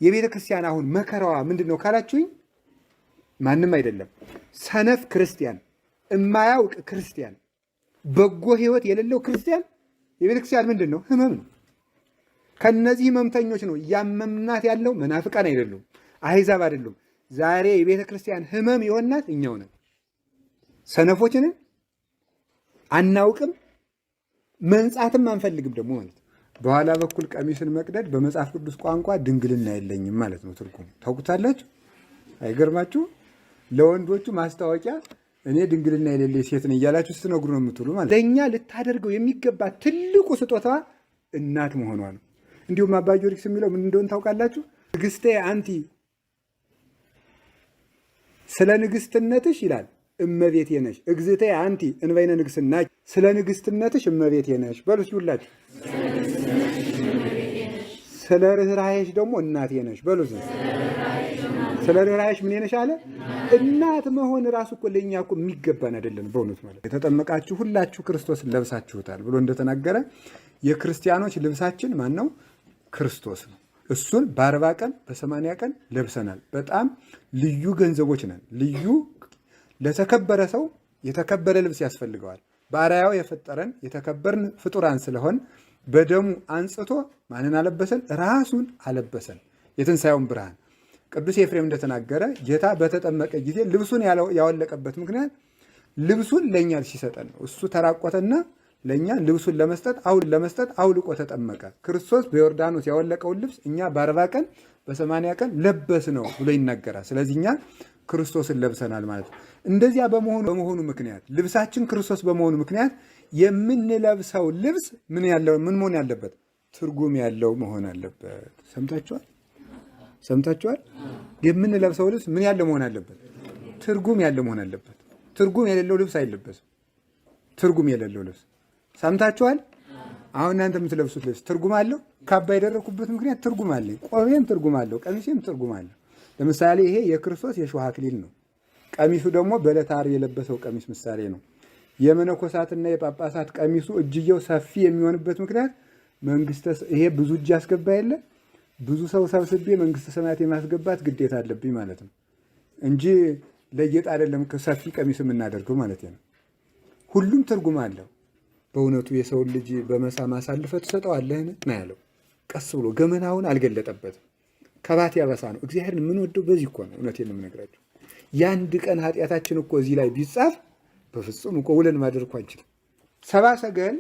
የቤተ ክርስቲያን አሁን መከራዋ ምንድነው ካላችሁኝ፣ ማንም አይደለም ሰነፍ ክርስቲያን፣ እማያውቅ ክርስቲያን፣ በጎ ህይወት የሌለው ክርስቲያን የቤተ ክርስቲያን ምንድነው ህመም ነው። ከነዚህ ህመምተኞች ነው እያመምናት ያለው። መናፍቃን አይደሉም፣ አሕዛብ አይደሉም። ዛሬ የቤተ ክርስቲያን ህመም የሆናት እኛው ነን። ሰነፎችን አናውቅም፣ መንጻትም አንፈልግም ደግሞ ማለት። በኋላ በኩል ቀሚስን መቅደድ በመጽሐፍ ቅዱስ ቋንቋ ድንግልና የለኝም ማለት ነው ትርጉሙ። ታውቁታላችሁ? አይገርማችሁ? ለወንዶቹ ማስታወቂያ እኔ ድንግልና የሌለ ሴት ነኝ እያላችሁ ስትነግሩ ነው የምትሉ ማለት። ለእኛ ልታደርገው የሚገባ ትልቁ ስጦታ እናት መሆኗ ነው። እንዲሁም አባ ጊዮርጊስ የሚለው ምን እንደሆነ ታውቃላችሁ? ንግሥቴ አንቲ፣ ስለ ንግሥትነትሽ ይላል እመቤቴ ነሽ። እግዝእቴ አንቲ እንበይነ ንግሥና፣ ስለ ንግሥትነትሽ እመቤቴ ነሽ በሉ እስኪ ሁላችሁ። ስለ ርኅራኄሽ ደግሞ እናቴ ነሽ በሉ። ስለ ርኅራኄሽ ምን ነሽ አለ? እናት መሆን ራሱ እኮ ለእኛ እኮ የሚገባን አይደለም በእውነት ማለት። የተጠመቃችሁ ሁላችሁ ክርስቶስን ለብሳችሁታል ብሎ እንደተናገረ የክርስቲያኖች ልብሳችን ማን ነው? ክርስቶስ ነው። እሱን በ40 ቀን በ80 ቀን ለብሰናል። በጣም ልዩ ገንዘቦች ነን። ልዩ ለተከበረ ሰው የተከበረ ልብስ ያስፈልገዋል። በአርአያው የፈጠረን የተከበርን ፍጡራን ስለሆን በደሙ አንጽቶ ማንን አለበሰን? ራሱን አለበሰን። የትንሣኤውን ብርሃን ቅዱስ ኤፍሬም እንደተናገረ ጌታ በተጠመቀ ጊዜ ልብሱን ያወለቀበት ምክንያት ልብሱን ለእኛ ሲሰጠን ነው። እሱ ተራቆተና ለእኛ ልብሱን ለመስጠት አውልቆ ተጠመቀ። ክርስቶስ በዮርዳኖስ ያወለቀውን ልብስ እኛ በ40 ቀን በ80 ቀን ለበስ ነው ብሎ ይናገራል። ስለዚህ እኛ ክርስቶስን ለብሰናል ማለት ነው። እንደዚያ በመሆኑ ምክንያት ልብሳችን ክርስቶስ በመሆኑ ምክንያት የምንለብሰው ልብስ ምን መሆን ያለበት? ትርጉም ያለው መሆን አለበት። ሰምታችኋል? የምንለብሰው ልብስ ምን ያለ መሆን አለበት? ትርጉም ያለ መሆን አለበት። ትርጉም የሌለው ልብስ አይለበስም። ትርጉም የሌለው ልብስ ሰምታችኋል? አሁን እናንተ የምትለብሱት ልብስ ትርጉም አለው? ካባ የደረኩበት ምክንያት ትርጉም አለኝ። ቆቤም ትርጉም አለው። ቀሚሴም ትርጉም አለው። ለምሳሌ ይሄ የክርስቶስ የሾህ አክሊል ነው። ቀሚሱ ደግሞ በዕለተ ዓርብ የለበሰው ቀሚስ ምሳሌ ነው። የመነኮሳትና የጳጳሳት ቀሚሱ እጅየው ሰፊ የሚሆንበት ምክንያት ይሄ ብዙ እጅ ያስገባ የለ ብዙ ሰው ሰብስቤ መንግስተ ሰማያት የማስገባት ግዴታ አለብኝ ማለት ነው እንጂ ለጌጥ አይደለም ሰፊ ቀሚስ የምናደርገው ማለት ነው። ሁሉም ትርጉም አለው። በእውነቱ የሰው ልጅ በመሳም አሳልፈህ ትሰጠዋለህን ነው ያለው። ቀስ ብሎ ገመናውን አልገለጠበትም። ከባት ያበሳ ነው። እግዚአብሔርን የምንወደው በዚህ እኮ ነው። እውነቴን ነው የምነግራቸው። የአንድ ቀን ኃጢአታችን እኮ እዚህ ላይ ቢጻፍ በፍጹም እኮ ውለን ማደር እኮ አንችልም። ሰብአ ሰገል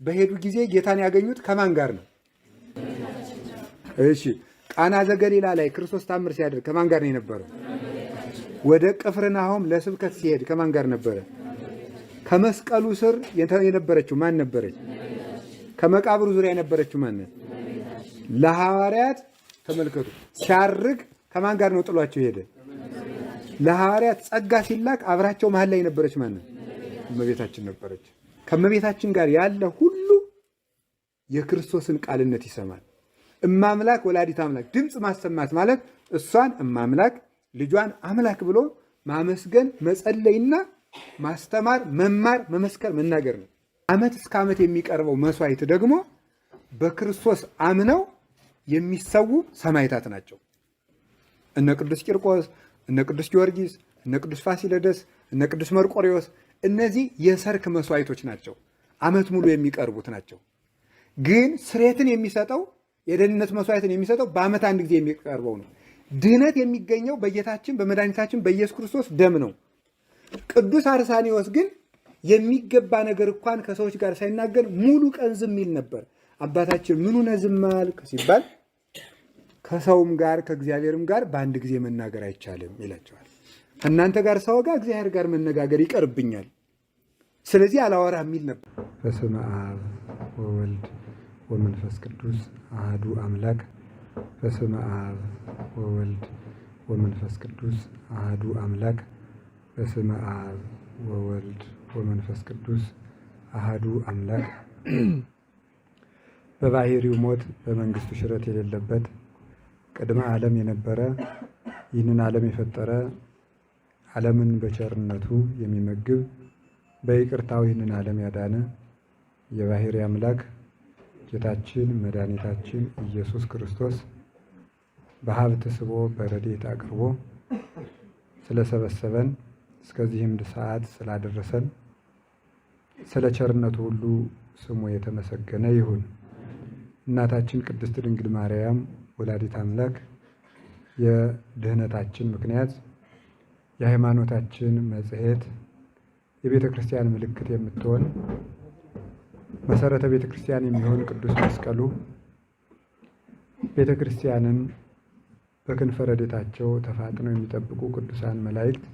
በሄዱ ጊዜ ጌታን ያገኙት ከማን ጋር ነው? እሺ፣ ቃና ዘገሊላ ላይ ክርስቶስ ታምር ሲያደርግ ከማን ጋር ነው የነበረው? ወደ ቅፍርናሆም ለስብከት ሲሄድ ከማን ጋር ነበረ? ከመስቀሉ ስር የነበረችው ማን ነበረች? ከመቃብሩ ዙሪያ የነበረችው ማን? ለሐዋርያት ተመልከቱ፣ ሲያርግ ከማን ጋር ነው ጥሏቸው ሄደ? ለሐዋርያት ጸጋ ሲላክ አብራቸው መሀል ላይ የነበረች ማን? እመቤታችን ነበረች። ከእመቤታችን ጋር ያለ ሁሉ የክርስቶስን ቃልነት ይሰማል። እማምላክ ወላዲት አምላክ ድምፅ ማሰማት ማለት እሷን እማምላክ ልጇን አምላክ ብሎ ማመስገን መጸለይና ማስተማር፣ መማር፣ መመስከር፣ መናገር ነው። ዓመት እስከ ዓመት የሚቀርበው መስዋዕት ደግሞ በክርስቶስ አምነው የሚሰዉ ሰማዕታት ናቸው። እነ ቅዱስ ቂርቆስ፣ እነ ቅዱስ ጊዮርጊስ፣ እነ ቅዱስ ፋሲለደስ፣ እነ ቅዱስ መርቆሬዎስ እነዚህ የሰርክ መስዋዕቶች ናቸው። ዓመት ሙሉ የሚቀርቡት ናቸው። ግን ስርየትን የሚሰጠው የደህንነት መስዋዕትን የሚሰጠው በዓመት አንድ ጊዜ የሚቀርበው ነው። ድህነት የሚገኘው በጌታችን በመድኃኒታችን በኢየሱስ ክርስቶስ ደም ነው። ቅዱስ አርሳኒዎስ ግን የሚገባ ነገር እንኳን ከሰዎች ጋር ሳይናገር ሙሉ ቀን ዝም ይል ነበር። አባታችን ምን ሆነ ዝም አልክ ሲባል ከሰውም ጋር ከእግዚአብሔርም ጋር በአንድ ጊዜ መናገር አይቻልም ይላቸዋል። እናንተ ጋር ሰው ጋር እግዚአብሔር ጋር መነጋገር ይቀርብኛል፣ ስለዚህ አላወራም የሚል ነበር። በስመ አብ ወወልድ ወመንፈስ ቅዱስ አሐዱ አምላክ። በስመ አብ ወወልድ ወመንፈስ ቅዱስ አሐዱ አምላክ። በስመ አብ ወወልድ ወመንፈስ ቅዱስ አሐዱ አምላክ። በባህሪው ሞት በመንግስቱ ሽረት የሌለበት ቅድመ ዓለም የነበረ ይህንን ዓለም የፈጠረ ዓለምን በቸርነቱ የሚመግብ በይቅርታው ይህንን ዓለም ያዳነ የባህሪ አምላክ ጌታችን መድኃኒታችን ኢየሱስ ክርስቶስ በሀብት ስቦ በረድኤት አቅርቦ ስለሰበሰበን እስከዚህም ሰዓት ስላደረሰን ስለ ቸርነቱ ሁሉ ስሙ የተመሰገነ ይሁን። እናታችን ቅድስት ድንግል ማርያም ወላዲት አምላክ የድህነታችን ምክንያት፣ የሃይማኖታችን መጽሔት፣ የቤተ ክርስቲያን ምልክት የምትሆን መሰረተ ቤተ ክርስቲያን የሚሆን ቅዱስ መስቀሉ ቤተ ክርስቲያንን በክንፈ ረድኤታቸው ተፋጥነው የሚጠብቁ ቅዱሳን መላእክት፣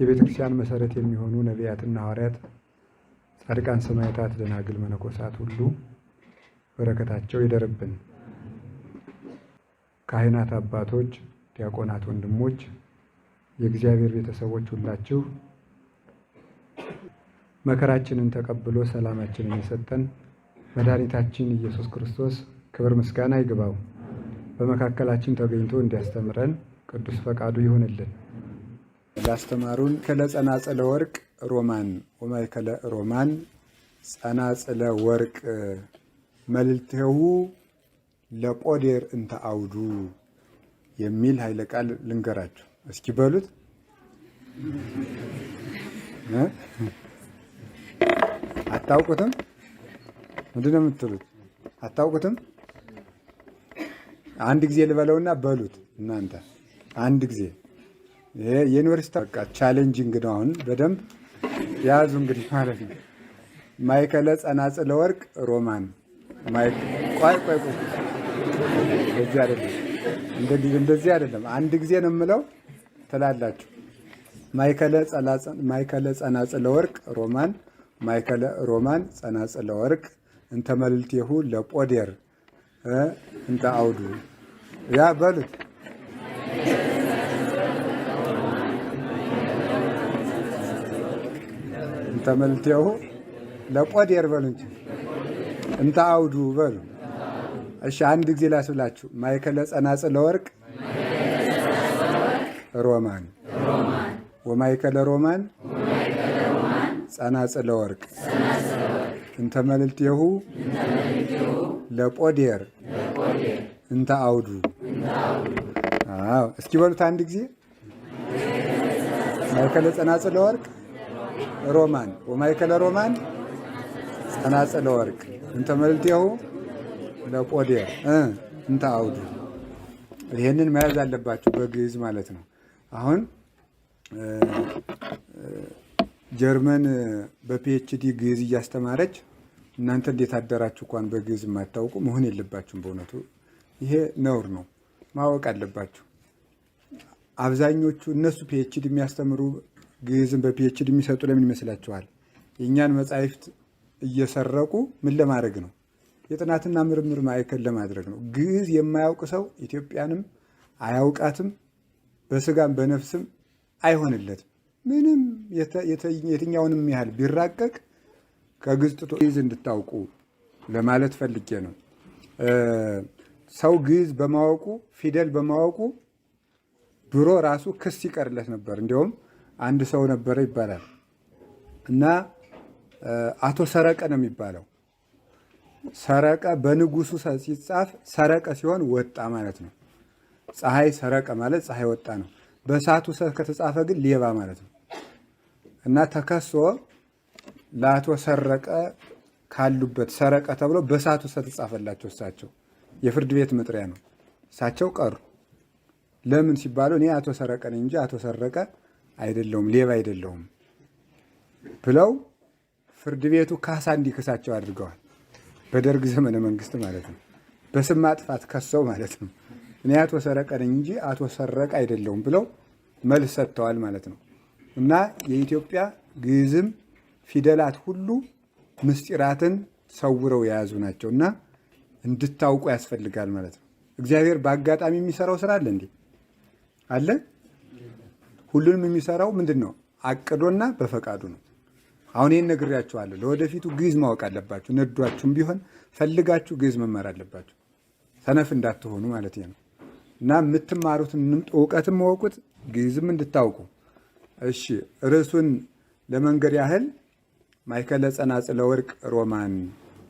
የቤተ ክርስቲያን መሰረት የሚሆኑ ነቢያትና ሐዋርያት፣ ጻድቃን፣ ሰማዕታት፣ ደናግል፣ መነኮሳት ሁሉ በረከታቸው ይደርብን። ካህናት አባቶች፣ ዲያቆናት ወንድሞች፣ የእግዚአብሔር ቤተሰቦች ሁላችሁ መከራችንን ተቀብሎ ሰላማችንን የሰጠን መድኃኒታችን ኢየሱስ ክርስቶስ ክብር ምስጋና ይግባው። በመካከላችን ተገኝቶ እንዲያስተምረን ቅዱስ ፈቃዱ ይሁንልን። ላስተማሩን ከለጸናጽለ ወርቅ ሮማን ወማእከለ ሮማን ጸናጽለ ወርቅ መልዕልትሁ ለጶዴር እንተ አውዱ የሚል ኃይለ ቃል ልንገራችሁ። እስኪ በሉት። አታውቁትም? ምንድን ነው የምትሉት? አታውቁትም? አንድ ጊዜ ልበለውና በሉት እናንተ አንድ ጊዜ። ይሄ የዩኒቨርሲቲ በቃ ቻሌንጂንግ ነው። አሁን በደንብ ያዙ እንግዲህ ማለት ነው። ማእከለ ጸናጽለ ወርቅ ሮማን ቆይ እንደዚህ አይደለም። አንድ ጊዜ ነው የምለው ትላላችሁ። ማእከለ ጸናጽለ ወርቅ ሮማን ማእከለ ሮማን ጸናጽለ ወርቅ እንተ መልዕልትሁ ለጶዴር እንተ አውዱ ያ በሉት። እንተ መልዕልትሁ ለጶዴር በሉ እንጂ እንተ አውዱ በሉ። እሺ አንድ ጊዜ ላስብላችሁ። ማእከለ ጸናጽለ ወርቅ ሮማን ወማእከለ ሮማን ጸናጽለ ወርቅ እንተ መልዕልትሁ ለጶዴር እንተ አውዱ። አዎ እስኪ በሉት አንድ ጊዜ። ማእከለ ጸናጽለ ወርቅ ሮማን ወማእከለ ሮማን ጸናጽለ ወርቅ እንተ መልዕልትሁ ለጶዴር እንተ አውዱ። ይሄንን መያዝ አለባችሁ በግዕዝ ማለት ነው። አሁን ጀርመን በፒኤችዲ ግዕዝ እያስተማረች እናንተ እንዴት አደራችሁ እንኳን በግዕዝ የማታውቁ መሆን የለባችሁም። በእውነቱ ይሄ ነውር ነው፣ ማወቅ አለባችሁ። አብዛኞቹ እነሱ ፒኤችዲ የሚያስተምሩ ግዕዝን በፒኤችዲ የሚሰጡ ለምን ይመስላችኋል? የእኛን መጻሕፍት እየሰረቁ ምን ለማድረግ ነው? የጥናትና ምርምር ማዕከል ለማድረግ ነው። ግዕዝ የማያውቅ ሰው ኢትዮጵያንም አያውቃትም፣ በስጋም በነፍስም አይሆንለትም። ምንም የትኛውንም ያህል ቢራቀቅ ከግዕዝ ጥቶ ግዕዝ እንድታውቁ ለማለት ፈልጌ ነው። ሰው ግዕዝ በማወቁ ፊደል በማወቁ ድሮ ራሱ ክስ ይቀርለት ነበር። እንዲያውም አንድ ሰው ነበረ ይባላል እና አቶ ሰረቀ ነው የሚባለው። ሰረቀ በንጉሱ ሲጻፍ ሰረቀ ሲሆን ወጣ ማለት ነው። ፀሐይ ሰረቀ ማለት ፀሐይ ወጣ ነው። በሳቱ ከተጻፈ ግን ሌባ ማለት ነው። እና ተከሶ ለአቶ ሰረቀ ካሉበት ሰረቀ ተብሎ በሳቱ ተጻፈላቸው። እሳቸው የፍርድ ቤት መጥሪያ ነው። እሳቸው ቀሩ። ለምን ሲባሉ እኔ አቶ ሰረቀ ነኝ እንጂ አቶ ሰረቀ አይደለሁም፣ ሌባ አይደለሁም ብለው ፍርድ ቤቱ ካሳ እንዲክሳቸው አድርገዋል። በደርግ ዘመነ መንግስት ማለት ነው። በስም ማጥፋት ከሰው ማለት ነው። እኔ አቶ ሰረቀ ነኝ እንጂ አቶ ሰረቀ አይደለሁም ብለው መልስ ሰጥተዋል ማለት ነው። እና የኢትዮጵያ ግዕዝም ፊደላት ሁሉ ምስጢራትን ሰውረው የያዙ ናቸው እና እንድታውቁ ያስፈልጋል ማለት ነው። እግዚአብሔር በአጋጣሚ የሚሰራው ስራ አለ እንዴ? አለ? ሁሉንም የሚሰራው ምንድን ነው? አቅዶና በፈቃዱ ነው። አሁን ይህን ነግሬያችኋለሁ። ለወደፊቱ ግዕዝ ማወቅ አለባችሁ። ነዷችሁም ቢሆን ፈልጋችሁ ግዕዝ መማር አለባችሁ። ሰነፍ እንዳትሆኑ ማለት ነው። እና የምትማሩትን እውቀትም መወቁት ግዕዝም እንድታውቁ። እሺ ርዕሱን ለመንገድ ያህል ማእከለ ጸናጽለ ወርቅ ሮማን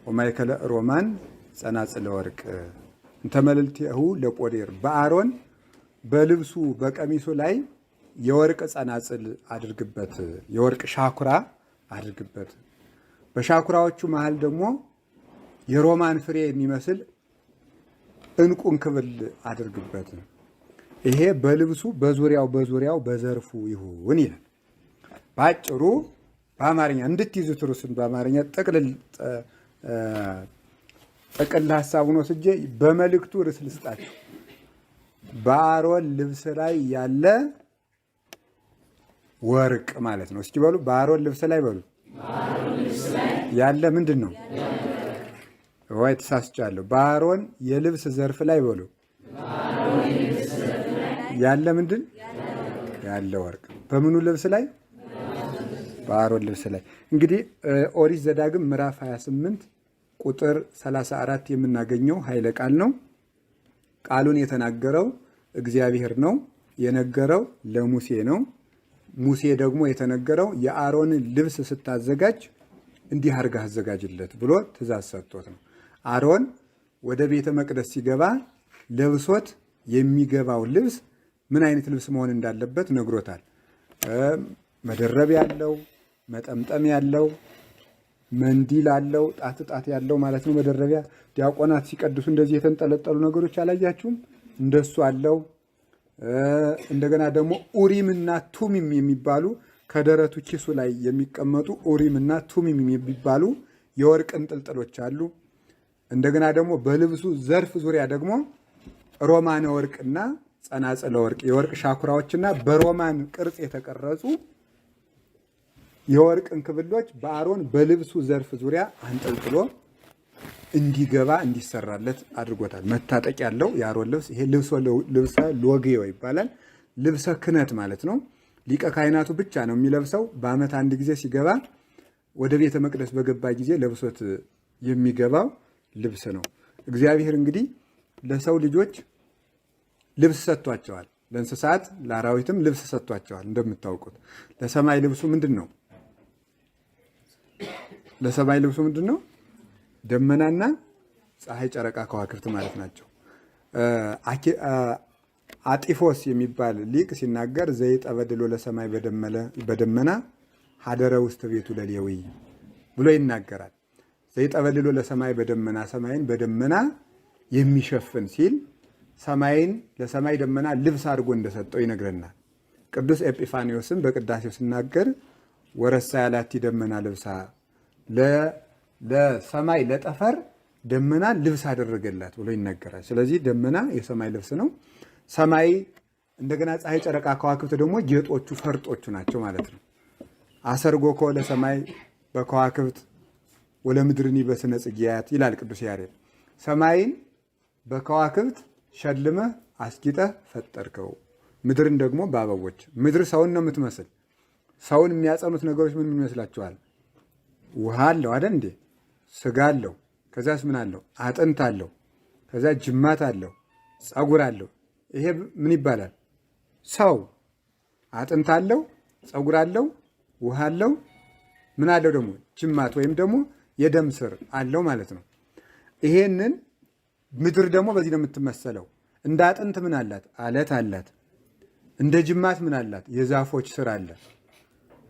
ወማእከለ ሮማን ጸናጽለ ወርቅ እንተ መልዕልቲሁ ለጶዴር በአሮን በልብሱ በቀሚሱ ላይ የወርቅ ጸናጽል አድርግበት፣ የወርቅ ሻኩራ አድርግበት። በሻኩራዎቹ መሃል ደግሞ የሮማን ፍሬ የሚመስል ዕንቁን ክብል አድርግበት። ይሄ በልብሱ በዙሪያው በዘርፉ ይሁን ይላል። በአጭሩ በአማርኛ እንድትይዙት ርዕሱን በአማርኛ ጥቅል ሀሳቡን ወስጄ በመልእክቱ ርዕስ ልስጣችሁ። በአሮን ልብስ ላይ ያለ ወርቅ ማለት ነው። እስኪ በሉ በአሮን ልብስ ላይ በሉ ያለ ምንድን ነው? ወይ ተሳስቻለሁ። በአሮን የልብስ ዘርፍ ላይ በሉ ያለ ምንድን? ያለ ወርቅ። በምኑ ልብስ ላይ? በአሮን ልብስ ላይ። እንግዲህ ኦሪት ዘዳግም ምዕራፍ 28 ቁጥር 34 የምናገኘው ኃይለ ቃል ነው። ቃሉን የተናገረው እግዚአብሔር ነው። የነገረው ለሙሴ ነው። ሙሴ ደግሞ የተነገረው የአሮንን ልብስ ስታዘጋጅ እንዲህ አድርገህ አዘጋጅለት ብሎ ትእዛዝ ሰጥቶት ነው። አሮን ወደ ቤተ መቅደስ ሲገባ ለብሶት የሚገባው ልብስ ምን አይነት ልብስ መሆን እንዳለበት ነግሮታል። መደረብ ያለው፣ መጠምጠም ያለው፣ መንዲል አለው፣ ጣት ያለው ማለት ነው መደረቢያ። ዲያቆናት ሲቀድሱ እንደዚህ የተንጠለጠሉ ነገሮች አላያችሁም? እንደሱ አለው። እንደገና ደግሞ ኡሪምና ቱሚም የሚባሉ ከደረቱ ኪሱ ላይ የሚቀመጡ ኡሪምና ቱሚም የሚባሉ የወርቅ እንጥልጥሎች አሉ። እንደገና ደግሞ በልብሱ ዘርፍ ዙሪያ ደግሞ ሮማነ ወርቅና ጸናጽለ ወርቅ የወርቅ ሻኩራዎችና በሮማን ቅርጽ የተቀረጹ የወርቅ እንክብሎች በአሮን በልብሱ ዘርፍ ዙሪያ አንጠልጥሎ እንዲገባ እንዲሰራለት አድርጎታል። መታጠቅ ያለው የአሮን ልብስ ይሄ ልብሰ ሎጌዮ ይባላል። ልብሰ ክህነት ማለት ነው። ሊቀ ካህናቱ ብቻ ነው የሚለብሰው። በዓመት አንድ ጊዜ ሲገባ ወደ ቤተ መቅደስ በገባ ጊዜ ለብሶት የሚገባው ልብስ ነው። እግዚአብሔር እንግዲህ ለሰው ልጆች ልብስ ሰጥቷቸዋል። ለእንስሳት ለአራዊትም ልብስ ሰጥቷቸዋል። እንደምታውቁት ለሰማይ ልብሱ ምንድን ነው? ለሰማይ ልብሱ ምንድን ነው? ደመናና ፀሐይ፣ ጨረቃ፣ ከዋክብት ማለት ናቸው። አጢፎስ የሚባል ሊቅ ሲናገር ዘይጠበድሎ ለሰማይ በደመና ሀደረ ውስተ ቤቱ ለሌዊ ብሎ ይናገራል። ዘይጠበልሎ ለሰማይ በደመና ሰማይን በደመና የሚሸፍን ሲል ሰማይን ለሰማይ ደመና ልብስ አድርጎ እንደሰጠው ይነግረናል። ቅዱስ ኤጲፋኒዎስም በቅዳሴው ሲናገር ወረሳ ያላቲ ደመና ልብሳ ለሰማይ ለጠፈር ደመና ልብስ አደረገላት ብሎ ይነገራል። ስለዚህ ደመና የሰማይ ልብስ ነው። ሰማይ እንደገና ፀሐይ፣ ጨረቃ፣ ከዋክብት ደግሞ ጌጦቹ ፈርጦቹ ናቸው ማለት ነው። አሰርጎኮ ለሰማይ በከዋክብት ወለምድርኒ በስነ ጽጌያት ይላል ቅዱስ ያሬድ። ሰማይን በከዋክብት ሸልመህ አስጊጠህ ፈጠርከው፣ ምድርን ደግሞ በአበቦች። ምድር ሰውን ነው የምትመስል። ሰውን የሚያጸኑት ነገሮች ምን ይመስላችኋል? ውሃ አለው አይደል እንዴ? ስጋ አለው። ከዚያስ ምን አለው? አጥንት አለው። ከዚያ ጅማት አለው፣ ፀጉር አለው። ይሄ ምን ይባላል? ሰው አጥንት አለው፣ ፀጉር አለው፣ ውሃ አለው። ምን አለው ደግሞ? ጅማት ወይም ደግሞ የደም ስር አለው ማለት ነው። ይሄንን ምድር ደግሞ በዚህ ነው የምትመሰለው። እንደ አጥንት ምን አላት? አለት አላት። እንደ ጅማት ምን አላት? የዛፎች ስር አለ።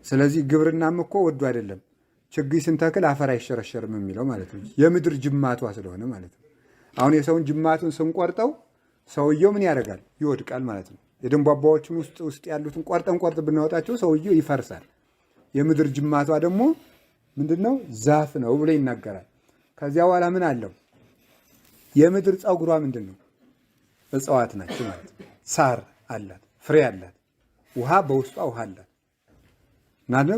ስለዚህ ግብርናም እኮ ወዱ አይደለም ችግኝ ስንተክል አፈር አይሸረሸርም የሚለው ማለት ነው። የምድር ጅማቷ ስለሆነ ማለት ነው። አሁን የሰውን ጅማቱን ስንቆርጠው ሰውየው ምን ያደርጋል? ይወድቃል ማለት ነው። የደም ቧንቧዎችን ውስጥ ያሉትን ቆርጠን ብናወጣቸው ሰውየው ይፈርሳል። የምድር ጅማቷ ደግሞ ምንድነው? ዛፍ ነው ብሎ ይናገራል። ከዚያ በኋላ ምን አለው? የምድር ፀጉሯ ምንድን ነው? እጽዋት ናቸው ማለት ነው። ሳር አላት፣ ፍሬ አላት፣ ውሃ በውስጧ ውሃ አላት። ናደ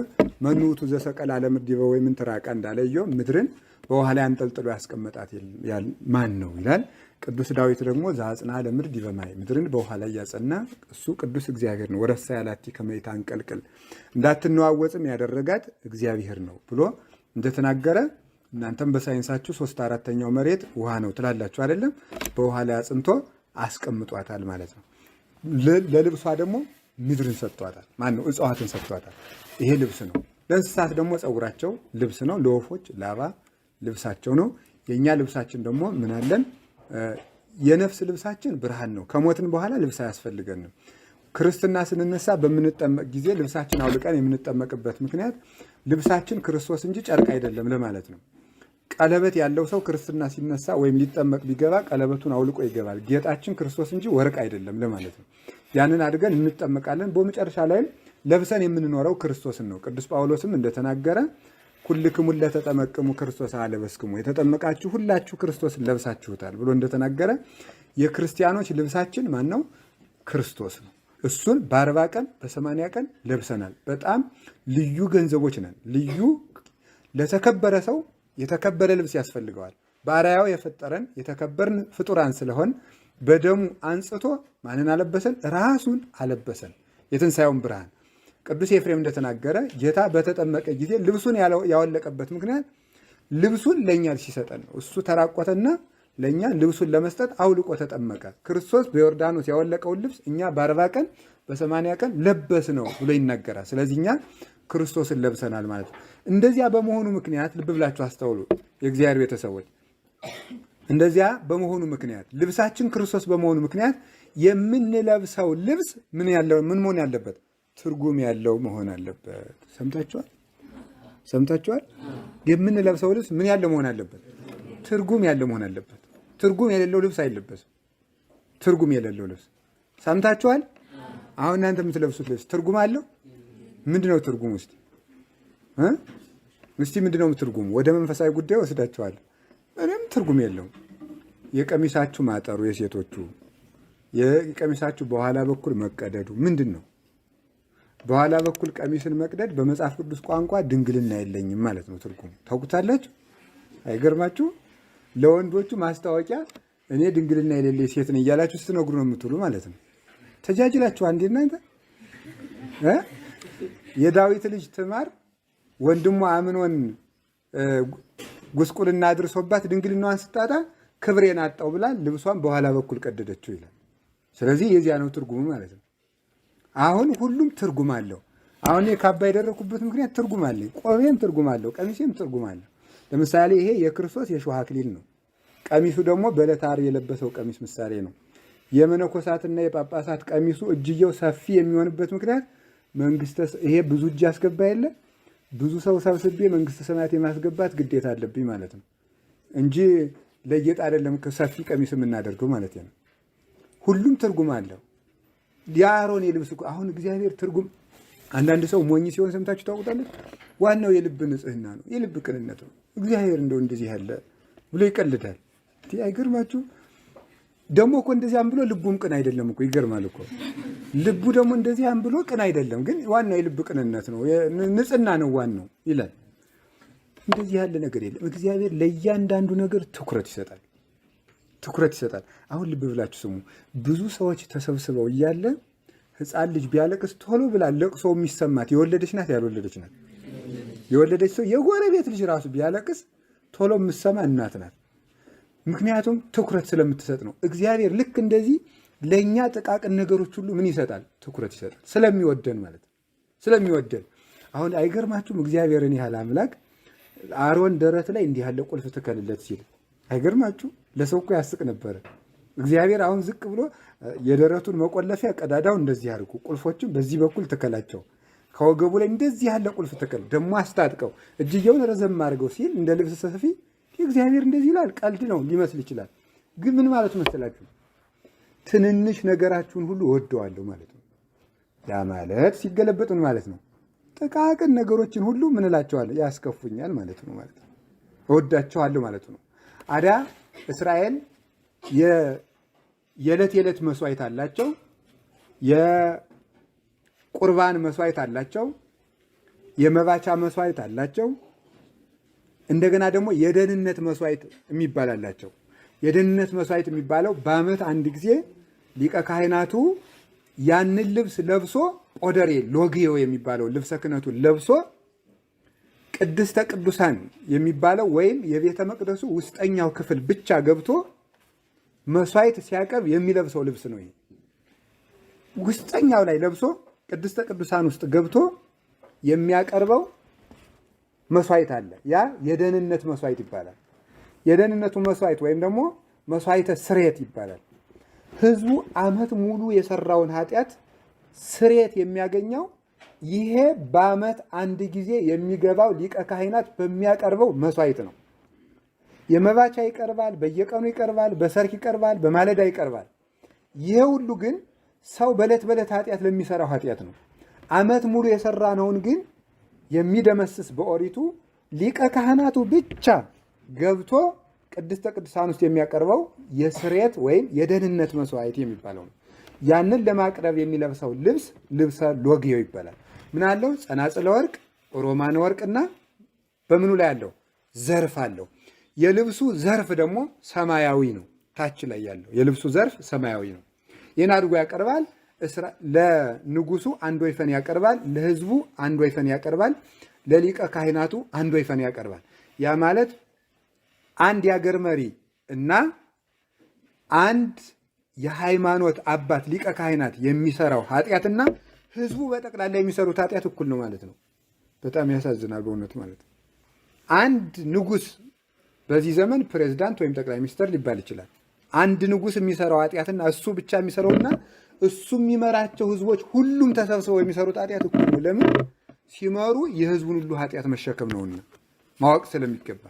መኑቱ ዘሰቀላ ለምድር ወይ ምን ትራቃ እንዳለ ኢዮብ ምድርን በውሃ ላይ አንጠልጥሎ ያስቀመጣት ማን ነው ይላል። ቅዱስ ዳዊት ደግሞ ዘአጽንዐ ለምድር ዲበ ማይ ምድርን በውሃ ላይ ያጸና እሱ ቅዱስ እግዚአብሔር ነው። ወረሳ ያላቲ ከመይታ አንቀልቅል እንዳትነዋወጽም ያደረጋት እግዚአብሔር ነው ብሎ እንደተናገረ እናንተም በሳይንሳችሁ 3/4 መሬት ውሃ ነው ትላላችሁ አይደለም? በውሃ ላይ አጽንቶ አስቀምጧታል ማለት ነው። ለልብሷ ደግሞ ምድርን ሰጥቷታል። ማን ነው? እጽዋትን ሰጥቷታል። ይሄ ልብስ ነው። ለእንስሳት ደግሞ ፀጉራቸው ልብስ ነው። ለወፎች ላባ ልብሳቸው ነው። የእኛ ልብሳችን ደግሞ ምን አለን? የነፍስ ልብሳችን ብርሃን ነው። ከሞትን በኋላ ልብስ አያስፈልገንም። ክርስትና ስንነሳ በምንጠመቅ ጊዜ ልብሳችን አውልቀን የምንጠመቅበት ምክንያት ልብሳችን ክርስቶስ እንጂ ጨርቅ አይደለም ለማለት ነው። ቀለበት ያለው ሰው ክርስትና ሲነሳ ወይም ሊጠመቅ ቢገባ ቀለበቱን አውልቆ ይገባል። ጌጣችን ክርስቶስ እንጂ ወርቅ አይደለም ለማለት ነው። ያንን አድርገን እንጠመቃለን። በመጨረሻ ላይም ለብሰን የምንኖረው ክርስቶስን ነው። ቅዱስ ጳውሎስም እንደተናገረ ኩልክሙ ለተጠመቅሙ ክርስቶስ አለበስክሙ፣ የተጠመቃችሁ ሁላችሁ ክርስቶስን ለብሳችሁታል ብሎ እንደተናገረ የክርስቲያኖች ልብሳችን ማን ነው? ክርስቶስ ነው። እሱን በ40 ቀን በ80 ቀን ለብሰናል። በጣም ልዩ ገንዘቦች ነን። ልዩ ለተከበረ ሰው የተከበረ ልብስ ያስፈልገዋል። በአርአያው የፈጠረን የተከበርን ፍጡራን ስለሆን በደሙ አንጽቶ ማንን አለበሰን? ራሱን አለበሰን፣ የትንሣኤውን ብርሃን። ቅዱስ ኤፍሬም እንደተናገረ ጌታ በተጠመቀ ጊዜ ልብሱን ያወለቀበት ምክንያት ልብሱን ለእኛ ሲሰጠን ነው። እሱ ተራቆተና ለእኛ ልብሱን ለመስጠት አውልቆ ተጠመቀ። ክርስቶስ በዮርዳኖስ ያወለቀውን ልብስ እኛ በ40 ቀን በ80 ቀን ለበስ ነው ብሎ ይናገራል። ስለዚህ እኛ ክርስቶስን ለብሰናል ማለት ነው። እንደዚያ በመሆኑ ምክንያት ልብ ብላችሁ አስተውሉ የእግዚአብሔር ቤተሰቦች። እንደዚያ በመሆኑ ምክንያት ልብሳችን ክርስቶስ በመሆኑ ምክንያት የምንለብሰው ልብስ ምን መሆን ያለበት? ትርጉም ያለው መሆን አለበት። ሰምታችኋል? የምንለብሰው ልብስ ምን ያለው መሆን አለበት? ትርጉም ያለው መሆን አለበት። ትርጉም የሌለው ልብስ አይለበስም። ትርጉም የሌለው ልብስ ሰምታችኋል? አሁን እናንተ የምትለብሱት ልብስ ትርጉም አለው? ምንድነው ትርጉም? እስቲ ምንድነው ትርጉም? ወደ መንፈሳዊ ጉዳይ ወስዳችኋል። ምንም ትርጉም የለውም። የቀሚሳችሁ ማጠሩ፣ የሴቶቹ የቀሚሳችሁ በኋላ በኩል መቀደዱ ምንድን ነው? በኋላ በኩል ቀሚስን መቅደድ በመጽሐፍ ቅዱስ ቋንቋ ድንግልና የለኝም ማለት ነው ትርጉም። ታውቁታላችሁ? አይገርማችሁ? ለወንዶቹ ማስታወቂያ እኔ ድንግልና የሌለ ሴት ነኝ እያላችሁ ስትነግሩ ነው የምትውሉ ማለት ነው። ተጃጅላችሁ አንዴ እናንተ የዳዊት ልጅ ትዕማር ወንድሟ አምኖን ጉስቁልና አድርሶባት ድንግልናዋን ስታጣ ክብሬን አጣው ብላ ልብሷን በኋላ በኩል ቀደደችው ይላል። ስለዚህ የዚያ ነው ትርጉሙ ማለት ነው። አሁን ሁሉም ትርጉም አለው። አሁን ካባ የደረኩበት ምክንያት ትርጉም አለኝ። ቆቤም ትርጉም አለው፣ ቀሚሴም ትርጉም አለው። ለምሳሌ ይሄ የክርስቶስ የሾህ አክሊል ነው። ቀሚሱ ደግሞ በዕለተ ዓርብ የለበሰው ቀሚስ ምሳሌ ነው። የመነኮሳትና የጳጳሳት ቀሚሱ እጅየው ሰፊ የሚሆንበት ምክንያት ይሄ ብዙ እጅ ያስገባ የለ ብዙ ሰው ሰብስቤ መንግስተ ሰማያት የማስገባት ግዴታ አለብኝ ማለት ነው እንጂ ለጌጥ አይደለም ሰፊ ቀሚስ የምናደርገው ማለት ነው። ሁሉም ትርጉም አለው። የአሮን የልብስ አሁን እግዚአብሔር ትርጉም አንዳንድ ሰው ሞኝ ሲሆን ሰምታችሁ ታውቁታለች። ዋናው የልብ ንጽህና ነው፣ የልብ ቅንነት ነው። እግዚአብሔር እንደው እንደዚህ ያለ ብሎ ይቀልዳል። አይገርማችሁ? ደግሞ እኮ እንደዚያም ብሎ ልቡም ቅን አይደለም እኮ። ይገርማል እኮ ልቡ ደግሞ እንደዚያም ብሎ ቅን አይደለም፣ ግን ዋናው የልብ ቅንነት ነው፣ ንጽህና ነው ዋናው ይላል። እንደዚህ ያለ ነገር የለም። እግዚአብሔር ለእያንዳንዱ ነገር ትኩረት ይሰጣል፣ ትኩረት ይሰጣል። አሁን ልብ ብላችሁ ስሙ። ብዙ ሰዎች ተሰብስበው እያለ ሕፃን ልጅ ቢያለቅስ ቶሎ ብላ ለቅሶ የሚሰማት የወለደች ናት ያልወለደች ናት? የወለደች ሰው የጎረቤት ልጅ ራሱ ቢያለቅስ ቶሎ የምትሰማ እናት ናት። ምክንያቱም ትኩረት ስለምትሰጥ ነው። እግዚአብሔር ልክ እንደዚህ ለእኛ ጥቃቅን ነገሮች ሁሉ ምን ይሰጣል? ትኩረት ይሰጣል። ስለሚወደን ማለት ነው። ስለሚወደን አሁን አይገርማችሁም? እግዚአብሔርን ያህል አምላክ አሮን ደረት ላይ እንዲህ ያለ ቁልፍ ትከልለት ሲል አይገርማችሁ? ለሰው እኮ ያስቅ ነበረ። እግዚአብሔር አሁን ዝቅ ብሎ የደረቱን መቆለፊያ ቀዳዳው እንደዚህ አድርጉ፣ ቁልፎችን በዚህ በኩል ትከላቸው፣ ከወገቡ ላይ እንደዚህ ያለ ቁልፍ ትከል፣ ደግሞ አስታጥቀው፣ እጅየውን ረዘም አድርገው ሲል እንደ ልብስ ሰፊ እግዚአብሔር እንደዚህ ይላል። ቀልድ ነው ሊመስል ይችላል፣ ግን ምን ማለት መሰላችሁ? ትንንሽ ነገራችሁን ሁሉ እወደዋለሁ ማለት ነው። ያ ማለት ሲገለበጥ ምን ማለት ነው? ጥቃቅን ነገሮችን ሁሉ ምን እላቸዋለሁ? ያስከፉኛል ማለት ነው። ማለት ነው እወዳቸዋለሁ ማለት ነው። አዳ እስራኤል የዕለት መስዋዕት አላቸው፣ የቁርባን መስዋዕት አላቸው፣ የመባቻ መስዋዕት አላቸው። እንደገና ደግሞ የደህንነት መስዋዕት የሚባል አላቸው። የደህንነት መስዋዕት የሚባለው በዓመት አንድ ጊዜ ሊቀ ካህናቱ ያንን ልብስ ለብሶ ጶደሬ ሎግዮ የሚባለው ልብሰ ክህነቱን ለብሶ ቅድስተ ቅዱሳን የሚባለው ወይም የቤተ መቅደሱ ውስጠኛው ክፍል ብቻ ገብቶ መስዋዕት ሲያቀርብ የሚለብሰው ልብስ ነው። ይሄ ውስጠኛው ላይ ለብሶ ቅድስተ ቅዱሳን ውስጥ ገብቶ የሚያቀርበው መስዋዕት አለ። ያ የደህንነት መስዋዕት ይባላል። የደህንነቱ መስዋዕት ወይም ደግሞ መስዋዕተ ስርየት ይባላል። ህዝቡ ዓመት ሙሉ የሰራውን ኃጢአት ስርየት የሚያገኘው ይሄ በዓመት አንድ ጊዜ የሚገባው ሊቀ ካህናት በሚያቀርበው መስዋዕት ነው። የመባቻ ይቀርባል፣ በየቀኑ ይቀርባል፣ በሰርክ ይቀርባል፣ በማለዳ ይቀርባል። ይሄ ሁሉ ግን ሰው በዕለት በዕለት ኃጢአት ለሚሰራው ኃጢአት ነው። ዓመት ሙሉ የሰራነውን ግን የሚደመስስ በኦሪቱ ሊቀ ካህናቱ ብቻ ገብቶ ቅድስተ ቅዱሳን ውስጥ የሚያቀርበው የስርየት ወይም የደህንነት መስዋዕት የሚባለው ነው። ያንን ለማቅረብ የሚለብሰው ልብስ ልብሰ ሎግዮ ይባላል። ምን አለው? ጸናጽለ ወርቅ፣ ሮማን ወርቅና በምኑ ላይ አለው? ዘርፍ አለው። የልብሱ ዘርፍ ደግሞ ሰማያዊ ነው። ታች ላይ ያለው የልብሱ ዘርፍ ሰማያዊ ነው። ይህን አድርጎ ያቀርባል። ለንጉሱ አንድ ወይፈን ያቀርባል። ለህዝቡ አንድ ወይፈን ያቀርባል። ለሊቀ ካህናቱ አንድ ወይፈን ያቀርባል። ያ ማለት አንድ የአገር መሪ እና አንድ የሃይማኖት አባት ሊቀ ካህናት የሚሰራው ኃጢአትና ህዝቡ በጠቅላላ የሚሰሩት ኃጢአት እኩል ነው ማለት ነው። በጣም ያሳዝናል በእውነት ማለት ነው። አንድ ንጉስ በዚህ ዘመን ፕሬዝዳንት ወይም ጠቅላይ ሚኒስትር ሊባል ይችላል። አንድ ንጉስ የሚሰራው ኃጢአትና እሱ ብቻ የሚሰራውና እሱ የሚመራቸው ህዝቦች ሁሉም ተሰብስበው የሚሰሩት ኃጢአት እኩል ነው። ለምን? ሲመሩ የህዝቡን ሁሉ ኃጢአት መሸከም ነውና ማወቅ ስለሚገባ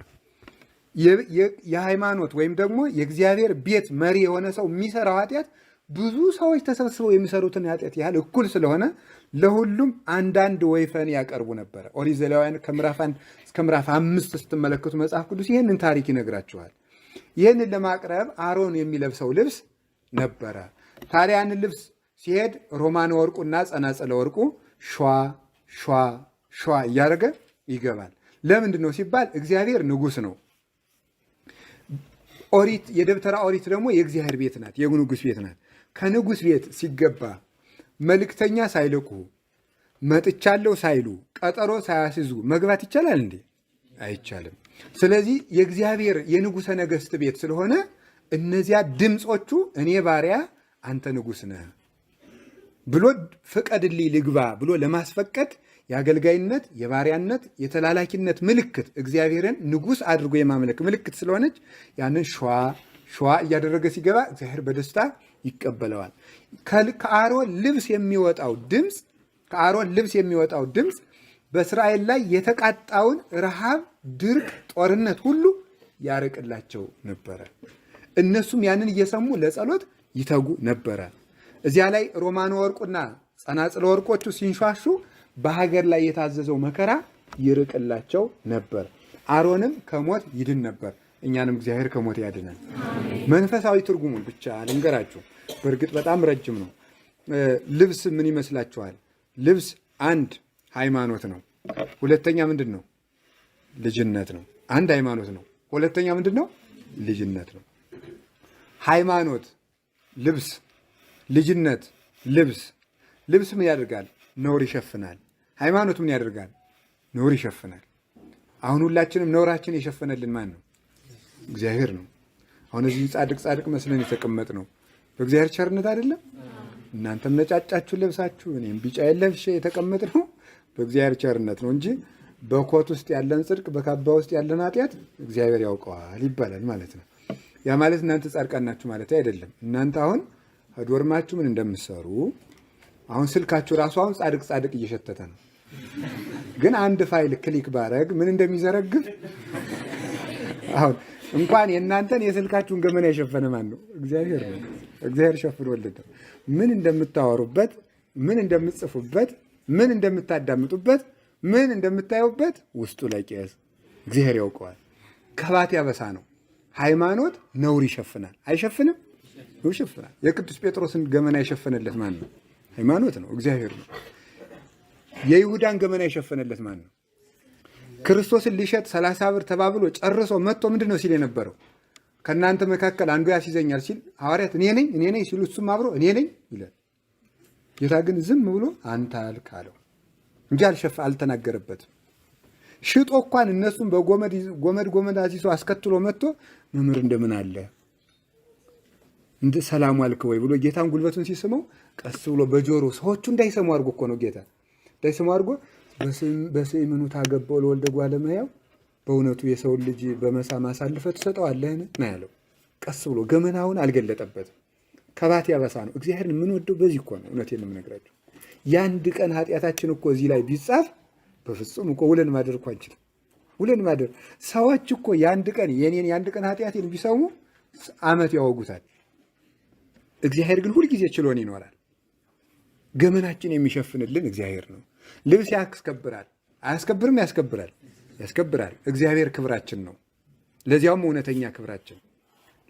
የሃይማኖት ወይም ደግሞ የእግዚአብሔር ቤት መሪ የሆነ ሰው የሚሰራው ኃጢአት ብዙ ሰዎች ተሰብስበው የሚሰሩትን ኃጢአት ያህል እኩል ስለሆነ ለሁሉም አንዳንድ ወይፈን ያቀርቡ ነበረ። ኦሪት ዘሌዋውያን ከምዕራፍ 1 እስከ ምዕራፍ 5 ስትመለከቱ መጽሐፍ ቅዱስ ይህንን ታሪክ ይነግራችኋል። ይህንን ለማቅረብ አሮን የሚለብሰው ልብስ ነበረ። ታዲያ ያንን ልብስ ሲሄድ ሮማን ወርቁና ጸናጸለ ወርቁ ሸዋ ሸዋ ሸዋ እያደረገ ይገባል። ለምንድን ነው ሲባል እግዚአብሔር ንጉሥ ነው። ኦሪት የደብተራ ኦሪት ደግሞ የእግዚአብሔር ቤት ናት፣ የንጉሥ ቤት ናት። ከንጉሥ ቤት ሲገባ መልእክተኛ ሳይልኩ መጥቻለሁ ሳይሉ ቀጠሮ ሳያስይዙ መግባት ይቻላል እንዴ? አይቻልም። ስለዚህ የእግዚአብሔር የንጉሠ ነገሥት ቤት ስለሆነ እነዚያ ድምፆቹ እኔ ባሪያ አንተ ንጉሥ ነህ ብሎ ፍቀድልኝ ልግባ ብሎ ለማስፈቀድ የአገልጋይነት፣ የባሪያነት፣ የተላላኪነት ምልክት እግዚአብሔርን ንጉሥ አድርጎ የማምለክ ምልክት ስለሆነች ያንን ሸዋ ሸዋ እያደረገ ሲገባ እግዚአብሔር በደስታ ይቀበለዋል። ከአሮን ልብስ የሚወጣው ድምፅ በእስራኤል ላይ የተቃጣውን ረሃብ፣ ድርቅ፣ ጦርነት ሁሉ ያርቅላቸው ነበረ። እነሱም ያንን እየሰሙ ለጸሎት ይተጉ ነበረ። እዚያ ላይ ሮማን ወርቁና ጸናጽለ ወርቆቹ ሲንሿሹ በሀገር ላይ የታዘዘው መከራ ይርቅላቸው ነበር። አሮንም ከሞት ይድን ነበር። እኛንም እግዚአብሔር ከሞት ያድናል። መንፈሳዊ ትርጉሙን ብቻ ልንገራችሁ። በእርግጥ በጣም ረጅም ነው። ልብስ ምን ይመስላችኋል? ልብስ አንድ ሃይማኖት ነው። ሁለተኛ ምንድን ነው? ልጅነት ነው። አንድ ሃይማኖት ነው። ሁለተኛ ምንድን ነው? ልጅነት ነው። ሃይማኖት ልብስ፣ ልጅነት ልብስ። ልብስ ምን ያደርጋል? ነውር ይሸፍናል። ሃይማኖት ምን ያደርጋል? ነውር ይሸፍናል። አሁን ሁላችንም ነውራችን የሸፈነልን ማን ነው? እግዚአብሔር ነው። አሁን እዚህ ጻድቅ ጻድቅ መስለን የተቀመጥ ነው በእግዚአብሔር ቸርነት አይደለም? እናንተም ነጫጫችሁ ለብሳችሁ እኔም ቢጫ ለብሼ የተቀመጥ ነው በእግዚአብሔር ቸርነት ነው እንጂ በኮት ውስጥ ያለን ጽድቅ፣ በካባ ውስጥ ያለን ኃጢአት እግዚአብሔር ያውቀዋል ይባላል ማለት ነው። ያ ማለት እናንተ ጻድቃን ናችሁ ማለት አይደለም። እናንተ አሁን ዶርማችሁ ምን እንደምትሰሩ አሁን ስልካችሁ ራሱ አሁን ጻድቅ ጻድቅ እየሸተተ ነው። ግን አንድ ፋይል ክሊክ ባረግ ምን እንደሚዘረግፍ አሁን እንኳን የእናንተን የስልካችሁን ገመና የሸፈነ ማን ነው? እግዚአብሔር ነው። እግዚአብሔር ሸፍኖልን ነው። ምን እንደምታወሩበት፣ ምን እንደምትጽፉበት፣ ምን እንደምታዳምጡበት፣ ምን እንደምታዩበት ውስጡ ላይ ቄስ እግዚአብሔር ያውቀዋል። ከባት ያበሳ ነው። ሃይማኖት ነውር ይሸፍናል። አይሸፍንም? ይሸፍናል። የቅዱስ ጴጥሮስን ገመና የሸፈነለት ማን ነው? ሃይማኖት ነው፣ እግዚአብሔር ነው። የይሁዳን ገመና የሸፈነለት ማን ነው? ክርስቶስን ሊሸጥ 30 ብር ተባብሎ ጨርሶ መጥቶ ምንድን ነው ሲል የነበረው? ከእናንተ መካከል አንዱ ያስይዘኛል ሲል ሐዋርያት እኔ ነኝ ሲሉ እሱም አብሮ እኔ ነኝ ይላል። ጌታ ግን ዝም ብሎ አንተ አልክ አለው እንጂ አልተናገረበትም። ሽጦ እንኳን እነሱም በጎመድ አሲሶ አስከትሎ መጥቶ መምህር እንደምን አለ እንደ ሰላም አልክ ወይ ብሎ ጌታን ጉልበቱን ሲስመው ቀስ ብሎ በጆሮ ሰዎቹ እንዳይሰሙ አድርጎ እኮ ነው ጌታ እንዳይሰሙ አድርጎ በስእምኑ ታገባው ለወልደ እጓለ እመሕያው በእውነቱ የሰውን ልጅ በመሳም አሳልፈህ ትሰጠዋለህን ነው ያለው። ቀስ ብሎ ገመናውን አልገለጠበትም። ከባት ያበሳ ነው። እግዚአብሔርን የምንወደው በዚህ እኮ ነው። እውነቴን ነው የምነግራቸው። የአንድ ቀን ኃጢአታችን እኮ እዚህ ላይ ቢጻፍ በፍጹም እኮ ውለን ማደር እኮ አንችልም። ውለን ማደር ሰዎች እኮ የኔን የአንድ ቀን ኃጢአቴን ቢሰሙ ዓመት ያወጉታል። እግዚአብሔር ግን ሁልጊዜ ችሎን ይኖራል። ገመናችን የሚሸፍንልን እግዚአብሔር ነው። ልብስ ያስከብራል አያስከብርም? ያስከብራል፣ ያስከብራል። እግዚአብሔር ክብራችን ነው፣ ለዚያውም እውነተኛ ክብራችን።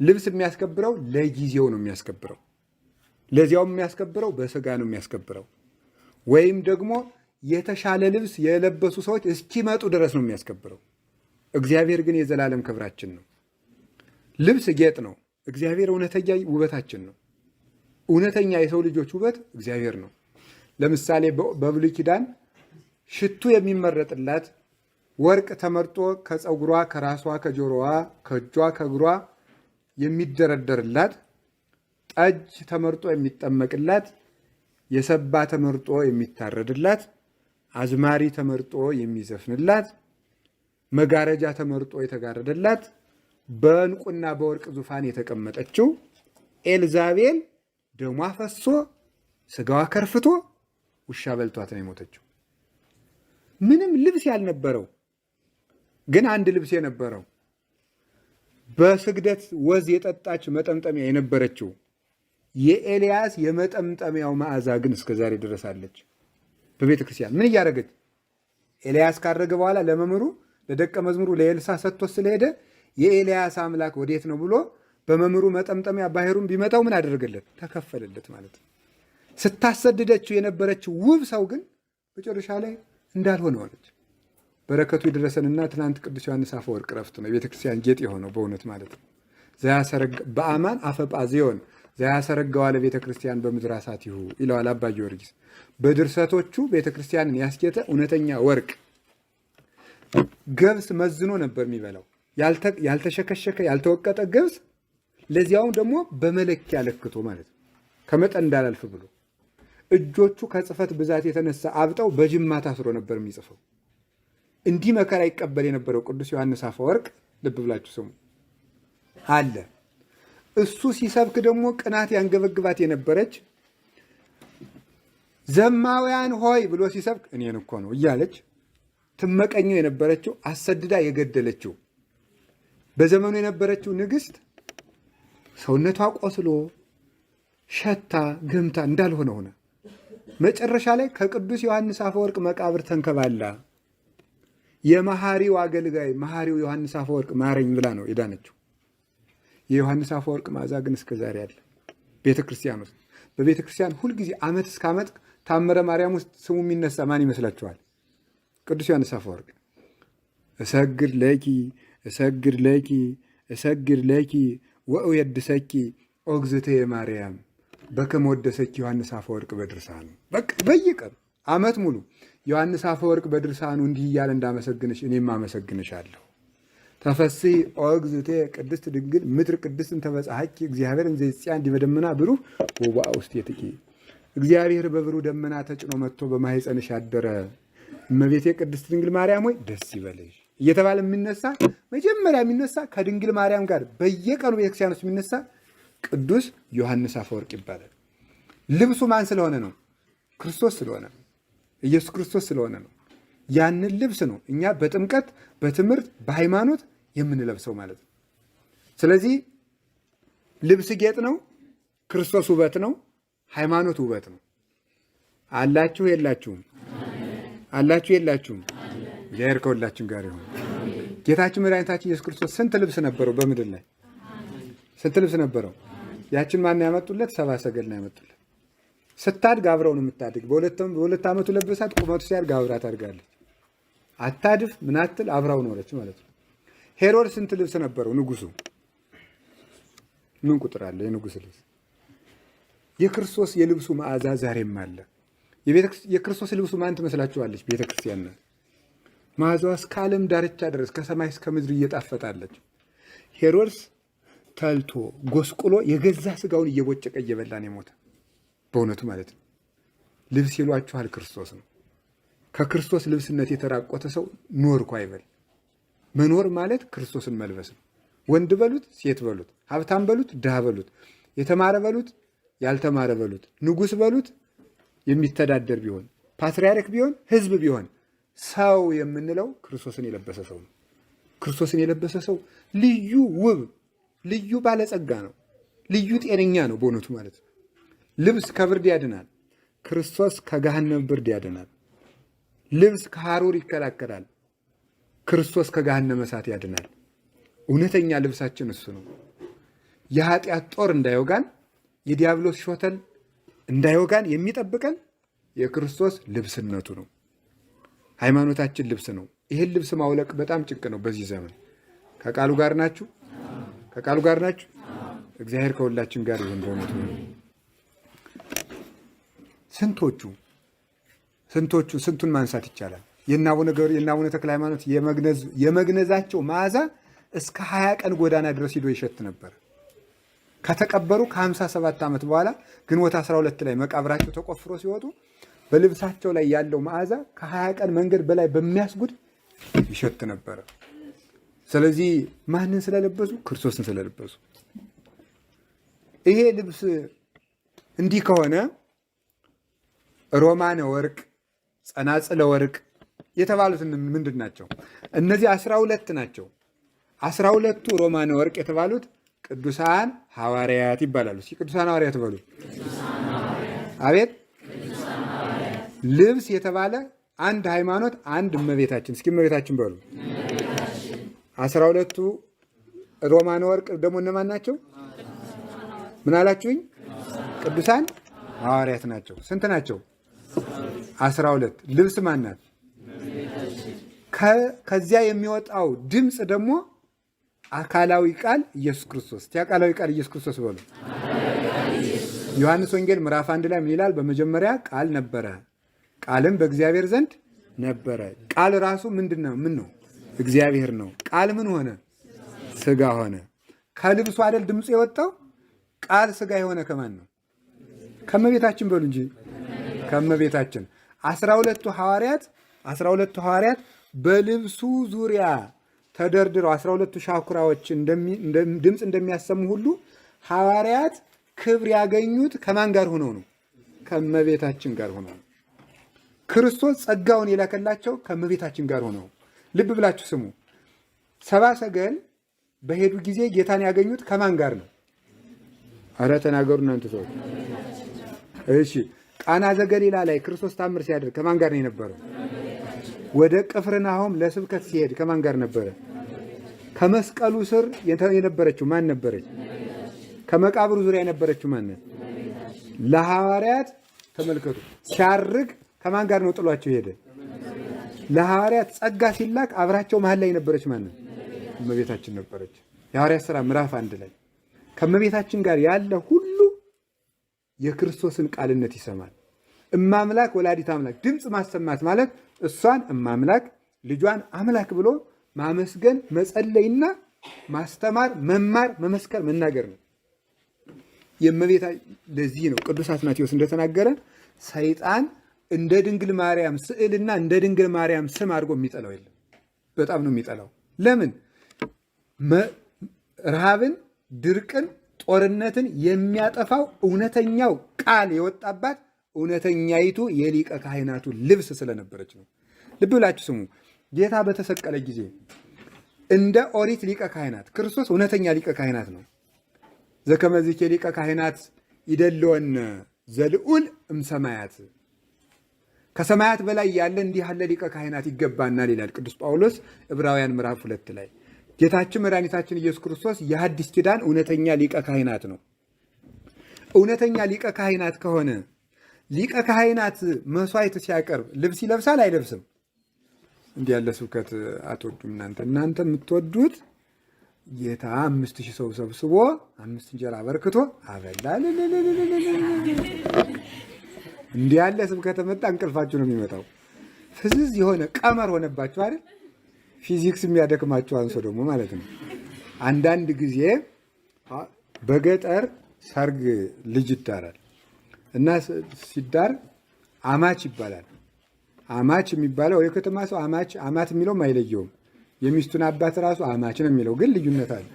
ልብስ የሚያስከብረው ለጊዜው ነው የሚያስከብረው፣ ለዚያውም የሚያስከብረው በስጋ ነው የሚያስከብረው። ወይም ደግሞ የተሻለ ልብስ የለበሱ ሰዎች እስኪመጡ ድረስ ነው የሚያስከብረው። እግዚአብሔር ግን የዘላለም ክብራችን ነው። ልብስ ጌጥ ነው። እግዚአብሔር እውነተኛ ውበታችን ነው። እውነተኛ የሰው ልጆች ውበት እግዚአብሔር ነው። ለምሳሌ በብሉይ ኪዳን ሽቱ የሚመረጥላት ወርቅ ተመርጦ ከፀጉሯ፣ ከራሷ፣ ከጆሮዋ፣ ከእጇ፣ ከእግሯ የሚደረደርላት፣ ጠጅ ተመርጦ የሚጠመቅላት፣ የሰባ ተመርጦ የሚታረድላት፣ አዝማሪ ተመርጦ የሚዘፍንላት፣ መጋረጃ ተመርጦ የተጋረደላት፣ በዕንቁና በወርቅ ዙፋን የተቀመጠችው ኤልዛቤል ደሟ ፈሶ ስጋዋ ከርፍቶ ውሻ በልቷት ነው የሞተችው። ምንም ልብስ ያልነበረው ግን አንድ ልብስ የነበረው በስግደት ወዝ የጠጣች መጠምጠሚያ የነበረችው የኤልያስ የመጠምጠሚያው መዓዛ ግን እስከ ዛሬ ድረስ አለች በቤተ ክርስቲያን። ምን እያደረገች? ኤልያስ ካረገ በኋላ ለመምህሩ ለደቀ መዝሙሩ ለኤልሳ ሰጥቶ ስለሄደ የኤልያስ አምላክ ወዴት ነው ብሎ በመምህሩ መጠምጠሚያ ባህሩን ቢመጣው ምን አደረገለት? ተከፈለለት ማለት ነው። ስታሰድደችው የነበረችው ውብ ሰው ግን መጨረሻ ላይ እንዳልሆነ ሆነች። በረከቱ የደረሰንና ትናንት ቅዱስ ዮሐንስ አፈወርቅ ዕረፍቱ ነው። የቤተ ክርስቲያን ጌጥ የሆነው በእውነት ማለት ነው። በአማን አፈጳዚዮን ዘያሰረጋዋ ለቤተ ክርስቲያን በምድር አሳቲሁ ይለዋል አባ ጊዮርጊስ። በድርሰቶቹ ቤተ ክርስቲያንን ያስጌጠ እውነተኛ ወርቅ ገብስ መዝኖ ነበር የሚበላው። ያልተሸከሸከ ያልተወቀጠ ገብስ፣ ለዚያውም ደግሞ በመለኪያ ለክቶ ማለት ነው፣ ከመጠን እንዳላልፍ ብሎ። እጆቹ ከጽፈት ብዛት የተነሳ አብጠው በጅማት አስሮ ነበር የሚጽፈው። እንዲህ መከራ ይቀበል የነበረው ቅዱስ ዮሐንስ አፈወርቅ ልብ ብላችሁ ስሙ አለ። እሱ ሲሰብክ ደግሞ ቅናት ያንገበግባት የነበረች ዘማውያን ሆይ ብሎ ሲሰብክ እኔን እኮ ነው እያለች ትመቀኘው የነበረችው አሰድዳ የገደለችው በዘመኑ የነበረችው ንግሥት ሰውነቷ ቆስሎ ሸታ ገምታ እንዳልሆነ ሆነ። መጨረሻ ላይ ከቅዱስ ዮሐንስ አፈወርቅ መቃብር ተንከባላ የመሐሪው አገልጋይ መሐሪው ዮሐንስ አፈወርቅ ማረኝ ብላ ነው የዳነችው። የዮሐንስ አፈወርቅ መዓዛ ግን እስከ ዛሬ አለ ቤተ ክርስቲያን ውስጥ። በቤተ ክርስቲያን ሁልጊዜ ዓመት እስከ ዓመት ታምረ ማርያም ውስጥ ስሙ የሚነሳ ማን ይመስላችኋል? ቅዱስ ዮሐንስ አፈወርቅ። እሰግድ ለኪ እሰግድ ለኪ እሰግድ ለኪ ወእየድሰኪ ኦግዝእትየ ማርያም በከመ ወደሰኪ ዮሐንስ አፈወርቅ በድርሳኑ። በቃ በየቀኑ ዓመት ሙሉ ዮሐንስ አፈወርቅ በድርሳኑ እንዲህ እያለ እንዳመሰግንሽ እኔም አመሰግንሻለሁ። ተፈሥሒ ኦግዝእትየ ቅድስት ድንግል ምድር ቅድስት እንተ በጽሐኪ እግዚአብሔር እንዘ ይጽያ እንዲህ በደመና ብሩህ ወበአ ውስቴትኪ። እግዚአብሔር በብሩህ ደመና ተጭኖ መጥቶ በማኅፀንሽ ያደረ እመቤቴ ቅድስት ድንግል ማርያም ሆይ ደስ ይበልሽ እየተባለ የሚነሳ መጀመሪያ የሚነሳ ከድንግል ማርያም ጋር በየቀኑ ቤተክርስቲያን ውስጥ የሚነሳ ቅዱስ ዮሐንስ አፈወርቅ ይባላል። ልብሱ ማን ስለሆነ ነው? ክርስቶስ ስለሆነ፣ ኢየሱስ ክርስቶስ ስለሆነ ነው። ያንን ልብስ ነው እኛ በጥምቀት በትምህርት በሃይማኖት የምንለብሰው ማለት ነው። ስለዚህ ልብስ ጌጥ ነው፣ ክርስቶስ ውበት ነው፣ ሃይማኖት ውበት ነው። አላችሁ የላችሁም? አላችሁ የላችሁም? እግዚአብሔር ከሁላችን ጋር ይሁን። ጌታችን መድኃኒታችን ኢየሱስ ክርስቶስ ስንት ልብስ ነበረው? በምድር ላይ ስንት ልብስ ነበረው? ያችን ማን ያመጡለት? ሰብአ ሰገል ነው ያመጡለት። ስታድግ አብረው ነው የምታድግ። በሁለት ዓመቱ ለበሳት፣ ቁመቱ ሲያድግ አብራ ታድጋለች። አታድፍ ምናትል አብራው ኖረች ማለት ነው። ሄሮድስ ስንት ልብስ ነበረው? ንጉሱ ምን ቁጥር አለ? የንጉስ ልብስ። የክርስቶስ የልብሱ መዓዛ ዛሬም አለ። የክርስቶስ ልብሱ ማን ትመስላችኋለች? ቤተክርስቲያን ናት። መዓዛዋ እስከ ዓለም ዳርቻ ድረስ ከሰማይ እስከ ምድር እየጣፈጣለች። ሄሮድስ ተልቶ ጎስቁሎ የገዛ ስጋውን እየቦጨቀ እየበላን የሞተ በእውነቱ ማለት ነው። ልብስ ይሏችኋል ክርስቶስ ነው። ከክርስቶስ ልብስነት የተራቆተ ሰው ኖርኩ አይበል። መኖር ማለት ክርስቶስን መልበስ ነው። ወንድ በሉት ሴት በሉት፣ ሀብታም በሉት ድሃ በሉት፣ የተማረ በሉት ያልተማረ በሉት፣ ንጉሥ በሉት የሚተዳደር ቢሆን፣ ፓትርያርክ ቢሆን፣ ህዝብ ቢሆን ሰው የምንለው ክርስቶስን የለበሰ ሰው ነው። ክርስቶስን የለበሰ ሰው ልዩ ውብ፣ ልዩ ባለጸጋ ነው። ልዩ ጤነኛ ነው በእውነቱ ማለት ነው። ልብስ ከብርድ ያድናል። ክርስቶስ ከገሃነም ብርድ ያድናል። ልብስ ከሐሩር ይከላከላል። ክርስቶስ ከገሃነመ እሳት ያድናል። እውነተኛ ልብሳችን እሱ ነው። የኃጢአት ጦር እንዳይወጋን፣ የዲያብሎስ ሾተል እንዳይወጋን የሚጠብቀን የክርስቶስ ልብስነቱ ነው። ሃይማኖታችን ልብስ ነው። ይህን ልብስ ማውለቅ በጣም ጭቅ ነው በዚህ ዘመን። ከቃሉ ጋር ናችሁ? ከቃሉ ጋር ናችሁ? እግዚአብሔር ከሁላችን ጋር ይሁን። በእውነቱ ስንቱን ማንሳት ይቻላል? የእነ አቡነ ተክለ ሃይማኖት የመግነዛቸው መዓዛ እስከ 20 ቀን ጎዳና ድረስ ሂዶ ይሸት ነበር። ከተቀበሩ ከ57 ዓመት በኋላ ግንቦት 12 ላይ መቃብራቸው ተቆፍሮ ሲወጡ በልብሳቸው ላይ ያለው መዓዛ ከ20 ቀን መንገድ በላይ በሚያስጉድ ይሸት ነበረ። ስለዚህ ማንን ስለለበሱ? ክርስቶስን ስለለበሱ። ይሄ ልብስ እንዲህ ከሆነ ሮማነ ወርቅ፣ ጸናጽለ ወርቅ የተባሉት ምንድን ናቸው? እነዚህ 12 ናቸው። 12ቱ ሮማነ ወርቅ የተባሉት ቅዱሳን ሐዋርያት ይባላሉ። ቅዱሳን ሐዋርያት በሉ። አቤት! ልብስ የተባለ አንድ ሃይማኖት፣ አንድ እመቤታችን። እስኪ እመቤታችን በሉ። 12ቱ ሮማነ ወርቅ ደግሞ እነማን ናቸው? ምን አላችሁኝ? ቅዱሳን ሐዋርያት ናቸው። ስንት ናቸው? 12። ልብስ ማናት? ከዚያ የሚወጣው ድምፅ ደግሞ አካላዊ ቃል ኢየሱስ ክርስቶስ። አካላዊ ቃል ኢየሱስ ክርስቶስ በሉ። ዮሐንስ ወንጌል ምዕራፍ 1 ላይ ምን ይላል? በመጀመሪያ ቃል ነበረ፣ ቃልም በእግዚአብሔር ዘንድ ነበረ። ቃል ራሱ ምንድን ነው? ምን ነው? እግዚአብሔር ነው። ቃል ምን ሆነ? ስጋ ሆነ። ከልብሱ አይደል ድምፁ የወጣው? ቃል ስጋ የሆነ ከማን ነው? ከመቤታችን በሉ እንጂ ከመቤታችን። 12ቱ ሐዋርያት በልብሱ ዙሪያ ተደርድረው 12ቱ ሻኩራዎች ድምፅ እንደሚያሰሙ ሁሉ ሐዋርያት ክብር ያገኙት ከማን ጋር ሆነው ነው? ከመቤታችን ጋር ሆነው። ክርስቶስ ጸጋውን የላከላቸው ከመቤታችን ጋር ሆነው። ልብ ብላችሁ ስሙ። ሰብአ ሰገል በሄዱ ጊዜ ጌታን ያገኙት ከማን ጋር ነው? አረ ተናገሩ እናንተ ሰዎች። እሺ፣ ቃና ዘገሊላ ላይ ክርስቶስ ታምር ሲያደርግ ከማን ጋር ነው የነበረው? ወደ ቅፍርናሆም ለስብከት ሲሄድ ከማን ጋር ነበረ? ከመስቀሉ ስር የነበረችው ማን ነበረች? ከመቃብሩ ዙሪያ የነበረችው ማን? ለሐዋርያት ተመልከቱ፣ ሲያርግ ከማን ጋር ነው ጥሏቸው ሄደ? ለሐዋርያት ጸጋ ሲላክ አብራቸው መሀል ላይ የነበረች ማን? እመቤታችን ነበረች። የሐዋርያት ሥራ ምዕራፍ 1 ላይ ከእመቤታችን ጋር ያለ ሁሉ የክርስቶስን ቃልነት ይሰማል። እማምላክ ወላዲት አምላክ ድምፅ ማሰማት ማለት እሷን እማምላክ ልጇን አምላክ ብሎ ማመስገን፣ መጸለይና ማስተማር፣ መማር፣ መመስከር፣ መናገር ነው። የእመቤታ ለዚህ ነው ቅዱስ አትናቴዎስ እንደተናገረ ሰይጣን እንደ ድንግል ማርያም ስዕልና እንደ ድንግል ማርያም ስም አድርጎ የሚጠላው የለም። በጣም ነው የሚጠላው። ለምን? ረሃብን፣ ድርቅን፣ ጦርነትን የሚያጠፋው እውነተኛው ቃል የወጣባት እውነተኛይቱ የሊቀ ካህናቱ ልብስ ስለነበረች ነው። ልብ ብላችሁ ስሙ። ጌታ በተሰቀለ ጊዜ እንደ ኦሪት ሊቀ ካህናት ክርስቶስ እውነተኛ ሊቀ ካህናት ነው። ዘከመዚኬ ሊቀ ካህናት ይደልወነ ዘልዑል እምሰማያት፣ ከሰማያት በላይ ያለ እንዲህ ያለ ሊቀ ካህናት ይገባናል ይላል ቅዱስ ጳውሎስ ዕብራውያን ምዕራፍ 2 ላይ። ጌታችን መድኃኒታችን ኢየሱስ ክርስቶስ የሐዲስ ኪዳን እውነተኛ ሊቀ ካህናት ነው። እውነተኛ ሊቀ ካህናት ከሆነ ሊቀ ካህናት መስዋዕት ሲያቀርብ ልብስ ይለብሳል አይለብስም? እንዲህ ያለ ስብከት አትወዱም እናንተ የምትወዱት ጌታ 5000 ሰው ሰብስቦ 5 እንጀራ አበርክቶ አበላል። እንዲህ ያለ ስብከት መጣ እንቅልፋችሁ ነው የሚመጣው። ፍዝዝ የሆነ ቀመር ሆነባችሁ አይደል? ፊዚክስ የሚያደክማችሁ አንሶ ደግሞ ማለት ነው። አንዳንድ ጊዜ በገጠር ሰርግ ልጅ ይዳራል እና ሲዳር አማች ይባላል። አማች የሚባለው የከተማ ሰው አማት የሚለውም አይለየውም። የሚስቱን አባት ራሱ አማች ነው የሚለው፣ ግን ልዩነት አለ።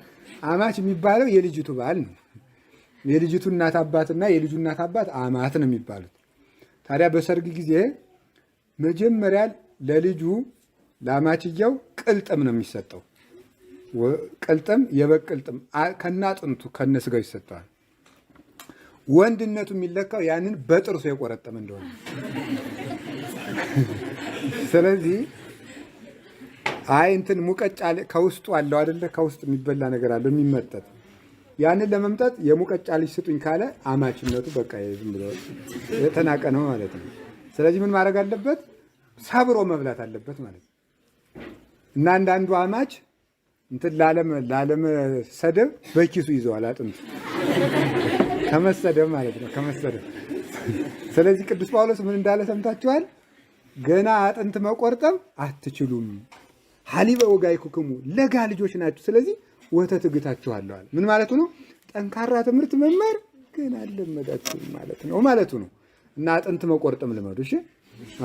አማች የሚባለው የልጅቱ ባል ነው። የልጅቱ እናት አባትና የልጁ እናት አባት አማት ነው የሚባሉት። ታዲያ በሰርግ ጊዜ መጀመሪያ ለልጁ ለአማችየው ቅልጥም ነው የሚሰጠው። ቅልጥም የበግ ቅልጥም ከናጥንቱ ከነስጋው ይሰጠዋል። ወንድነቱ የሚለካው ያንን በጥርሱ የቆረጠመ እንደሆነ። ስለዚህ እንትን ሙቀጫ ከውስጡ አለው አይደለ? ከውስጥ የሚበላ ነገር አለው የሚመጠጥ። ያንን ለመምጠጥ የሙቀጫ ልጅ ስጡኝ ካለ አማችነቱ በቃ ዝም ብሎ የተናቀ ነው ማለት ነው። ስለዚህ ምን ማድረግ አለበት? ሰብሮ መብላት አለበት ማለት ነው። እና አንዳንዱ አማች እንትን ላለመሰደብ በኪሱ ይዘዋል አጥንቱ ከመሰደብ ማለት ነው፣ ከመሰደብ። ስለዚህ ቅዱስ ጳውሎስ ምን እንዳለ ሰምታችኋል? ገና አጥንት መቆርጠም አትችሉም፣ ሀሊበ ወጋይኩክሙ ለጋ ልጆች ናችሁ፣ ስለዚህ ወተት እግታችኋለሁ። ምን ማለቱ ነው? ጠንካራ ትምህርት መማር ገና አልለመዳችሁም ማለቱ ነው። እና አጥንት መቆርጠም ልመዱ። እሺ፣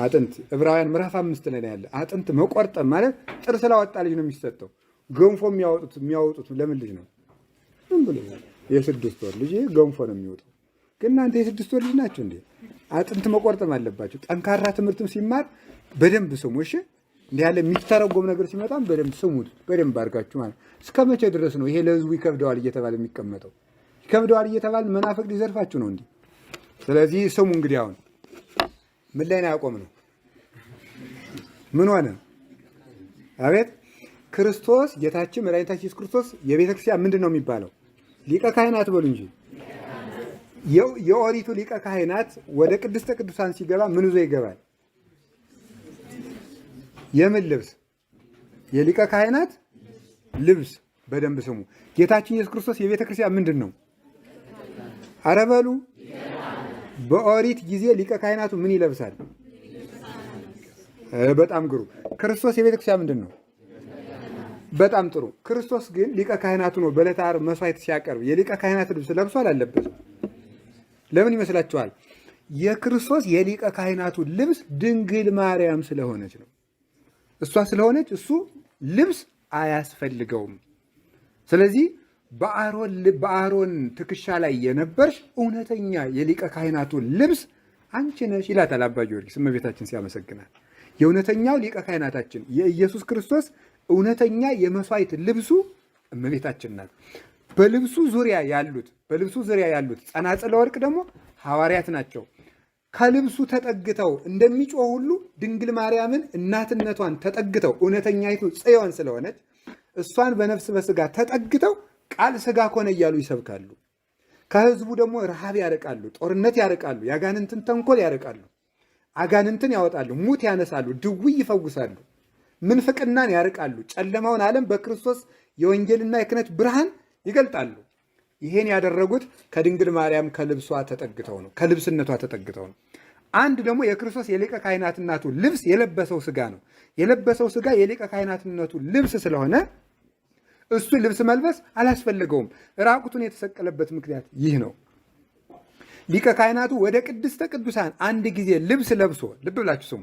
አጥንት ዕብራውያን ምዕራፍ 5 ላይ ያለ አጥንት መቆርጠም ማለት ጥርስ ላወጣ ልጅ ነው የሚሰጠው። ገንፎ የሚያወጡት ለምን ልጅ ነው? ምን ብሎ የ6 ወር ልጅ ገንፎ ነው የሚወጣው። ግን እናንተ የ6 ወር ልጅ ናቸው እንዴ? አጥንት መቆርጠም አለባቸው። ጠንካራ ትምህርትም ሲማር በደንብ ስሙ። እሺ፣ እንዲህ ያለ የሚተረጎም ነገር ሲመጣም በደንብ ስሙት፣ በደንብ አድርጋችሁ ማለት። እስከ መቼ ድረስ ነው ይሄ ለህዝቡ ይከብደዋል እየተባለ የሚቀመጠው? ይከብደዋል እየተባለ መናፍቅ ሊዘርፋችሁ ነው እንዴ? ስለዚህ ስሙ። እንግዲህ አሁን ምን ላይ ነው ያቆምነው? ምን ሆነ? አቤት ክርስቶስ ጌታችን መድኃኒታችን ኢየሱስ ክርስቶስ የቤተክርስቲያን ምንድን ነው የሚባለው? ሊቀ ካህናት በሉ እንጂ። የኦሪቱ ሊቀ ካህናት ወደ ቅድስተ ቅዱሳን ሲገባ ምን ይዞ ይገባል? የምን ልብስ? የሊቀ ካህናት ልብስ። በደንብ ስሙ። ጌታችን ኢየሱስ ክርስቶስ የቤተክርስቲያን ምንድን ነው? ኧረ በሉ። በኦሪት ጊዜ ሊቀ ካህናቱ ምን ይለብሳል? በጣም ግሩ። ክርስቶስ የቤተክርስቲያን ምንድን ነው? በጣም ጥሩ። ክርስቶስ ግን ሊቀ ካህናቱ ነው። በዕለተ ዓርብ መስዋዕት ሲያቀርብ የሊቀ ካህናት ልብስ ለብሷል አለበትም? ለምን ይመስላችኋል? የክርስቶስ የሊቀ ካህናቱ ልብስ ድንግል ማርያም ስለሆነች ነው። እሷ ስለሆነች እሱ ልብስ አያስፈልገውም። ስለዚህ በአሮን ትከሻ ላይ የነበርሽ እውነተኛ የሊቀ ካህናቱ ልብስ አንቺ ነሽ ይላታል አባ ጊዮርጊስ እመቤታችን ሲያመሰግናል። የእውነተኛው ሊቀ ካህናታችን የኢየሱስ ክርስቶስ እውነተኛ የመስዋዕት ልብሱ እመቤታችን ናት። በልብሱ ዙሪያ ያሉት ጸናጽለ ወርቅ ደግሞ ሐዋርያት ናቸው። ከልብሱ ተጠግተው እንደሚጮህ ሁሉ ድንግል ማርያምን እናትነቷን ተጠግተው እውነተኛይቱ ጽዮን ስለሆነች እሷን በነፍስ በስጋ ተጠግተው ቃል ስጋ ኮነ እያሉ ይሰብካሉ። ከህዝቡ ደግሞ ረሃብ ያርቃሉ፣ ጦርነት ያርቃሉ፣ የአጋንንትን ተንኮል ያርቃሉ፣ አጋንንትን ያወጣሉ፣ ሙት ያነሳሉ፣ ድውይ ይፈውሳሉ፣ ምንፍቅናን ያርቃሉ፣ ጨለማውን ዓለም በክርስቶስ የወንጌልና የክህነት ብርሃን ይገልጣሉ። ይሄን ያደረጉት ከድንግል ማርያም ከልብሷ ተጠግተው ነው፣ ከልብስነቷ ተጠግተው ነው። አንድ ደግሞ የክርስቶስ የሊቀ ካህናትነቱ ልብስ የለበሰው ስጋ ነው። የለበሰው ስጋ የሊቀ ካህናትነቱ ልብስ ስለሆነ እሱ ልብስ መልበስ አላስፈልገውም። ራቁቱን የተሰቀለበት ምክንያት ይህ ነው። ሊቀ ካህናቱ ወደ ቅድስተ ቅዱሳን አንድ ጊዜ ልብስ ለብሶ፣ ልብ ብላችሁ ስሙ፣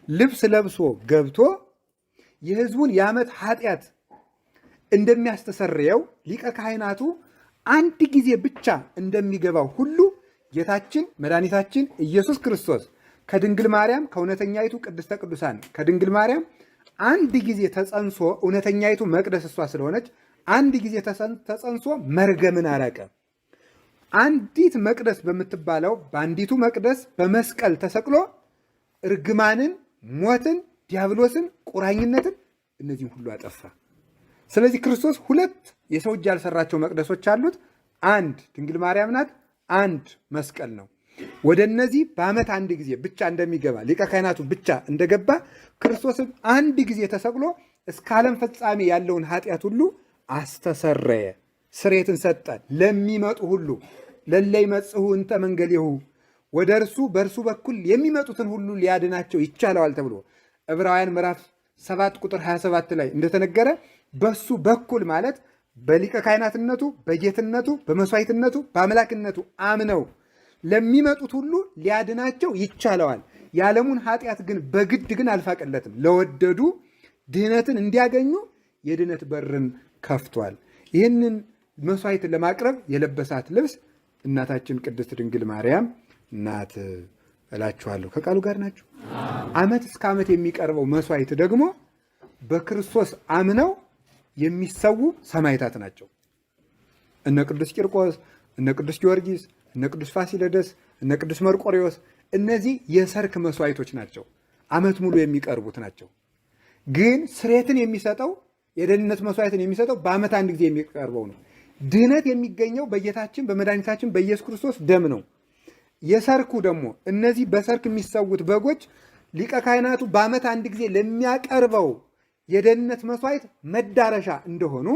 ልብስ ለብሶ ገብቶ የህዝቡን የዓመት ኃጢአት እንደሚያስተሰርየው ሊቀ ካህናቱ አንድ ጊዜ ብቻ እንደሚገባው ሁሉ ጌታችን መድኃኒታችን ኢየሱስ ክርስቶስ ከድንግል ማርያም ከእውነተኛይቱ ቅድስተ ቅዱሳን ከድንግል ማርያም አንድ ጊዜ ተጸንሶ እውነተኛይቱ መቅደስ እሷ ስለሆነች አንድ ጊዜ ተጸንሶ መርገምን አራቀ። አንዲት መቅደስ በምትባለው በአንዲቱ መቅደስ በመስቀል ተሰቅሎ እርግማንን፣ ሞትን፣ ዲያብሎስን፣ ቁራኝነትን እነዚህም ሁሉ አጠፋ። ስለዚህ ክርስቶስ ሁለት የሰው እጅ ያልሰራቸው መቅደሶች አሉት። አንድ ድንግል ማርያም ናት፣ አንድ መስቀል ነው። ወደ እነዚህ በዓመት አንድ ጊዜ ብቻ እንደሚገባ ሊቀ ካህናቱ ብቻ እንደገባ ክርስቶስም አንድ ጊዜ ተሰቅሎ እስከ ዓለም ፍጻሜ ያለውን ኃጢአት ሁሉ አስተሰረየ፣ ስርየትን ሰጠ ለሚመጡ ሁሉ። ለለ ይመጽኡ እንተ መንገሌሁ፣ ወደ እርሱ በእርሱ በኩል የሚመጡትን ሁሉ ሊያድናቸው ይቻለዋል ተብሎ ዕብራውያን ምዕራፍ 7 ቁጥር 27 ላይ እንደተነገረ በሱ በኩል ማለት በሊቀ ካህናትነቱ፣ በጌትነቱ፣ በመስዋዕትነቱ፣ በአምላክነቱ አምነው ለሚመጡት ሁሉ ሊያድናቸው ይቻለዋል። የዓለሙን ኃጢአት ግን በግድ ግን አልፋቀለትም። ለወደዱ ድህነትን እንዲያገኙ የድህነት በርን ከፍቷል። ይህንን መስዋዕትን ለማቅረብ የለበሳት ልብስ እናታችን ቅድስት ድንግል ማርያም ናት እላችኋለሁ። ከቃሉ ጋር ናችሁ? ዓመት እስከ ዓመት የሚቀርበው መስዋዕት ደግሞ በክርስቶስ አምነው የሚሰዉ ሰማዕታት ናቸው። እነ ቅዱስ ቂርቆስ፣ እነ ቅዱስ ጊዮርጊስ፣ እነ ቅዱስ ፋሲለደስ፣ እነ ቅዱስ መርቆሬዎስ እነዚህ የሰርክ መስዋዕቶች ናቸው። ዓመት ሙሉ የሚቀርቡት ናቸው። ግን ስርየትን የሚሰጠው የደህንነት መስዋዕትን የሚሰጠው በዓመት አንድ ጊዜ የሚቀርበው ነው። ድህነት የሚገኘው በጌታችን በመድኃኒታችን በኢየሱስ ክርስቶስ ደም ነው። የሰርኩ ደግሞ እነዚህ በሰርክ የሚሰዉት በጎች ሊቀ ካህናቱ በዓመት አንድ ጊዜ ለሚያቀርበው የደህንነት መስዋዕት መዳረሻ እንደሆኑ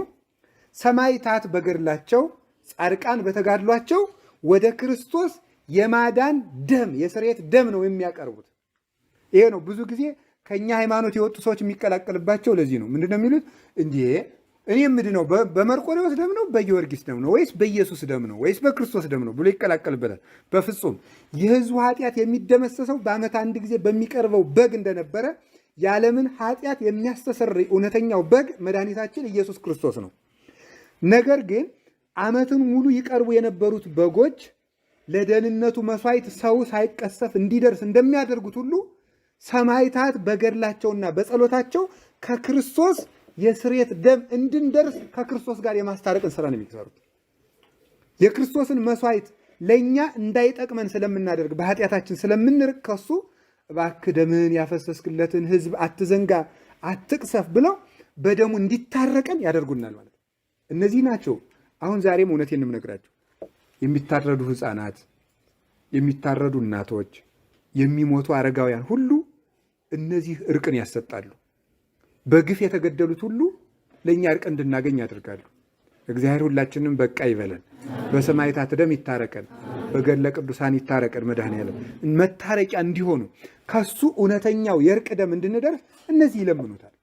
ሰማዕታት በገድላቸው ጻድቃን በተጋድሏቸው ወደ ክርስቶስ የማዳን ደም የስርየት ደም ነው የሚያቀርቡት። ይሄ ነው ብዙ ጊዜ ከኛ ሃይማኖት የወጡ ሰዎች የሚቀላቀልባቸው። ለዚህ ነው ምንድነው የሚሉት? እንዴ እኔ ምንድነው በመርቆሬዎስ ደም ነው በጊዮርጊስ ደም ነው ወይስ በኢየሱስ ደም ነው ወይስ በክርስቶስ ደም ነው ብሎ ይቀላቀልበታል። በፍጹም የሕዝቡ ኃጢአት የሚደመሰሰው በዓመት አንድ ጊዜ በሚቀርበው በግ እንደነበረ የዓለምን ኃጢአት የሚያስተሰርይ እውነተኛው በግ መድኃኒታችን ኢየሱስ ክርስቶስ ነው። ነገር ግን ዓመትን ሙሉ ይቀርቡ የነበሩት በጎች ለደህንነቱ መስዋዕት ሰው ሳይቀሰፍ እንዲደርስ እንደሚያደርጉት ሁሉ ሰማዕታት በገድላቸውና በጸሎታቸው ከክርስቶስ የስርየት ደም እንድንደርስ ከክርስቶስ ጋር የማስታረቅን ስራ ነው የሚሰሩት። የክርስቶስን መስዋዕት ለእኛ እንዳይጠቅመን ስለምናደርግ በኃጢአታችን ስለምንርቅ ከሱ እባክህ ደምህን ያፈሰስክለትን ሕዝብ አትዘንጋ፣ አትቅሰፍ ብለው በደሙ እንዲታረቀን ያደርጉናል ማለት ነው። እነዚህ ናቸው። አሁን ዛሬም እውነቴን ነው የምነግራቸው። የሚታረዱ ሕፃናት፣ የሚታረዱ እናቶች፣ የሚሞቱ አረጋውያን ሁሉ እነዚህ እርቅን ያሰጣሉ። በግፍ የተገደሉት ሁሉ ለእኛ እርቅ እንድናገኝ ያደርጋሉ። እግዚአብሔር ሁላችንም በቃ ይበለን። በሰማዕታት ደም ይታረቀን፣ በገድለ ቅዱሳን ይታረቀን። መድኃኔዓለም መታረቂያ እንዲሆኑ ከሱ እውነተኛው የእርቅ ደም እንድንደርስ እነዚህ ይለምኑታል።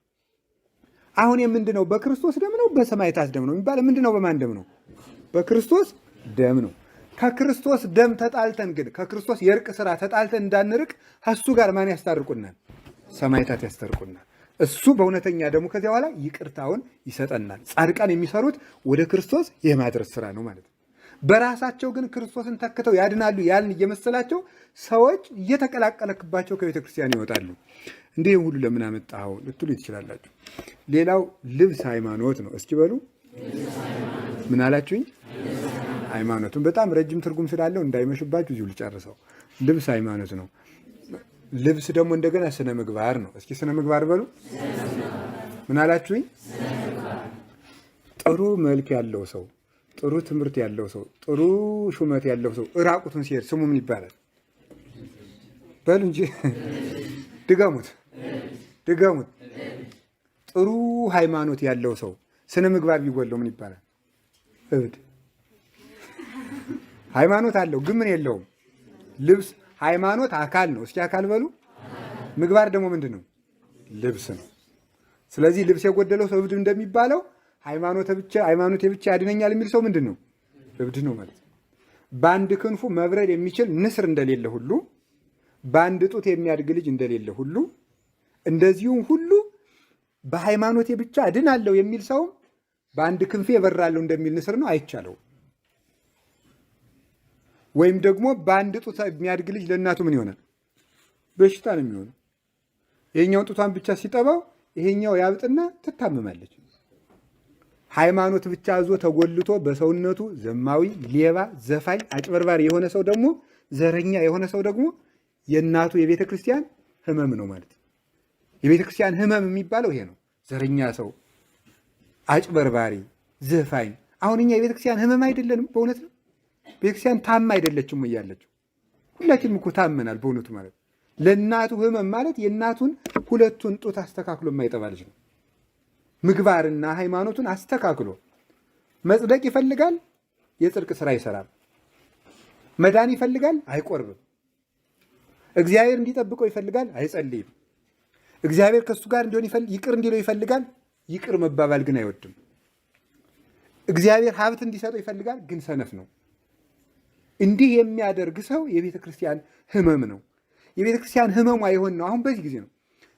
አሁን የምንድነው? በክርስቶስ ደም ነው በሰማዕታት ደም ነው የሚባለው? ምንድነው? በማን ደም ነው? በክርስቶስ ደም ነው። ከክርስቶስ ደም ተጣልተን ግን ከክርስቶስ የእርቅ ስራ ተጣልተን እንዳንርቅ ከሱ ጋር ማን ያስታርቁናል? ሰማዕታት ያስታርቁናል። እሱ በእውነተኛ ደሙ ከዚያ በኋላ ይቅርታውን ይሰጠናል። ጻድቃን የሚሰሩት ወደ ክርስቶስ የማድረስ ስራ ነው ማለት ነው። በራሳቸው ግን ክርስቶስን ተክተው ያድናሉ ያልን እየመሰላቸው ሰዎች እየተቀላቀለክባቸው ከቤተ ክርስቲያን ይወጣሉ። እንዲህ ሁሉ ለምን አመጣኸው ልትሉ ትችላላችሁ። ሌላው ልብስ ሃይማኖት ነው። እስኪ በሉ ምን አላችሁኝ? ሃይማኖቱን በጣም ረጅም ትርጉም ስላለው እንዳይመሽባችሁ እዚሁ ልጨርሰው። ልብስ ሃይማኖት ነው። ልብስ ደግሞ እንደገና ስነ ምግባር ነው። እስኪ ስነ ምግባር በሉ ምን አላችሁኝ? ጥሩ መልክ ያለው ሰው፣ ጥሩ ትምህርት ያለው ሰው፣ ጥሩ ሹመት ያለው ሰው እራቁቱን ሲሄድ ስሙ ምን ይባላል? በሉ እንጂ ድገሙት። ጥሩ ሃይማኖት ያለው ሰው ስነ ምግባር ቢጎለው ምን ይባላል? እብድ። ሃይማኖት አለው ግን ምን የለውም? ልብስ። ሃይማኖት አካል ነው። እስኪ አካል በሉ። ምግባር ደግሞ ምንድን ነው? ልብስ ነው። ስለዚህ ልብስ የጎደለው ሰው እብድ እንደሚባለው ሃይማኖቴ ብቻ ያድነኛል የሚል ሰው ምንድን ነው? እብድ ነው ማለት ነው። በአንድ ክንፉ መብረር የሚችል ንስር እንደሌለ ሁሉ፣ በአንድ ጡት የሚያድግ ልጅ እንደሌለ ሁሉ፣ እንደዚሁም ሁሉ በሃይማኖቴ ብቻ እድናለሁ የሚል ሰው በአንድ ክንፌ እበራለሁ እንደሚል ንስር ነው፣ አይቻለውም። ወይም ደግሞ በአንድ ጡት የሚያድግ ልጅ ለእናቱ ምን ይሆናል? በሽታ ነው የሚሆነው። ይሄኛውን ጡቷን ብቻ ሲጠባው ይሄኛው ያብጥና ትታመማለች። ሃይማኖት ብቻ ይዞ ተጎልቶ በሰውነቱ ዘማዊ፣ ሌባ፣ ዘፋኝ፣ አጭበርባሪ የሆነ ሰው ደግሞ ዘረኛ የሆነ ሰው ደግሞ የእናቱ የቤተ ክርስቲያን ሕመም ነው ማለት ነው። የቤተ ክርስቲያን ሕመም የሚባለው ይሄ ነው። ዘረኛ ሰው፣ አጭበርባሪ፣ ዘፋኝ። አሁን እኛ የቤተ ክርስቲያን ሕመም አይደለንም? በእውነት ነው። ቤተክርስቲያን ታማ አይደለችም እያለችው ሁላችንም እኮ ታመናል በእውነቱ ማለት ነው። ለእናቱ ሕመም ማለት የእናቱን ሁለቱን ጡት አስተካክሎ የማይጠባ ልጅ ነው። ምግባርና ሃይማኖቱን አስተካክሎ መጽደቅ ይፈልጋል፣ የጽድቅ ስራ ይሰራል። መዳን ይፈልጋል፣ አይቆርብም። እግዚአብሔር እንዲጠብቀው ይፈልጋል፣ አይጸልይም። እግዚአብሔር ከእሱ ጋር እንዲሆን ይቅር እንዲለው ይፈልጋል፣ ይቅር መባባል ግን አይወድም። እግዚአብሔር ሀብት እንዲሰጠው ይፈልጋል፣ ግን ሰነፍ ነው። እንዲህ የሚያደርግ ሰው የቤተ ክርስቲያን ሕመም ነው። የቤተ ክርስቲያን ሕመሟ የሆን ነው። አሁን በዚህ ጊዜ ነው።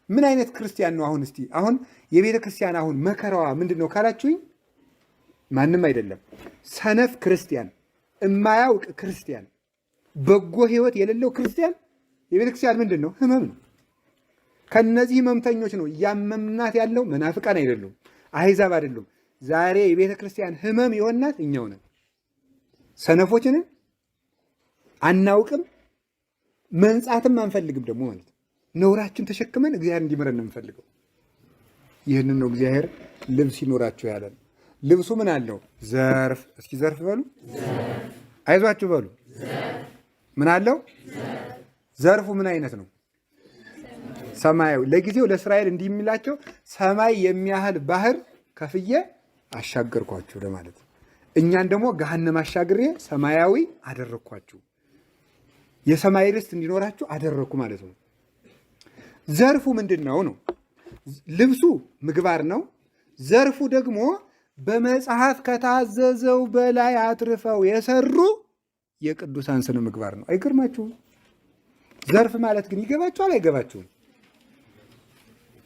ምን አይነት ክርስቲያን ነው? አሁን እስቲ አሁን የቤተ ክርስቲያን አሁን መከራዋ ምንድን ነው ካላችሁኝ፣ ማንም አይደለም። ሰነፍ ክርስቲያን፣ እማያውቅ ክርስቲያን፣ በጎ ህይወት የሌለው ክርስቲያን የቤተክርስቲያን ምንድን ነው? ህመም ነው። ከነዚህ ህመምተኞች ነው እያመምናት ያለው። መናፍቃን አይደሉም፣ አሕዛብ አይደሉም። ዛሬ የቤተ ክርስቲያን ህመም የሆናት እኛው ነን። ሰነፎችንን አናውቅም፣ መንጻትም አንፈልግም ደግሞ ማለት ነውራችን ተሸክመን እግዚአብሔር እንዲምረን ነው የምንፈልገው። ይህንን ነው እግዚአብሔር ልብስ ይኖራችሁ ያለን። ልብሱ ምን አለው? ዘርፍ። እስኪ ዘርፍ በሉ፣ አይዟችሁ በሉ። ምን አለው? ዘርፉ ምን አይነት ነው? ሰማያዊ። ለጊዜው ለእስራኤል እንዲህ የሚላቸው ሰማይ የሚያህል ባህር ከፍዬ አሻገርኳችሁ ለማለት ነው። እኛን ደግሞ ገሃነም አሻግሬ ሰማያዊ አደረግኳችሁ፣ የሰማይ ርስት እንዲኖራችሁ አደረግኩ ማለት ነው። ዘርፉ ምንድን ነው ነው? ልብሱ ምግባር ነው። ዘርፉ ደግሞ በመጽሐፍ ከታዘዘው በላይ አትርፈው የሰሩ የቅዱሳን ስነ ምግባር ነው። አይገርማችሁም? ዘርፍ ማለት ግን ይገባችኋል? አይገባችሁም?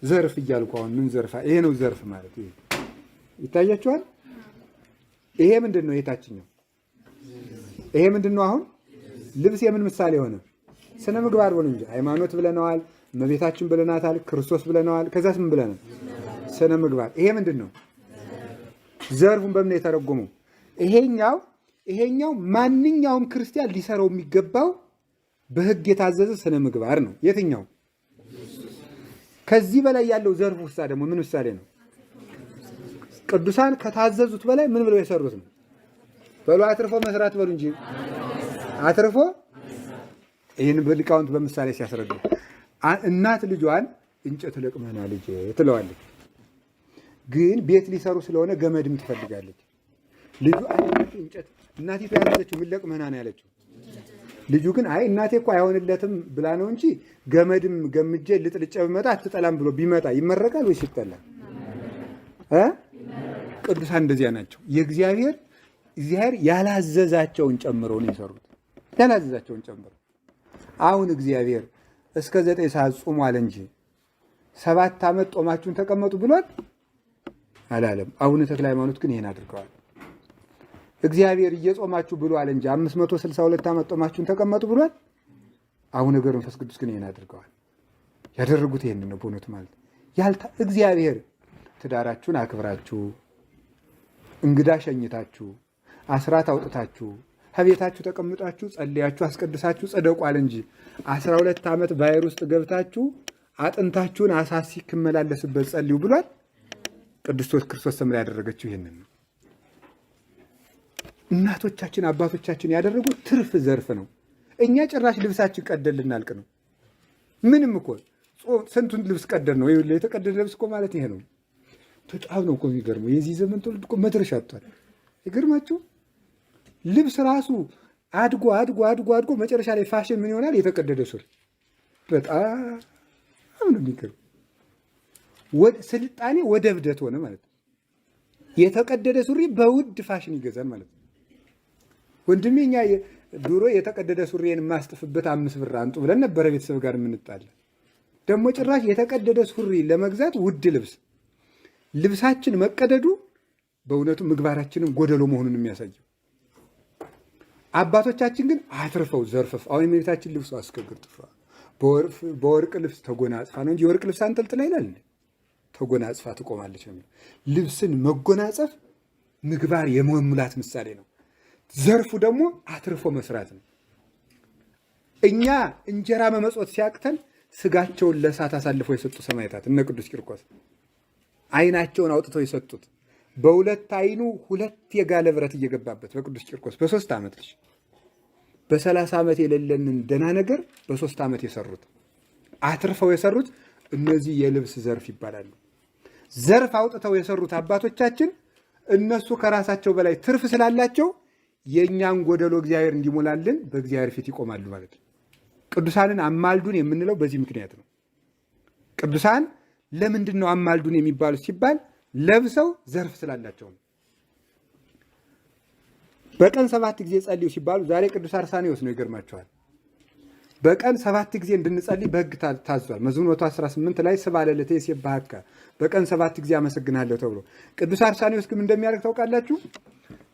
ዘርፍ እያልኩ አሁን ምን ዘርፋ? ይሄ ነው ዘርፍ ማለት። ይሄ ይታያችኋል? ይሄ ምንድን ነው? የታችኛው ይሄ ምንድን ነው? አሁን ልብስ የምን ምሳሌ ሆነ? ስነ ምግባር ብሎ እንጂ ሃይማኖት ብለነዋል፣ እመቤታችን ብለናታል፣ ክርስቶስ ብለነዋል። ከዛስ ምን ብለናል? ስነ ምግባር። ይሄ ምንድን ነው? ዘርፉን በምን የተረጎመው? ይሄኛው ማንኛውም ክርስቲያን ሊሰራው የሚገባው በሕግ የታዘዘ ስነ ምግባር ነው። የትኛው? ከዚህ በላይ ያለው ዘርፍ ውስጥ ደግሞ ምን ምሳሌ ነው? ቅዱሳን ከታዘዙት በላይ ምን ብለው የሰሩት ነው? በሉ አትርፎ መስራት በሉ እንጂ አትርፎ። ይህን ሊቃውንት በምሳሌ ሲያስረዱ እናት ልጇን እንጨት ለቅመና ልጄ ትለዋለች። ግን ቤት ሊሰሩ ስለሆነ ገመድም ትፈልጋለች። ልጁ እንጨት እናቲቱ ያዘዘችው ምን ለቅመና ነው ያለችው። ልጁ ግን አይ እናቴ እኮ አይሆንለትም ብላ ነው እንጂ ገመድም ገምጄ ልጥልጨ ብመጣ አትጠላም ብሎ ቢመጣ ይመረቃል ወይስ ይጠላል? ቅዱሳን እንደዚያ ናቸው። እግዚአብሔር ያላዘዛቸውን ጨምረው ነው የሰሩት። ያላዘዛቸውን ጨምረው። አሁን እግዚአብሔር እስከ 9 ሰዓት ጾሟል እንጂ 7 ዓመት ጦማችሁን ተቀመጡ ብሏል አላለም። አቡነ ተክለ ሃይማኖት ግን ይሄን አድርገዋል። እግዚአብሔር እየጾማችሁ ብሏል እንጂ 562 ዓመት ጦማችሁን ተቀመጡ ብሏል። አቡነ ገብረ መንፈስ ቅዱስ ግን ይሄን አድርገዋል። ያደረጉት ይሄን ነው በእውነት ማለት እግዚአብሔር ትዳራችሁን አክብራችሁ እንግዳ ሸኝታችሁ አስራት አውጥታችሁ ከቤታችሁ ተቀምጣችሁ ጸልያችሁ አስቀድሳችሁ ጸደቋል እንጂ 12 ዓመት ባሕር ውስጥ ገብታችሁ አጥንታችሁን አሳሲ ክመላለስበት ጸልዩ ብሏል። ቅዱስ ክርስቶስ ሰምራ ያደረገችው ይሄንን ነው። እናቶቻችን አባቶቻችን ያደረጉት ትርፍ ዘርፍ ነው። እኛ ጭራሽ ልብሳችን ቀደን ልናልቅ ነው። ምንም እኮ ስንቱን ልብስ ቀደን ነው። ይኸውልህ የተቀደደ ልብስ እኮ ማለት ይሄ ነው። በጣም ነው እኮ የሚገርመው። የዚህ ዘመን ትውልድ እኮ መድረሻ አጥቷል። ይገርማችሁ። ልብስ ራሱ አድጎ መጨረሻ ላይ ፋሽን ምን ይሆናል? የተቀደደ ሱሪ። በጣም ነው የሚገርመው። ስልጣኔ ወደ እብደት ሆነ ማለት ነው። የተቀደደ ሱሪ በውድ ፋሽን ይገዛል ማለት ነው። ወንድሜ እኛ ድሮ የተቀደደ ሱሪን የማስጥፍበት 5 ብር አንጡ ብለን ነበረ ቤተሰብ ጋር የምንጣለ። ደግሞ ጭራሽ የተቀደደ ሱሪ ለመግዛት ውድ ልብሳችን መቀደዱ በእውነቱ ምግባራችንን ጎደሎ መሆኑን የሚያሳየው። አባቶቻችን ግን አትርፈው ዘርፈፍ። አሁን የቤታችን ልብሱ አስከግርጥፋ በወርቅ ልብስ ተጎናጽፋ ነው እንጂ የወርቅ ልብስ አንጠልጥላ ይላል። ተጎናጽፋ ትቆማለች። ልብስን መጎናጸፍ ምግባር የመሙላት ምሳሌ ነው። ዘርፉ ደግሞ አትርፎ መስራት ነው። እኛ እንጀራ መመጽወት ሲያቅተን ስጋቸውን ለእሳት አሳልፈው የሰጡ ሰማዕታት እነ ቅዱስ ቂርቆስ ዓይናቸውን አውጥተው የሰጡት በሁለት ዓይኑ 2 የጋለ ብረት እየገባበት በቅዱስ ቂርቆስ በ3 ዓመት ልጅ በ30 ዓመት የሌለንን ደህና ነገር በ3 ዓመት የሰሩት አትርፈው የሰሩት እነዚህ የልብስ ዘርፍ ይባላሉ። ዘርፍ አውጥተው የሰሩት አባቶቻችን እነሱ ከራሳቸው በላይ ትርፍ ስላላቸው የእኛን ጎደሎ እግዚአብሔር እንዲሞላልን በእግዚአብሔር ፊት ይቆማሉ ማለት ነው። ቅዱሳንን አማልዱን የምንለው በዚህ ምክንያት ነው። ቅዱሳን ለምንድን ነው አማልዱን የሚባሉት ሲባል ለብሰው ዘርፍ ስላላቸው ነው። በቀን 7 ጊዜ ጸልዩ ሲባሉ ዛሬ ቅዱስ አርሳኔዎስ ነው። ይገርማቸዋል። በቀን 7 ጊዜ እንድንጸልይ በሕግ ታዟል። መዝሙር 118 ላይ ስብሐ ለልቴ ይሴብሐከ በቀን 7 ጊዜ አመሰግናለሁ ተብሎ። ቅዱስ አርሳኒዎስ ግን እንደሚያደርግ ታውቃላችሁ?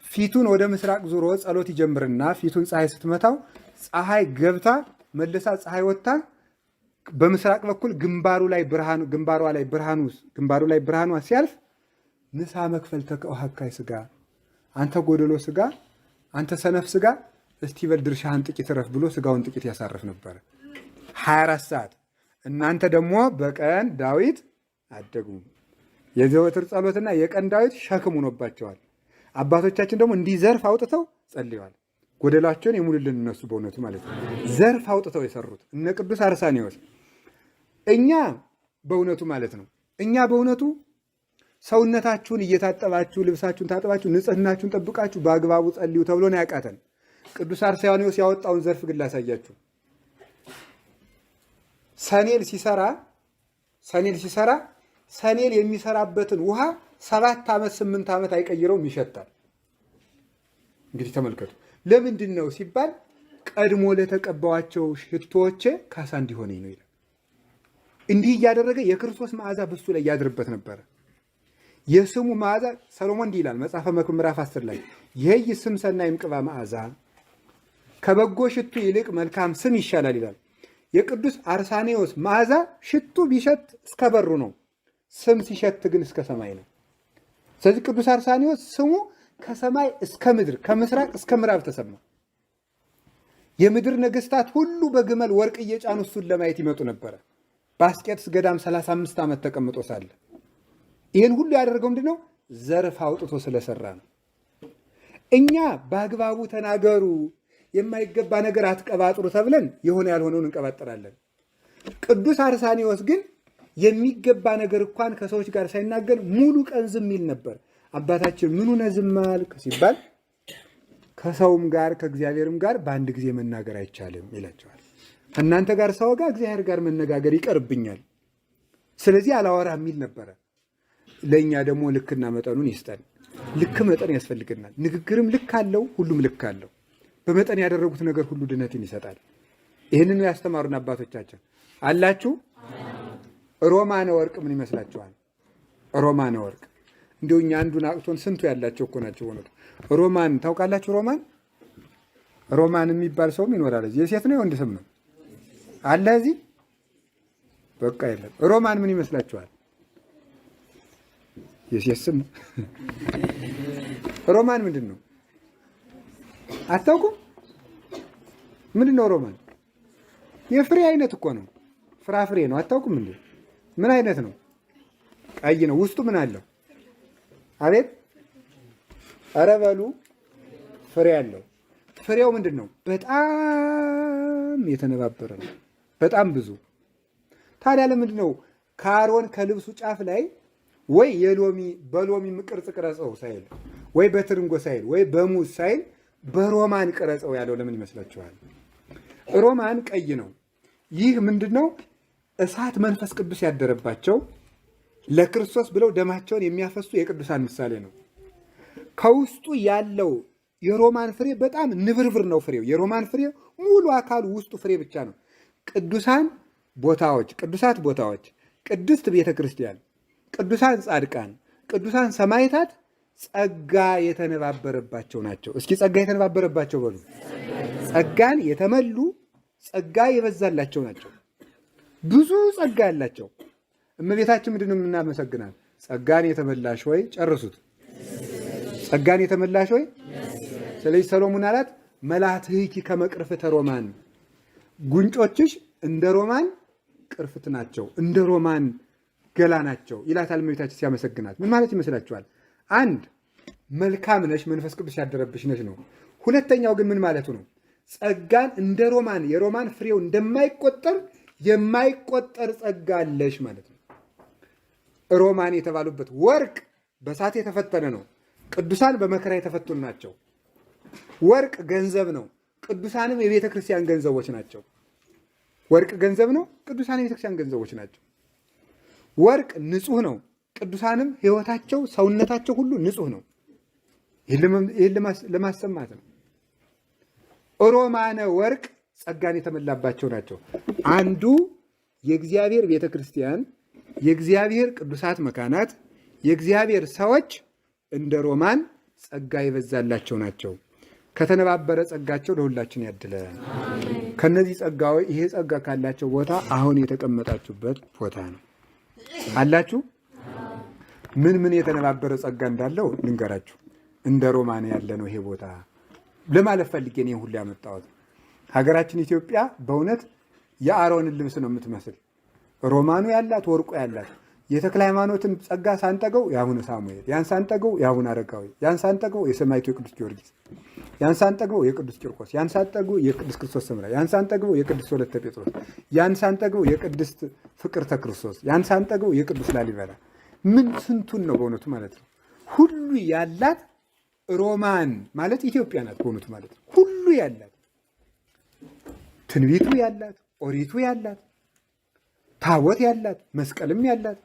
ፊቱን ወደ ምስራቅ ዙሮ ጸሎት ይጀምርና ፊቱን ፀሐይ ስትመታው ፀሐይ ገብታ መልሳ ፀሐይ ወጥታ በምስራቅ በኩል ግንባሩ ላይ ብርሃኗ ሲያልፍ ንሳ መክፈልተከ ወሀካይ ሥጋ፣ አንተ ጎደሎ ሥጋ፣ አንተ ሰነፍ ሥጋ እስቲ በል ድርሻህን ጥቂት ረፍ ብሎ ሥጋውን ጥቂት ያሳርፍ ነበረ 24 ሰዓት። እናንተ ደግሞ በቀን ዳዊት አደጉም። የዘወትር ጸሎትና የቀን ዳዊት ሸክም ሆኖባቸዋል። አባቶቻችን ደግሞ እንዲህ ዘርፍ አውጥተው ጸልየዋል። ጎደላቸውን የሙሉልን እነሱ በእውነቱ ማለት ነው። ዘርፍ አውጥተው የሰሩት እነ ቅዱስ አርሳኒዎስ። እኛ በእውነቱ ማለት ነው ሰውነታችሁን እየታጠባችሁ ልብሳችሁን ታጥባችሁ ንጽህናችሁን ጠብቃችሁ በአግባቡ ጸልዩ ተብሎ ነው ያቃተን። ቅዱስ አርሳኒዎስ ያወጣውን ዘርፍ ግን ላሳያችሁ። ሰኔል ሲሰራ ሰኔል የሚሰራበትን ውሃ 7 ዓመት 8 ዓመት አይቀይረውም፣ ይሸታል። እንግዲህ ተመልከቱ። ለምንድን ነው ሲባል ቀድሞ ለተቀባዋቸው ሽቶዎቼ ካሳ እንዲሆነኝ ነው ይላል። እንዲህ እያደረገ የክርስቶስ መዓዛ በሱ ላይ ያድርበት ነበረ። የስሙ መዓዛ ሰሎሞን እንዲህ ይላል መጽሐፈ መክብብ ምዕራፍ 10 ላይ ይሄ ስም ሰናይም ቅባ መዓዛ ከበጎ ሽቱ ይልቅ መልካም ስም ይሻላል ይላል። የቅዱስ አርሳኒዎስ መዓዛ ሽቱ ቢሸት እስከ በሩ ነው፣ ስም ሲሸት ግን እስከ ሰማይ ነው። ስለዚህ ቅዱስ አርሳኒዎስ ስሙ ከሰማይ እስከ ምድር ከምስራቅ እስከ ምዕራብ ተሰማ። የምድር ነገስታት ሁሉ በግመል ወርቅ እየጫኑ እሱን ለማየት ይመጡ ነበረ። በአስቄጥስ ገዳም 35 ዓመት ተቀምጦ ሳለ ይህን ሁሉ ያደረገው ምንድን ነው? ዘርፍ አውጥቶ ስለሰራ ነው። እኛ በአግባቡ ተናገሩ፣ የማይገባ ነገር አትቀባጥሩ ተብለን የሆነ ያልሆነውን እንቀባጥራለን። ቅዱስ አርሳኒዎስ ግን የሚገባ ነገር እንኳን ከሰዎች ጋር ሳይናገር ሙሉ ቀን ዝም ይል ነበር። አባታችን ምን ሆነ ዝም አልክ ሲባል ከሰውም ጋር ከእግዚአብሔርም ጋር በአንድ ጊዜ መናገር አይቻልም ይላቸዋል። እናንተ ጋር ሰው ጋር እግዚአብሔር ጋር መነጋገር ይቀርብኛል፣ ስለዚህ አላወራ የሚል ነበረ። ለእኛ ደግሞ ልክና መጠኑን ይስጠን። ልክ መጠን ያስፈልገናል። ንግግርም ልክ አለው፣ ሁሉም ልክ አለው። በመጠን ያደረጉት ነገር ሁሉ ድነትን ይሰጣል። ይህንን ያስተማሩን አባቶቻችን አላችሁ። ሮማነ ወርቅ ምን ይመስላችኋል? ሮማነ ወርቅ እንዲሁ እኛ አንዱን አቅቶን ስንቱ ያላቸው እኮ ናቸው። ሆነ ሮማን ታውቃላችሁ? ሮማን የሚባል ሰውም ይኖራል። የሴት ነው የወንድ ስም ነው አለ እዚህ? በቃ የለም። ሮማን ምን ይመስላችኋል? የሴት ስም። ሮማን ምንድን ነው አታውቁም? ምንድን ነው ሮማን? የፍሬ አይነት እኮ ነው። ፍራፍሬ ነው። አታውቁም እንዴ? ምን አይነት ነው? ቀይ ነው። ውስጡ ምን አለው? አቤት! ኧረ በሉ። ፍሬ አለው። ፍሬው ምንድን ነው? በጣም የተነባበረ ነው። በጣም ብዙ። ታዲያ ለምንድን ነው ከአሮን ከልብሱ ጫፍ ላይ ወይ በሎሚ ቅርጽ ቅረጸው ሳይል ወይ በትርንጎ ሳይል ወይ በሙዝ ሳይል በሮማን ቅረጸው ያለው ለምን ይመስላችኋል? ሮማን ቀይ ነው። ይህ ምንድን ነው? እሳት መንፈስ ቅዱስ ያደረባቸው ለክርስቶስ ብለው ደማቸውን የሚያፈሱ የቅዱሳን ምሳሌ ነው። ከውስጡ ያለው የሮማን ፍሬ በጣም ንብርብር ነው። ፍሬው የሮማን ፍሬ ሙሉ አካሉ ውስጡ ፍሬ ብቻ ነው። ቅዱሳት ቦታዎች፣ ቅድስት ቤተ ክርስቲያን፣ ቅዱሳን ጻድቃን፣ ቅዱሳን ሰማዕታት ጸጋ የተነባበረባቸው ናቸው። እስኪ ጸጋ የተነባበረባቸው በሉ። ጸጋን የተመሉ ጸጋ የበዛላቸው ናቸው። ብዙ ጸጋ ያላቸው። እመቤታችን ምንድን ነው የምናመሰግናት? ጸጋን የተመላሽ ወይ ጨርሱት። ጸጋን የተመላሽ ወይ። ስለዚህ ሰሎሞን አላት መላትህኪ ከመቅርፍተ ሮማን፣ ጉንጮችሽ እንደ ሮማን ቅርፍት ናቸው፣ እንደ ሮማን ገላ ናቸው ይላታል እመቤታችን ሲያመሰግናት። ምን ማለት ይመስላችኋል? አንድ መልካም ነሽ፣ መንፈስ ቅዱስ ያደረብሽ ነሽ ነው። ሁለተኛው ግን ምን ማለቱ ነው? ጸጋን እንደ ሮማን የሮማን ፍሬው እንደማይቆጠር የማይቆጠር ጸጋ አለሽ ማለት ነው። ሮማን የተባሉበት ወርቅ በእሳት የተፈተነ ነው። ቅዱሳን በመከራ የተፈተኑ ናቸው። ወርቅ ገንዘብ ነው። ቅዱሳንም የቤተ ክርስቲያን ገንዘቦች ናቸው። ወርቅ ገንዘብ ነው። ቅዱሳን የቤተ ክርስቲያን ገንዘቦች ናቸው። ወርቅ ንጹህ ነው። ቅዱሳንም ሕይወታቸው ሰውነታቸው ሁሉ ንጹህ ነው። ይህን ለማሰማት ነው። ሮማነ ወርቅ ጸጋን የተመላባቸው ናቸው። አንዱ የእግዚአብሔር ቤተ ክርስቲያን፣ የእግዚአብሔር ቅዱሳት መካናት፣ የእግዚአብሔር ሰዎች እንደ ሮማን ጸጋ የበዛላቸው ናቸው። ከተነባበረ ጸጋቸው ለሁላችን ያድለን። ከነዚህ ጸጋዎች ይሄ ጸጋ ካላቸው ቦታ አሁን የተቀመጣችሁበት ቦታ ነው አላችሁ። ምን ምን የተነባበረ ጸጋ እንዳለው ልንገራችሁ። እንደ ሮማን ያለ ነው ይሄ ቦታ ለማለት ፈልጌ ነው ሁሉ ያመጣሁት። ሀገራችን ኢትዮጵያ በእውነት የአሮንን ልብስ ነው የምትመስል። ሮማኑ ያላት ወርቁ ያላት የተክለ ሃይማኖትን ጸጋ ሳንጠገው የአቡነ ሳሙኤል፣ ያን ሳንጠገው የአቡነ አረጋዊ፣ ያን ሳንጠገው የሰማዕቱ የቅዱስ ጊዮርጊስ፣ ያን ሳንጠገው የቅዱስ ቂርቆስ፣ ያን ሳንጠገው የቅዱስ ክርስቶስ ሰምራ፣ ያን ሳንጠገው የቅዱስ ወለተ ጴጥሮስ፣ ያን ሳንጠገው የቅድስት ፍቅርተ ክርስቶስ፣ ያን ሳንጠገው የቅዱስ ላሊበላ። ምን ስንቱን ነው በእውነቱ ማለት ነው። ሁሉ ያላት ሮማን ማለት ኢትዮጵያ ናት በእውነቱ ማለት ነው። ሁሉ ያላት ትንቢቱ ያላት፣ ኦሪቱ ያላት፣ ታቦት ያላት፣ መስቀልም ያላት፣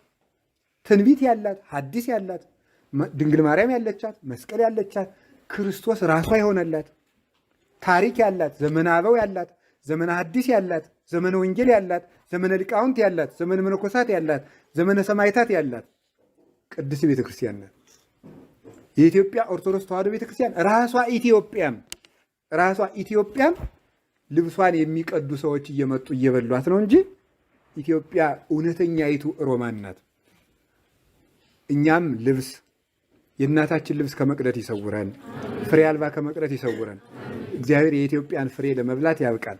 ትንቢት ያላት፣ ሐዲስ ያላት፣ ድንግል ማርያም ያለቻት፣ መስቀል ያለቻት፣ ክርስቶስ ራሷ የሆነላት፣ ታሪክ ያላት፣ ዘመነ አበው ያላት፣ ዘመነ ሐዲስ ያላት፣ ዘመነ ወንጌል ያላት፣ ዘመነ ሊቃውንት ያላት፣ ዘመነ መነኮሳት ያላት፣ ዘመነ ሰማዕታት ያላት ቅድስት ቤተክርስቲያን ናት። የኢትዮጵያ ኦርቶዶክስ ተዋሕዶ ቤተክርስቲያን ራሷ ኢትዮጵያም ልብሷን የሚቀዱ ሰዎች እየመጡ እየበሏት ነው እንጂ ኢትዮጵያ እውነተኛይቱ ሮማን ናት። እኛም ልብስ የእናታችን ልብስ ከመቅደት ይሰውረን፣ ፍሬ አልባ ከመቅደት ይሰውረን። እግዚአብሔር የኢትዮጵያን ፍሬ ለመብላት ያብቃል።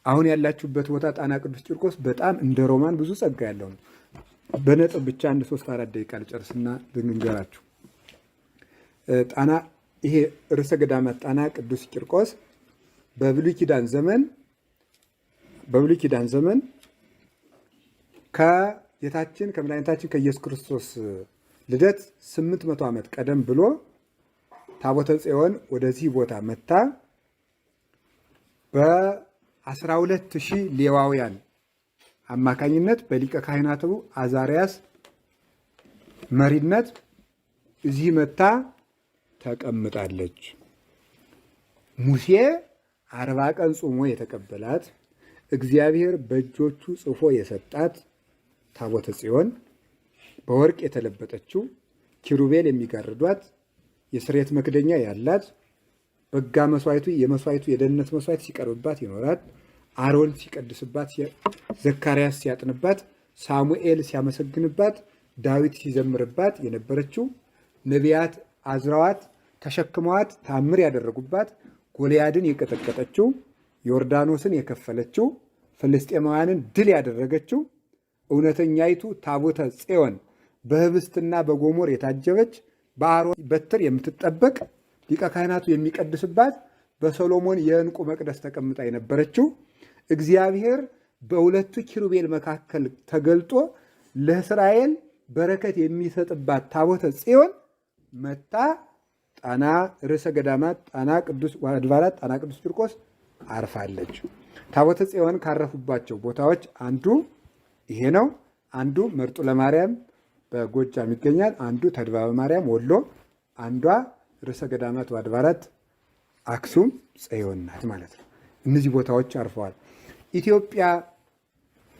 አሁን ያላችሁበት ቦታ ጣና ቅዱስ ቂርቆስ በጣም እንደ ሮማን ብዙ ጸጋ ያለው ነው። በነጥብ ብቻ 1-3-4 ደቂቃ ልጨርስና ልንገራችሁ። ጣና ይሄ ርዕሰ ገዳማት ጣና ቅዱስ ቂርቆስ በብሉይ ኪዳን ዘመን ከጌታችን ከመድኃኒታችን ከኢየሱስ ክርስቶስ ልደት 800 ዓመት ቀደም ብሎ ታቦተ ጽዮን ወደዚህ ቦታ መታ በ12,000 ሌዋውያን አማካኝነት በሊቀ ካህናቱ አዛርያስ መሪነት እዚህ መታ ተቀምጣለች። ሙሴ 40 ቀን ጾሞ የተቀበላት እግዚአብሔር በእጆቹ ጽፎ የሰጣት ታቦተ ጽዮን በወርቅ የተለበጠችው ኪሩቤል የሚጋርዷት የስርየት መክደኛ ያላት በጋ መስዋዕቱ የደህንነት መስዋዕት ሲቀርብባት ይኖራት አሮን ሲቀድስባት፣ ዘካርያስ ሲያጥንባት፣ ሳሙኤል ሲያመሰግንባት፣ ዳዊት ሲዘምርባት የነበረችው ነቢያት አዝራዋት ተሸክመዋት ታምር ያደረጉባት፣ ጎልያድን የቀጠቀጠችው፣ ዮርዳኖስን የከፈለችው፣ ፍልስጤማውያንን ድል ያደረገችው እውነተኛይቱ ታቦተ ጽዮን በህብስትና በጎሞር የታጀበች በአሮን በትር የምትጠበቅ ሊቀ ካህናቱ የሚቀድስባት በሰሎሞን የዕንቁ መቅደስ ተቀምጣ የነበረችው እግዚአብሔር በሁለቱ ኪሩቤል መካከል ተገልጦ ለእስራኤል በረከት የሚሰጥባት ታቦተ ጽዮን መታ ጣና ርዕሰ ገዳማት ጣና ቅዱስ አድባራት ጣና ቅዱስ ቂርቆስ አርፋለች። ታቦተ ጽዮን ካረፉባቸው ቦታዎች አንዱ ይሄ ነው። አንዱ መርጡ ለማርያም በጎጃም ይገኛል። አንዱ ተድባበ ማርያም ወሎ፣ አንዷ ርዕሰ ገዳማት አድባራት አክሱም ጽዮን ናት ማለት ነው። እነዚህ ቦታዎች አርፈዋል።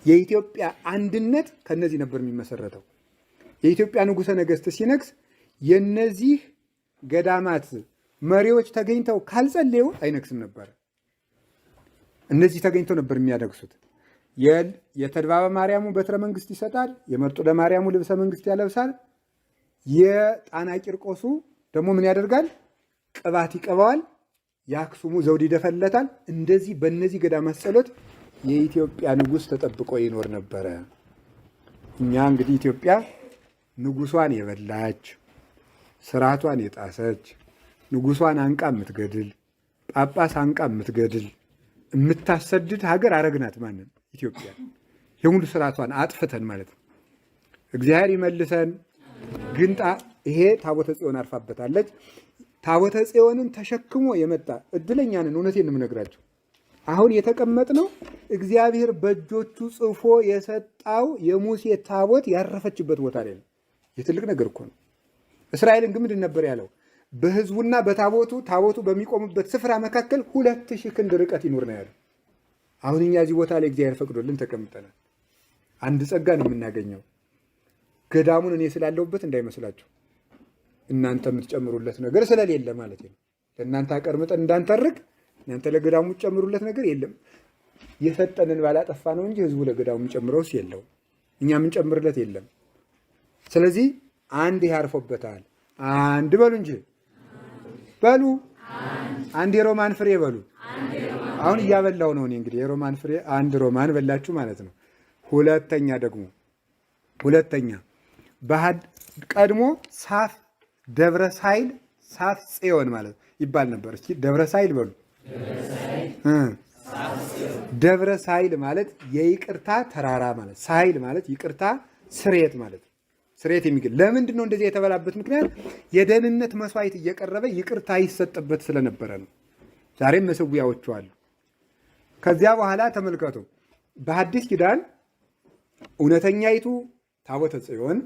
የኢትዮጵያ አንድነት ከነዚህ ነበር የሚመሰረተው። የኢትዮጵያ ንጉሠ ነገሥት ሲነግስ የነዚህ ገዳማት መሪዎች ተገኝተው ካልጸለዩ አይነግስም ነበር። እነዚህ ተገኝተው ነበር የሚያነግሱት። የተድባበ ማርያሙ በትረ መንግስት ይሰጣል። የመርጡ ለማርያሙ ልብሰ መንግስት ያለብሳል። የጣና ቂርቆሱ ደግሞ ምን ያደርጋል? ቅባት ይቀባዋል። የአክሱሙ ዘውድ ይደፈለታል። እንደዚህ በእነዚህ ገዳማት ጸሎት የኢትዮጵያ ንጉሥ ተጠብቆ ይኖር ነበረ። እኛ እንግዲህ ኢትዮጵያ ንጉሷን የበላች ስርዓቷን የጣሰች ንጉሷን አንቃ የምትገድል ጳጳስ አንቃ የምትገድል የምታሰድድ ሀገር አረግናት። ማንን? ኢትዮጵያ። የሙሉ ስርዓቷን አጥፍተን ማለት ነው። እግዚአብሔር ይመልሰን። ግን ይሄ ታቦተ ጽዮን አርፋበታለች። ታቦተ ጽዮንን ተሸክሞ የመጣ እድለኛ ነን። እውነቴን ነው የምነግራቸው። አሁን የተቀመጥነው እግዚአብሔር በእጆቹ ጽፎ የሰጣው የሙሴ ታቦት ያረፈችበት ቦታ ላይ ነው። የትልቅ ነገር እኮ ነው። እስራኤልን ግን ምንድን ነበር ያለው? በህዝቡና በታቦቱ ታቦቱ በሚቆምበት ስፍራ መካከል 2000 ክንድ ርቀት ይኖር ነው ያለው። አሁን እኛ እዚህ ቦታ ላይ እግዚአብሔር ፈቅዶልን ተቀምጠናል። አንድ ጸጋ ነው የምናገኘው። ገዳሙን እኔ ስላለሁበት እንዳይመስላችሁ፣ እናንተ የምትጨምሩለት ነገር ስለሌለ ማለት ነው። ለእናንተ አቀርምጠን እንዳንተርክ እናንተ ለገዳሙ የምትጨምሩለት ነገር የለም። የሰጠንን ባላጠፋ ነው እንጂ ህዝቡ ለገዳሙ የሚጨምረውስ የለውም። እኛ የምንጨምርለት የለም። ስለዚህ አንድ ያርፎበታል። አንድ በሉ እንጂ በሉ አንድ የሮማን ፍሬ በሉ። አሁን እያበላው ነው እኔ እንግዲህ የሮማን ፍሬ አንድ ሮማን በላችሁ ማለት ነው። ሁለተኛ ቀድሞ ሳፍ ደብረ ሳይል ሳፍ ጽዮን ማለት ይባል ነበር። እስኪ ደብረ ሳይል በሉ። ደብረ ሳይል ማለት የይቅርታ ተራራ ማለት፣ ሳይል ማለት ይቅርታ፣ ስርየት ማለት ስርየት የሚገኝ ለምንድን ነው እንደዚህ የተበላበት ምክንያት? የደህንነት መስዋዕት እየቀረበ ይቅርታ ይሰጥበት ስለነበረ ነው። ዛሬም መሰዊያዎቹ አሉ። ከዚያ በኋላ ተመልከቱ፣ በሐዲስ ኪዳን እውነተኛይቱ ታቦተ ጽዮን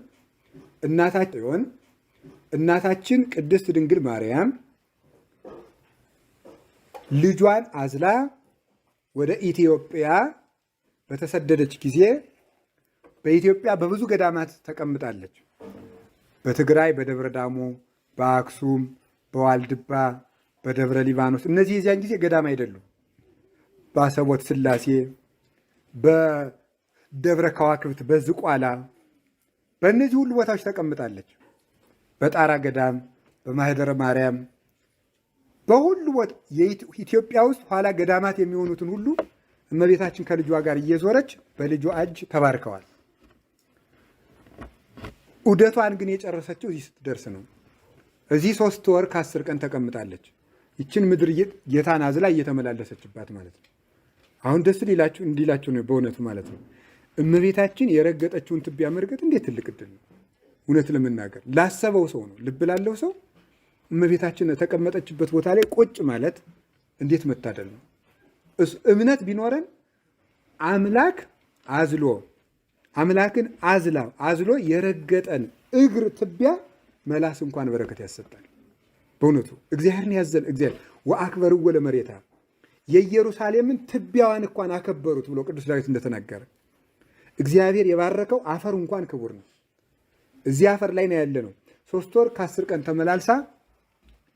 እናታችን ቅድስት ድንግል ማርያም ልጇን አዝላ ወደ ኢትዮጵያ በተሰደደች ጊዜ በኢትዮጵያ በብዙ ገዳማት ተቀምጣለች። በትግራይ በደብረ ዳሞ፣ በአክሱም፣ በዋልድባ፣ በደብረ ሊባኖስ። እነዚህ የዚያን ጊዜ ገዳም አይደሉም። በአሰቦት ስላሴ፣ በደብረ ከዋክብት፣ በዝቋላ፣ በእነዚህ ሁሉ ቦታዎች ተቀምጣለች። በጣራ ገዳም፣ በማህደረ ማርያም፣ በሁሉ ቦታ የኢትዮጵያ ውስጥ ኋላ ገዳማት የሚሆኑትን ሁሉ እመቤታችን ከልጇ ጋር እየዞረች በልጇ እጅ ተባርከዋል። ዑደቷን ግን የጨረሰችው እዚህ ስትደርስ ነው። እዚህ 3 ወር ከ10 ቀን ተቀምጣለች። ይችን ምድር ጌታን አዝላ እየተመላለሰችባት ማለት ነው። አሁን ደስ እንዲላችሁ ነው በእውነቱ ማለት ነው። እመቤታችን የረገጠችውን ትቢያ መርገጥ እንዴት ትልቅ ዕድል ነው! እውነት ለመናገር ላሰበው ሰው ነው፣ ልብ ላለው ሰው እመቤታችን ተቀመጠችበት ቦታ ላይ ቁጭ ማለት እንዴት መታደል ነው! እምነት ቢኖረን አምላክን አዝሎ የረገጠን እግር ትቢያ መላስ እንኳን በረከት ያሰጣል። በእውነቱ እግዚአብሔርን ያዘል እግዚአብሔር ወአክበርዎ ለመሬታ የኢየሩሳሌምን ትቢያዋን እንኳን አከበሩት ብሎ ቅዱስ ዳዊት እንደተናገረ እግዚአብሔር የባረከው አፈሩ እንኳን ክቡር ነው። እዚህ አፈር ላይ ነው ያለ ነው። 3 ወር ከ10 ቀን ተመላልሳ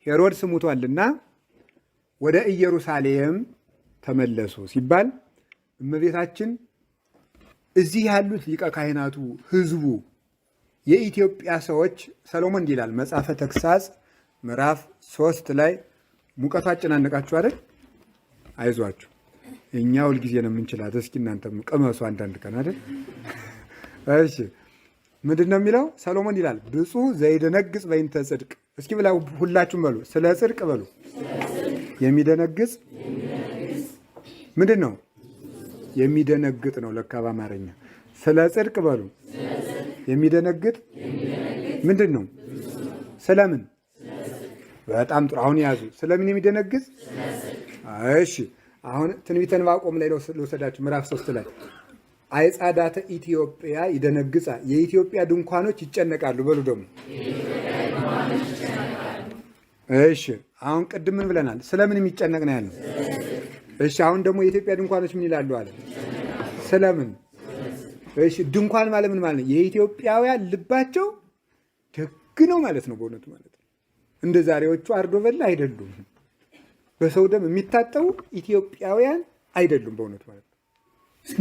ሄሮድስ ሙቷልና ወደ ኢየሩሳሌም ተመለሱ ሲባል እመቤታችን እዚህ ያሉት ሊቀ ካህናቱ፣ ህዝቡ፣ የኢትዮጵያ ሰዎች ሰሎሞን እንዲላል መጽሐፈ ተግሳጽ ምዕራፍ 3 ላይ ሙቀቱ አጨናነቃችሁ አይደል? አይዟችሁ እኛ ሁልጊዜ ነው የምንችላት። እስኪ እናንተም ቅመሱ አንዳንድ ቀን አይደል? እሺ ምንድን ነው የሚለው? ሰሎሞን ይላል ብፁዕ ዘይደነግጽ በይንተ ጽድቅ። እስኪ ብላ ሁላችሁም በሉ፣ ስለ ጽድቅ በሉ። የሚደነግጽ ምንድን ነው? የሚደነግጥ ነው ለካ በአማርኛ። ስለ ጽድቅ በሉ። የሚደነግጥ ምንድን ነው? ስለምን? በጣም ጥሩ። አሁን ያዙ። ስለምን የሚደነግጥ? እሺ አሁን ትንቢተ ዕንባቆም ላይ ልወሰዳችሁ። ምዕራፍ 3 ላይ አይጻዳተ ኢትዮጵያ ይደነግጻ፣ የኢትዮጵያ ድንኳኖች ይጨነቃሉ በሉ ደግሞ። እሺ አሁን ቅድም ምን ብለናል? ስለምን የሚጨነቅ ነው ያለው? እሺ አሁን ደግሞ የኢትዮጵያ ድንኳኖች ምን ይላሉ አለ? ስለምን? እሺ ድንኳን ማለት ምን ማለት ነው? የኢትዮጵያውያን ልባቸው ደግ ነው ማለት ነው። በእውነቱ ማለት ነው። እንደ ዛሬዎቹ አርዶ በላ አይደሉም። በሰው ደም የሚታጠቡ ኢትዮጵያውያን አይደሉም። በእውነቱ ማለት ነው።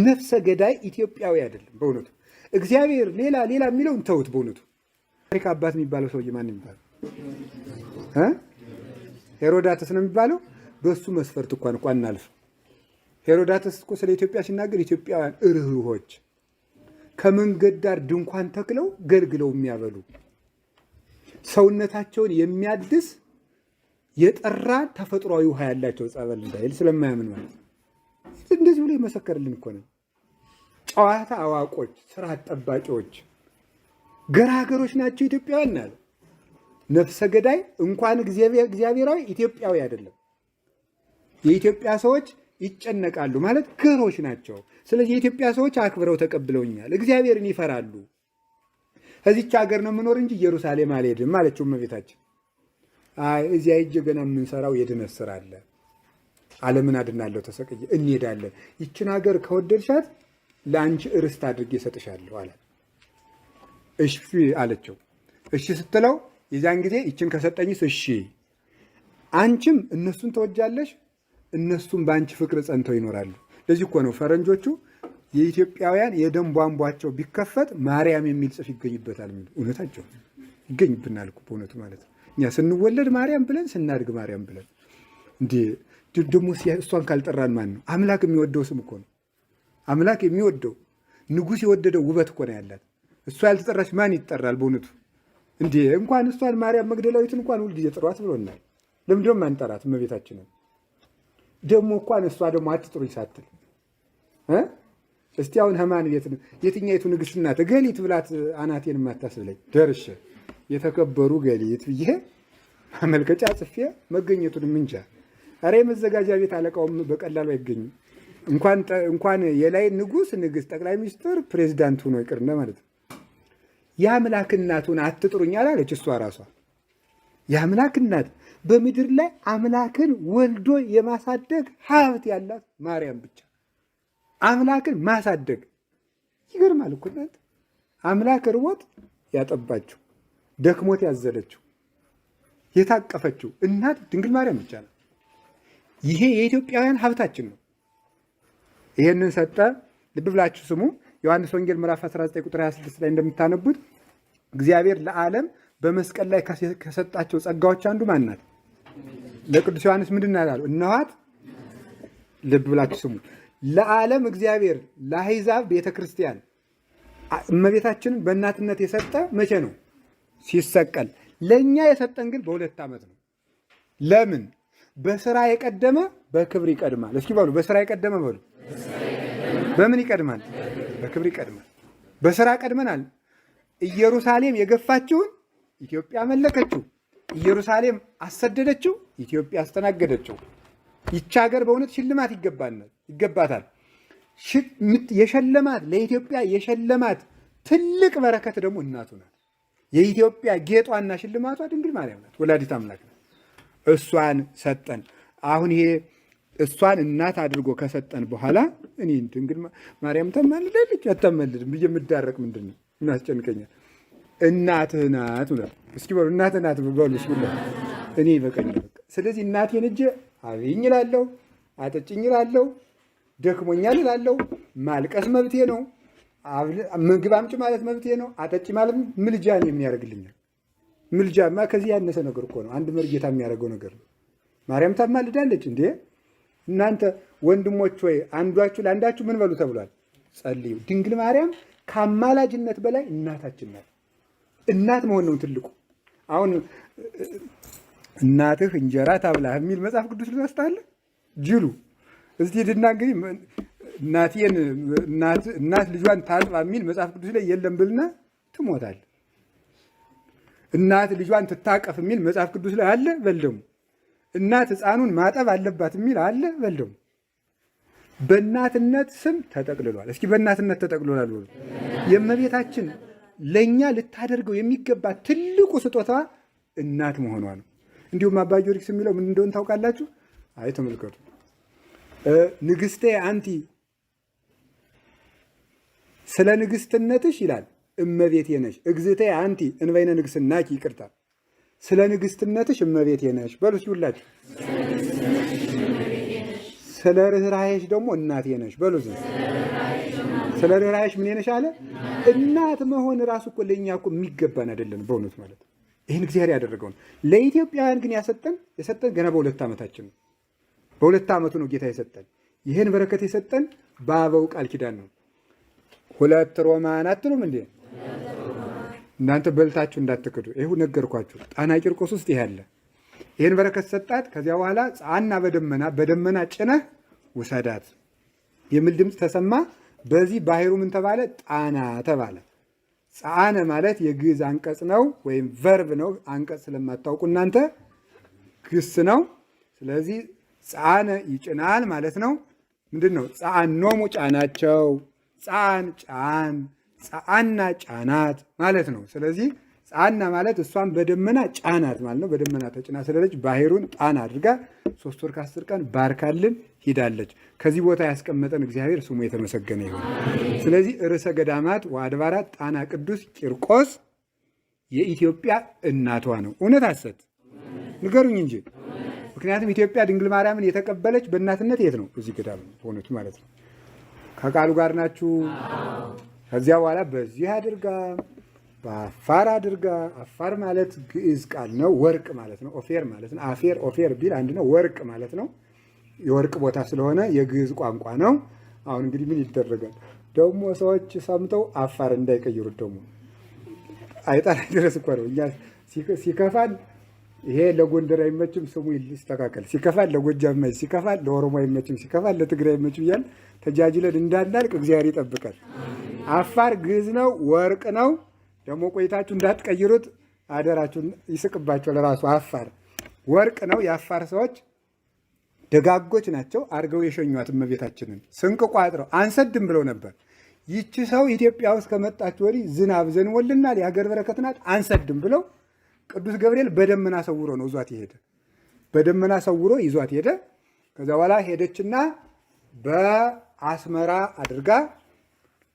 ነፍሰ ገዳይ ኢትዮጵያዊ አይደለም። በእውነቱ እግዚአብሔር ሌላ የሚለውን ተውት። በእውነቱ ታሪክ አባት የሚባለው ሰውዬ ማን የሚባለው? ሄሮዳተስ ነው የሚባለው። በሱ መስፈርት እንኳን እናልፍ። ሄሮዳተስ እኮ ስለ ኢትዮጵያ ሲናገር ኢትዮጵያውያን ርኅሩኆች፣ ከመንገድ ዳር ድንኳን ተክለው ገልግለው የሚያበሉ፣ ሰውነታቸውን የሚያድስ የጠራ ተፈጥሯዊ ውሃ ያላቸው ጸበል እንዳይል ስለማያምን ማለት ነው። እንደዚህ ብሎ የመሰከርልን እኮ ነው። ጨዋታ አዋቆች፣ ስርዓት ጠባቂዎች፣ ገራገሮች ናቸው ኢትዮጵያውያን አለ። ነፍሰ ገዳይ እንኳን እግዚአብሔራዊ ኢትዮጵያዊ አይደለም። የኢትዮጵያ ሰዎች ይጨነቃሉ ማለት ገሮች ናቸው። ስለዚህ የኢትዮጵያ ሰዎች አክብረው ተቀብለውኛል፣ እግዚአብሔርን ይፈራሉ። ከዚች ሀገር ነው የምኖር እንጂ ኢየሩሳሌም አልሄድም አለችው እመቤታችን። አይ እዚያ ሂጅ ገና የምንሰራው የድነት ስራ አለ፣ ዓለምን አድናለሁ ተሰቅዬ እንሄዳለን። ይችን ሀገር ከወደድሻት ለአንቺ ርስት አድርጌ እሰጥሻለሁ አላት። እሺ አለችው። እሺ ስትለው የዚያን ጊዜ ይችን ከሰጠኝስ እሺ፣ አንቺም እነሱን ተወጃለሽ፣ እነሱም በአንቺ ፍቅር ጸንተው ይኖራሉ። ለዚህ እኮ ነው ፈረንጆቹ የኢትዮጵያውያን የደም ቧንቧቸው ቢከፈት ማርያም የሚል ጽፍ ይገኝበታል የሚሉ። እውነታቸው ይገኝብናል እኮ በእውነቱ ማለት ነው። እኛ ስንወለድ ማርያም ብለን ስናድግ ማርያም ብለን እንዴ ደግሞ እሷን ካልጠራን ማን ነው? አምላክ የሚወደው ስም እኮ ነው። አምላክ የሚወደው ንጉሥ የወደደው ውበት እኮ ነው ያላት። እሷ ያልተጠራች ማን ይጠራል በእውነቱ? እንዴ እንኳን እሷን ማርያም መግደላዊትን እንኳን ሁልጊዜ ጥሯት ብሎናል። ለምንድነው ማንጠራት እመቤታችንን? ደግሞ እንኳን እሷ ደግሞ አትጥሩኝ ሳትል እስቲ አሁን ህማን የትኛይቱ ንግሥት ናት ገሊት ብላት አናቴን የማታስብለኝ ደርሼ የተከበሩ ገሊት ብዬ ማመልከቻ ጽፌ መገኘቱን ምንጃ። ኧረ የመዘጋጃ ቤት አለቃውም በቀላሉ አይገኝም። እንኳን የላይ ንጉሥ፣ ንግሥት፣ ጠቅላይ ሚኒስትር፣ ፕሬዚዳንት ሆኖ ይቅርና ማለት ነው። የአምላክ እናቱን አትጥሩኝ አላለች እሷ ራሷ። የአምላክ እናት በምድር ላይ አምላክን ወልዶ የማሳደግ ሀብት ያላት ማርያም ብቻ። አምላክን ማሳደግ ይገርማል እኮ እናንተ። አምላክ ርቦት ያጠባችው፣ ደክሞት ያዘለችው፣ የታቀፈችው እናት ድንግል ማርያም ብቻ ነው። ይሄ የኢትዮጵያውያን ሀብታችን ነው። ይሄንን ሰጠ። ልብ ብላችሁ ስሙ። ዮሐንስ ወንጌል ምዕራፍ 19 ቁጥር 26 ላይ እንደምታነቡት እግዚአብሔር ለዓለም በመስቀል ላይ ከሰጣቸው ጸጋዎች አንዱ ማን ናት? ለቅዱስ ዮሐንስ ምንድን ነው ያለው? እነኋት። ልብ ብላችሁ ስሙ። ለዓለም እግዚአብሔር ለአሕዛብ ቤተ ክርስቲያን እመቤታችንን በእናትነት የሰጠ መቼ ነው? ሲሰቀል። ለእኛ የሰጠን ግን በ2 ዓመት ነው። ለምን? በስራ የቀደመ በክብር ይቀድማል። እስኪ በሉ በስራ የቀደመ በሉ። በምን ይቀድማል? በክብር ይቀድማል። በስራ ቀድመናል። ኢየሩሳሌም የገፋችውን ኢትዮጵያ መለከችው። ኢየሩሳሌም አሰደደችው፣ ኢትዮጵያ አስተናገደችው። ይቺ ሀገር በእውነት ሽልማት ይገባታል። የሸለማት ለኢትዮጵያ የሸለማት ትልቅ በረከት ደግሞ እናቱ ናት። የኢትዮጵያ ጌጧና ሽልማቷ ድንግል ማርያም ናት፣ ወላዲት አምላክ ናት። እሷን ሰጠን። አሁን ይሄ እሷን እናት አድርጎ ከሰጠን በኋላ እኔ ድንግል ማርያም ተማልዳለች አታማልድም ብዬ የምዳረቅ ምንድን ነው? እናስጨንቀኛል። እናትህ ናት ብሏል። እስኪ በሉ እናትህ ናት በሉ። እኔ ይበቃኛል። ስለዚህ እናቴን እጄ አብይኝ እላለሁ፣ አጠጭኝ እላለሁ፣ ደክሞኛል እላለሁ። ማልቀስ መብቴ ነው። ምግብ አምጪ ማለት መብቴ ነው። አጠጭ ማለት ምልጃ ነው የሚያደርግልኛል። ምልጃማ ከዚህ ያነሰ ነገር እኮ ነው። አንድ መርጌታ የሚያደርገው ነገር ነው። ማርያም ታማልዳለች እንዴ? እናንተ ወንድሞች ወይ አንዷችሁ ለአንዳችሁ ምን በሉ ተብሏል? ጸልዩ። ድንግል ማርያም ከአማላጅነት በላይ እናታችን ናት። እናት መሆን ነው ትልቁ። አሁን እናትህ እንጀራ ታብላህ የሚል መጽሐፍ ቅዱስ ልመስታለ ጅሉ እስቲ ድና እንግዲህ እናት ልጇን ታጥባ የሚል መጽሐፍ ቅዱስ ላይ የለም ብልና ትሞታል። እናት ልጇን ትታቀፍ የሚል መጽሐፍ ቅዱስ ላይ አለ በልደሙ። እናት ሕፃኑን ማጠብ አለባት የሚል አለ በልደሙ። በእናትነት ስም ተጠቅልሏል። እስኪ በእናትነት ተጠቅልሏል ብሎ የእመቤታችን ለእኛ ልታደርገው የሚገባ ትልቁ ስጦታ እናት መሆኗ ነው። እንዲሁም አባ ጊዮርጊስ የሚለው ምን እንደሆነ ታውቃላችሁ? አይ ተመልከቱ። ንግሥቴ አንቲ ስለ ንግሥትነትሽ ይላል እመቤቴ ነሽ። እግዝእቴ አንቲ እንበይነ ንግሥናኪ ይቅርታ፣ ስለ ንግሥትነትሽ እመቤቴ ነሽ በሉ እስኪ ሁላችሁ። ስለ ርኅራኄሽ ደግሞ እናቴ ነሽ በሉ። ስለ ርኅራኄሽ ምን ነሽ አለ? እናት መሆን ራሱ እኮ ለእኛ እኮ የሚገባን አይደለም በእውነት ማለት ነው። ይህን እግዚአብሔር ያደረገው ነው። ለኢትዮጵያውያን ግን የሰጠን ገና በ2 ዓመታችን ነው። በ2 ዓመቱ ነው ጌታ የሰጠን። ይህን በረከት የሰጠን በአበው ቃል ኪዳን ነው። 2 ሮማን አትሉም እንዴ? እናንተ በልታችሁ እንዳትክዱ። ይሁ ነገርኳችሁ። ጣና ቂርቆስ ውስጥ ይሄ አለ። ይህን በረከት ሰጣት። ከዚያ በኋላ ጻና በደመና ጭነህ ውሰዳት የሚል ድምፅ ተሰማ። በዚህ ባህሩ ምን ተባለ? ጣና ተባለ። ጻነ ማለት የግዕዝ አንቀጽ ነው ወይም ቨርብ ነው። አንቀጽ ስለማታውቁ እናንተ ግስ ነው። ስለዚህ ጻነ ይጭናል ማለት ነው። ምንድን ነው? ጻኖሙ ጫናቸው፣ ጻን ጫን፣ ጻአና ጫናት ማለት ነው። ስለዚህ ጻና ማለት እሷን በደመና ጫናት ማለት ነው። በደመና ተጭና ስለለች ባህሩን ጣና አድርጋ 3 ወር ከ10 ቀን ባርካልን ሂዳለች። ከዚህ ቦታ ያስቀመጠን እግዚአብሔር ስሙ የተመሰገነ ይሁን። ስለዚህ ርዕሰ ገዳማት ወአድባራት ጣና ቅዱስ ቂርቆስ የኢትዮጵያ እናቷ ነው። እውነት ሐሰት ንገሩኝ እንጂ። ምክንያቱም ኢትዮጵያ ድንግል ማርያምን የተቀበለች በእናትነት የት ነው? እዚህ ገዳም ሆነች ማለት ነው። ከቃሉ ጋር ናችሁ። ከዚያ በኋላ በዚህ አድርጋ በአፋር አድርጋ። አፋር ማለት ግዕዝ ቃል ነው፣ ወርቅ ማለት ነው። ኦፌር ማለት ነው። አፌር ኦፌር ቢል አንድ ነው። ወርቅ ማለት ነው። የወርቅ ቦታ ስለሆነ የግዕዝ ቋንቋ ነው። አሁን እንግዲህ ምን ይደረጋል ደግሞ ሰዎች ሰምተው አፋር እንዳይቀይሩት ደግሞ አይጣል ድረስ እኮ ነው። እኛ ሲከፋል ይሄ ለጎንደር አይመችም ስሙ ይስተካከል፣ ሲከፋል ለጎጃም አይመችም፣ ሲከፋል ለኦሮሞ አይመችም፣ ሲከፋል ለትግራይ አይመችም እያል ተጃጅለን እንዳናልቅ እግዚአብሔር ይጠብቃል። አፋር ግዕዝ ነው፣ ወርቅ ነው። ደግሞ ቆይታችሁ እንዳትቀይሩት አደራችሁን። ይስቅባቸው ለራሱ አፋር ወርቅ ነው። የአፋር ሰዎች ደጋጎች ናቸው። አርገው የሸኟት እመቤታችንን ስንቅ ቋጥረው አንሰድም ብለው ነበር። ይቺ ሰው ኢትዮጵያ ውስጥ ከመጣች ወዲህ ዝናብ ዘንቦልናል፣ የሀገር በረከት ናት፣ አንሰድም ብለው ቅዱስ ገብርኤል በደመና ሰውሮ ነው ይዟት ሄደ። በደመና ሰውሮ ይዟት ሄደ። ከዛ በኋላ ሄደችና በአስመራ አድርጋ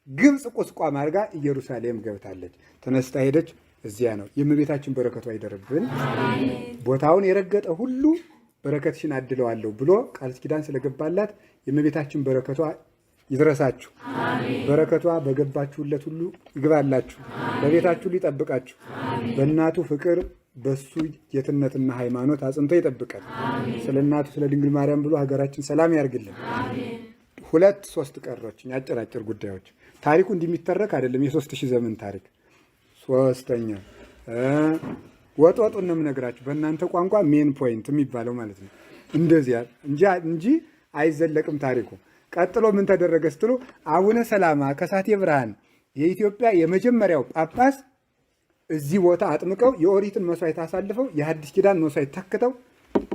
ግብፅ ቁስቋም አድርጋ ኢየሩሳሌም ገብታለች። ተነስታ ሄደች። እዚያ ነው የእመቤታችን በረከቷ ይደርብን። ቦታውን የረገጠ ሁሉ በረከትሽን አድለዋለሁ ብሎ ቃል ኪዳን ስለገባላት የእመቤታችን በረከቷ ይድረሳችሁ። በረከቷ በገባችሁለት ሁሉ ይግባላችሁ። በቤታችሁ ሊጠብቃችሁ በእናቱ ፍቅር በሱ ጌትነትና ሃይማኖት አጽንቶ ይጠብቃል። ስለ እናቱ ስለ ድንግል ማርያም ብሎ ሀገራችን ሰላም ያርግልን። 2-3 ቀሮች አጭር ጉዳዮች። ታሪኩ እንደሚተረክ አይደለም። የ3000 ዘመን ታሪክ። ሶስተኛ ወጥወጡን ነው የምነግራችሁ በእናንተ ቋንቋ ሜን ፖይንት የሚባለው ማለት ነው። እንደዚያ እንጂ አይዘለቅም ታሪኩ። ቀጥሎ ምን ተደረገ ስትሉ አቡነ ሰላማ ከሳቴ ብርሃን የኢትዮጵያ የመጀመሪያው ጳጳስ እዚህ ቦታ አጥምቀው የኦሪትን መስዋዕት አሳልፈው የሐዲስ ኪዳን መስዋዕት ተክተው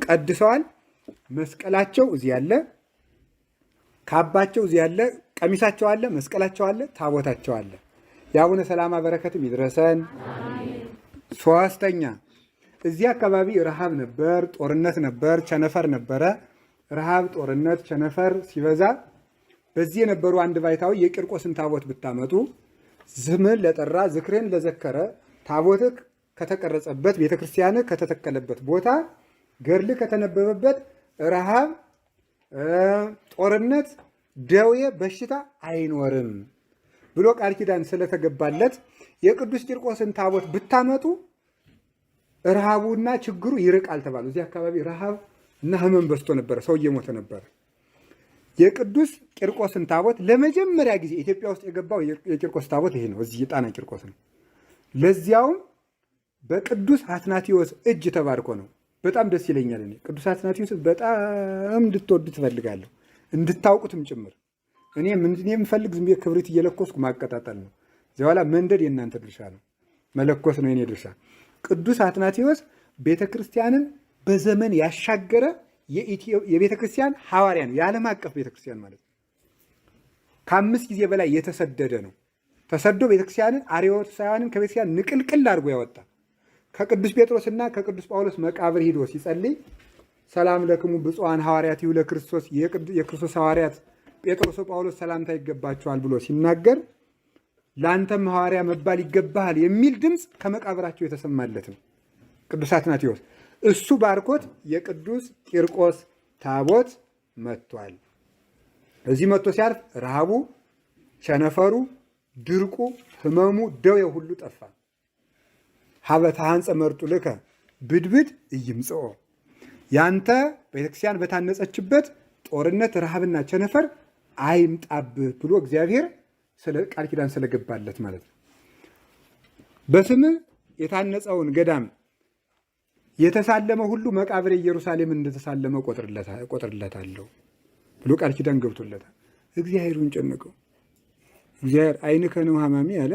ቀድሰዋል። መስቀላቸው እዚህ ያለ፣ ካባቸው እዚህ ያለ፣ ቀሚሳቸው አለ፣ መስቀላቸው አለ፣ ታቦታቸው አለ። የአቡነ ሰላማ በረከትም ይድረሰን። ሶስተኛ እዚህ አካባቢ ረሃብ ነበር፣ ጦርነት ነበር፣ ቸነፈር ነበረ። ረሃብ፣ ጦርነት፣ ቸነፈር ሲበዛ በዚህ የነበሩ አንድ ባይታዊ የቂርቆስን ታቦት ብታመጡ ስምህን ለጠራ ዝክሬን ለዘከረ ታቦትህ ከተቀረጸበት ቤተክርስቲያን ከተተከለበት ቦታ ገድል ከተነበበበት ረሃብ፣ ጦርነት፣ ደዌ፣ በሽታ አይኖርም ብሎ ቃል ኪዳን ስለተገባለት የቅዱስ ቂርቆስን ታቦት ብታመጡ ረሃቡና ችግሩ ይርቃል ተባሉ። እዚህ አካባቢ ረሃብ እና ህመም በዝቶ ነበረ፣ ሰው እየሞተ ነበረ። የቅዱስ ቂርቆስን ታቦት ለመጀመሪያ ጊዜ ኢትዮጵያ ውስጥ የገባው የቂርቆስ ታቦት ይሄ ነው። እዚህ የጣና ቂርቆስ ነው። ለዚያውም በቅዱስ አትናቴዎስ እጅ ተባርኮ ነው። በጣም ደስ ይለኛል። እኔ ቅዱስ አትናቴዎስ በጣም እንድትወዱ ትፈልጋለሁ፣ እንድታውቁትም ጭምር። እኔ ምንድን የምፈልግ ዝም ብዬ ክብሪት እየለኮስኩ ማቀጣጠል ነው። እዚያ በኋላ መንደድ የእናንተ ድርሻ ነው፣ መለኮስ ነው የኔ ድርሻ። ቅዱስ አትናቴዎስ ቤተ ክርስቲያንን በዘመን ያሻገረ የቤተ ክርስቲያን ሐዋርያ ነው። የዓለም አቀፍ ቤተ ክርስቲያን ማለት ነው። ከ5 ጊዜ በላይ የተሰደደ ነው። ተሰዶ ቤተ ክርስቲያንን አርዮሳውያንን ከቤተ ክርስቲያን ንቅልቅል አድርጎ ያወጣ። ከቅዱስ ጴጥሮስና ከቅዱስ ጳውሎስ መቃብር ሂዶ ሲጸልይ ሰላም ለክሙ ብፁዓን ሐዋርያቲሁ ለክርስቶስ፣ የክርስቶስ ሐዋርያት ጴጥሮስ ጳውሎስ ሰላምታ ይገባቸዋል ብሎ ሲናገር ለአንተም ሐዋርያ መባል ይገባሃል የሚል ድምፅ ከመቃብራቸው የተሰማለት ነው ቅዱስ አትናቴዎስ። እሱ ባርኮት የቅዱስ ቂርቆስ ታቦት መጥቷል። እዚህ መጥቶ ሲያርፍ ረሃቡ፣ ቸነፈሩ፣ ድርቁ፣ ህመሙ፣ ደዌው ሁሉ ጠፋ። ሀበታ ሀንፀ መርጡ ልከ ብድብድ እይምጽኦ፣ ያንተ ቤተክርስቲያን በታነጸችበት ጦርነት፣ ረሃብና ቸነፈር አይምጣብህ ብሎ እግዚአብሔር ቃል ኪዳን ስለገባለት ማለት ነው። በስምህ የታነጸውን ገዳም የተሳለመ ሁሉ መቃብር ኢየሩሳሌምን እንደተሳለመ ቆጥርለታለሁ ብሎ ቃል ኪዳን ገብቶለታል። እግዚአብሔሩን ጨነቀው። እግዚአብሔር አይንከ ነው ሐማሚ አለ።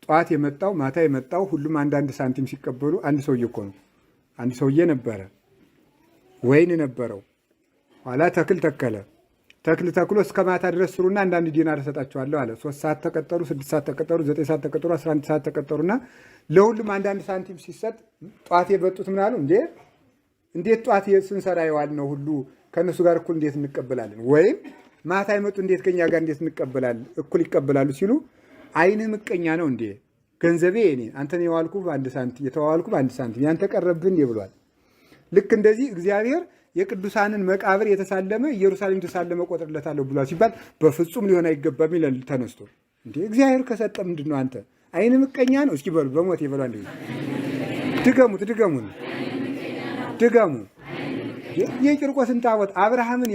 ጠዋት የመጣው ማታ የመጣው ሁሉም አንዳንድ ሳንቲም ሲቀበሉ አንድ ሰውዬ እኮ ነው። አንድ ሰውዬ ነበረ፣ ወይን ነበረው። ኋላ ተክል ተከለ። ተክል ተክሎ እስከ ማታ ድረስ ስሩና አንዳንድ ዲናር እሰጣችኋለሁ አለ። 3 ሰዓት ተቀጠሩ፣ 6 ሰዓት ተቀጠሩ፣ 9 ሰዓት ተቀጠሩ፣ 11 ሰዓት ተቀጠሩና ለሁሉም አንዳንድ ሳንቲም ሲሰጥ ጧት የበጡት ምን አሉ? እንዴት ጧት ስንሰራ የዋል ነው ሁሉ ከእነሱ ጋር እኩል እንዴት እንቀበላለን? ወይም ማታ የመጡ እንዴት ከኛ ጋር እንዴት እንቀበላለን እኩል ይቀበላሉ ሲሉ ዓይንህ ምቀኛ ነው እንዴ? ገንዘቤ እኔ አንተን የዋልኩ በአንድ ሳንቲም የተዋልኩ በአንድ ሳንቲም ያንተ ቀረብህ እንዴ ብሏል። ልክ እንደዚህ እግዚአብሔር የቅዱሳንን መቃብር የተሳለመ ኢየሩሳሌም ተሳለመ ቆጥርለታለሁ ብሏል ሲባል በፍጹም ሊሆን አይገባም ይላል ተነስቶ። እንዴ እግዚአብሔር ከሰጠ ምንድን ነው አንተ ዓይን ምቀኛ ነው? እስኪ በሉ በሞት ይበሉ አንዴ ድገሙ። የቂርቆስን ታቦት አብርሃምን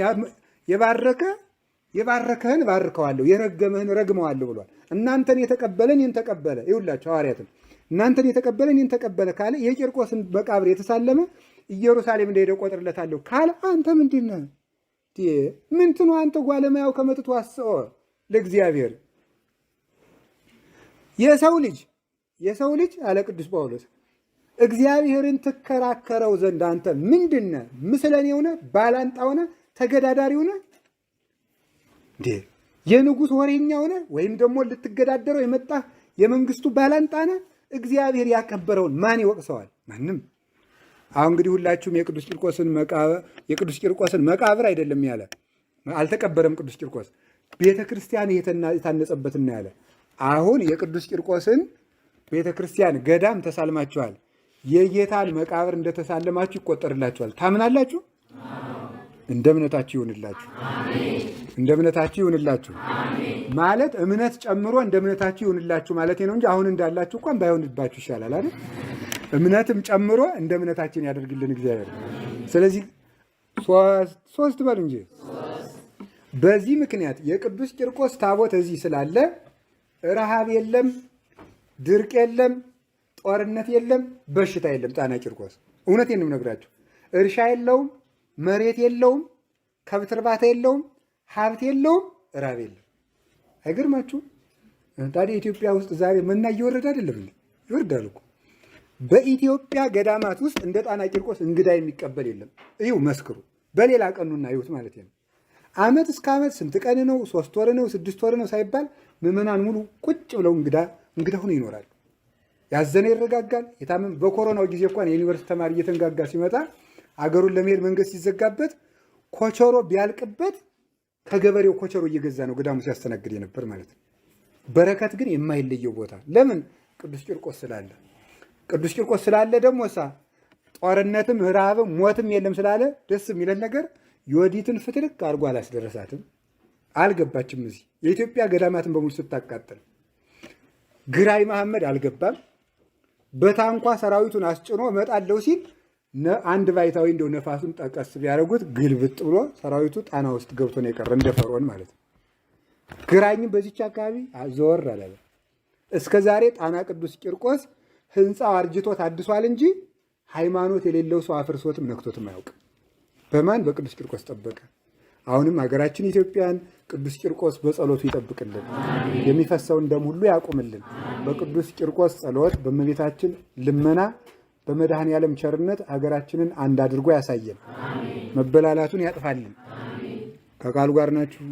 የባረከህን ባርከዋለሁ የረገመህን ረግመዋለሁ ብሏል። እናንተን የተቀበለ እኔን ተቀበለ። ይውላችሁ ሐዋርያትም እናንተን የተቀበለ እኔን ተቀበለ ካለ የቂርቆስን መቃብር የተሳለመ ኢየሩሳሌም እንደሄደ ቆጥርለታለሁ ካለ አንተ ምንድን ነህ? ምንትኑ አንተ ጓለማያው ከመጥቶ አስኦ ለእግዚአብሔር የሰው ልጅ አለ ቅዱስ ጳውሎስ እግዚአብሔርን ትከራከረው ዘንድ አንተ ምንድን ነህ? ምስለኔ ሆነ ባላንጣ ሆነ ተገዳዳሪ ሆነ እንዴ የንጉሥ ወሬኛ ሆነ ወይም ደግሞ ልትገዳደረው የመጣህ የመንግስቱ ባላንጣ ነህ? እግዚአብሔር ያከበረውን ማን ይወቅሰዋል? ማንም። አሁን እንግዲህ ሁላችሁም የቅዱስ ቂርቆስን መቃብር አይደለም ያለ አልተቀበረም። ቅዱስ ቂርቆስ ቤተ ክርስቲያን የታነጸበትና ያለ አሁን የቅዱስ ቂርቆስን ቤተ ክርስቲያን ገዳም ተሳልማችኋል። የጌታን መቃብር እንደተሳለማችሁ ይቆጠርላችኋል። ታምናላችሁ? እንደ እምነታችሁ ይሁንላችሁ ማለት እምነት ጨምሮ እንደ እምነታችሁ ይሁንላችሁ ማለት ነው እንጂ አሁን እንዳላችሁ እንኳን ባይሆንባችሁ ይሻላል አይደል? እምነትም ጨምሮ እንደ እምነታችን ያደርግልን እግዚአብሔር። ስለዚህ ሶስት በሉ እንጂ በዚህ ምክንያት የቅዱስ ቂርቆስ ታቦት እዚህ ስላለ ረሃብ የለም፣ ድርቅ የለም፣ ጦርነት የለም፣ በሽታ የለም። ጣና ቂርቆስ እውነቴን ነው የምነግራችሁ። እርሻ የለውም፣ መሬት የለውም፣ ከብት እርባታ የለውም፣ ሀብት የለውም፣ ራብ የለም። አይገርማችሁ? ታዲያ ኢትዮጵያ ውስጥ ዛሬ መና እየወረደ አይደለም? ይወርዳል እኮ። በኢትዮጵያ ገዳማት ውስጥ እንደ ጣና ቂርቆስ እንግዳ የሚቀበል የለም። ይኸው መስክሩ። በሌላ ቀኑና ይሁት ማለት ነው። ዓመት እስከ ዓመት ስንት ቀን ነው? 3 ወር ነው? 6 ወር ነው ሳይባል ምዕመናን ሙሉ ቁጭ ብለው እንግዳ ሆኖ ይኖራሉ። ያዘነ ይረጋጋል። የታመመ በኮሮናው ጊዜ እንኳን የዩኒቨርሲቲ ተማሪ እየተንጋጋ ሲመጣ አገሩን ለመሄድ መንገድ ሲዘጋበት ኮቸሮ ቢያልቅበት ከገበሬው ኮቸሮ እየገዛ ነው ገዳሙ ሲያስተናግድ የነበር ማለት ነው። በረከት ግን የማይለየው ቦታ ለምን? ቅዱስ ቂርቆስ ስላለ። ቅዱስ ቂርቆስ ስላለ ደግሞ ጦርነትም ራብም ሞትም የለም ስላለ ደስ የሚለን ነገር ዮዲትን ፍትልክ አድርጎ አላስደረሳትም፣ አልገባችም። እዚህ የኢትዮጵያ ገዳማትን በሙሉ ስታቃጥል ግራኝ መሐመድ አልገባም። በታንኳ ሰራዊቱን አስጭኖ እመጣለሁ ሲል አንድ ባይታዊ እንደው ነፋሱን ጠቀስ ቢያደርጉት ግልብጥ ብሎ ሰራዊቱ ጣና ውስጥ ገብቶ ነው የቀረ፣ እንደ ፈርዖን ማለት ነው። ግራኝም በዚች አካባቢ ዘወር አላለ። እስከ ዛሬ ጣና ቅዱስ ቂርቆስ ህንፃው አርጅቶ ታድሷል እንጂ ሃይማኖት የሌለው ሰው አፍርሶትም ነክቶትም አያውቅም። በማን? በቅዱስ ቂርቆስ ጠበቀ። አሁንም ሀገራችን ኢትዮጵያን ቅዱስ ቂርቆስ በጸሎቱ ይጠብቅልን፣ የሚፈሰውን ደም ሁሉ ያቁምልን። በቅዱስ ቂርቆስ ጸሎት፣ በእመቤታችን ልመና፣ በመድኃኔ ዓለም ቸርነት ሀገራችንን አንድ አድርጎ ያሳየን፣ መበላላቱን ያጥፋልን። ከቃሉ ጋር ናችሁ?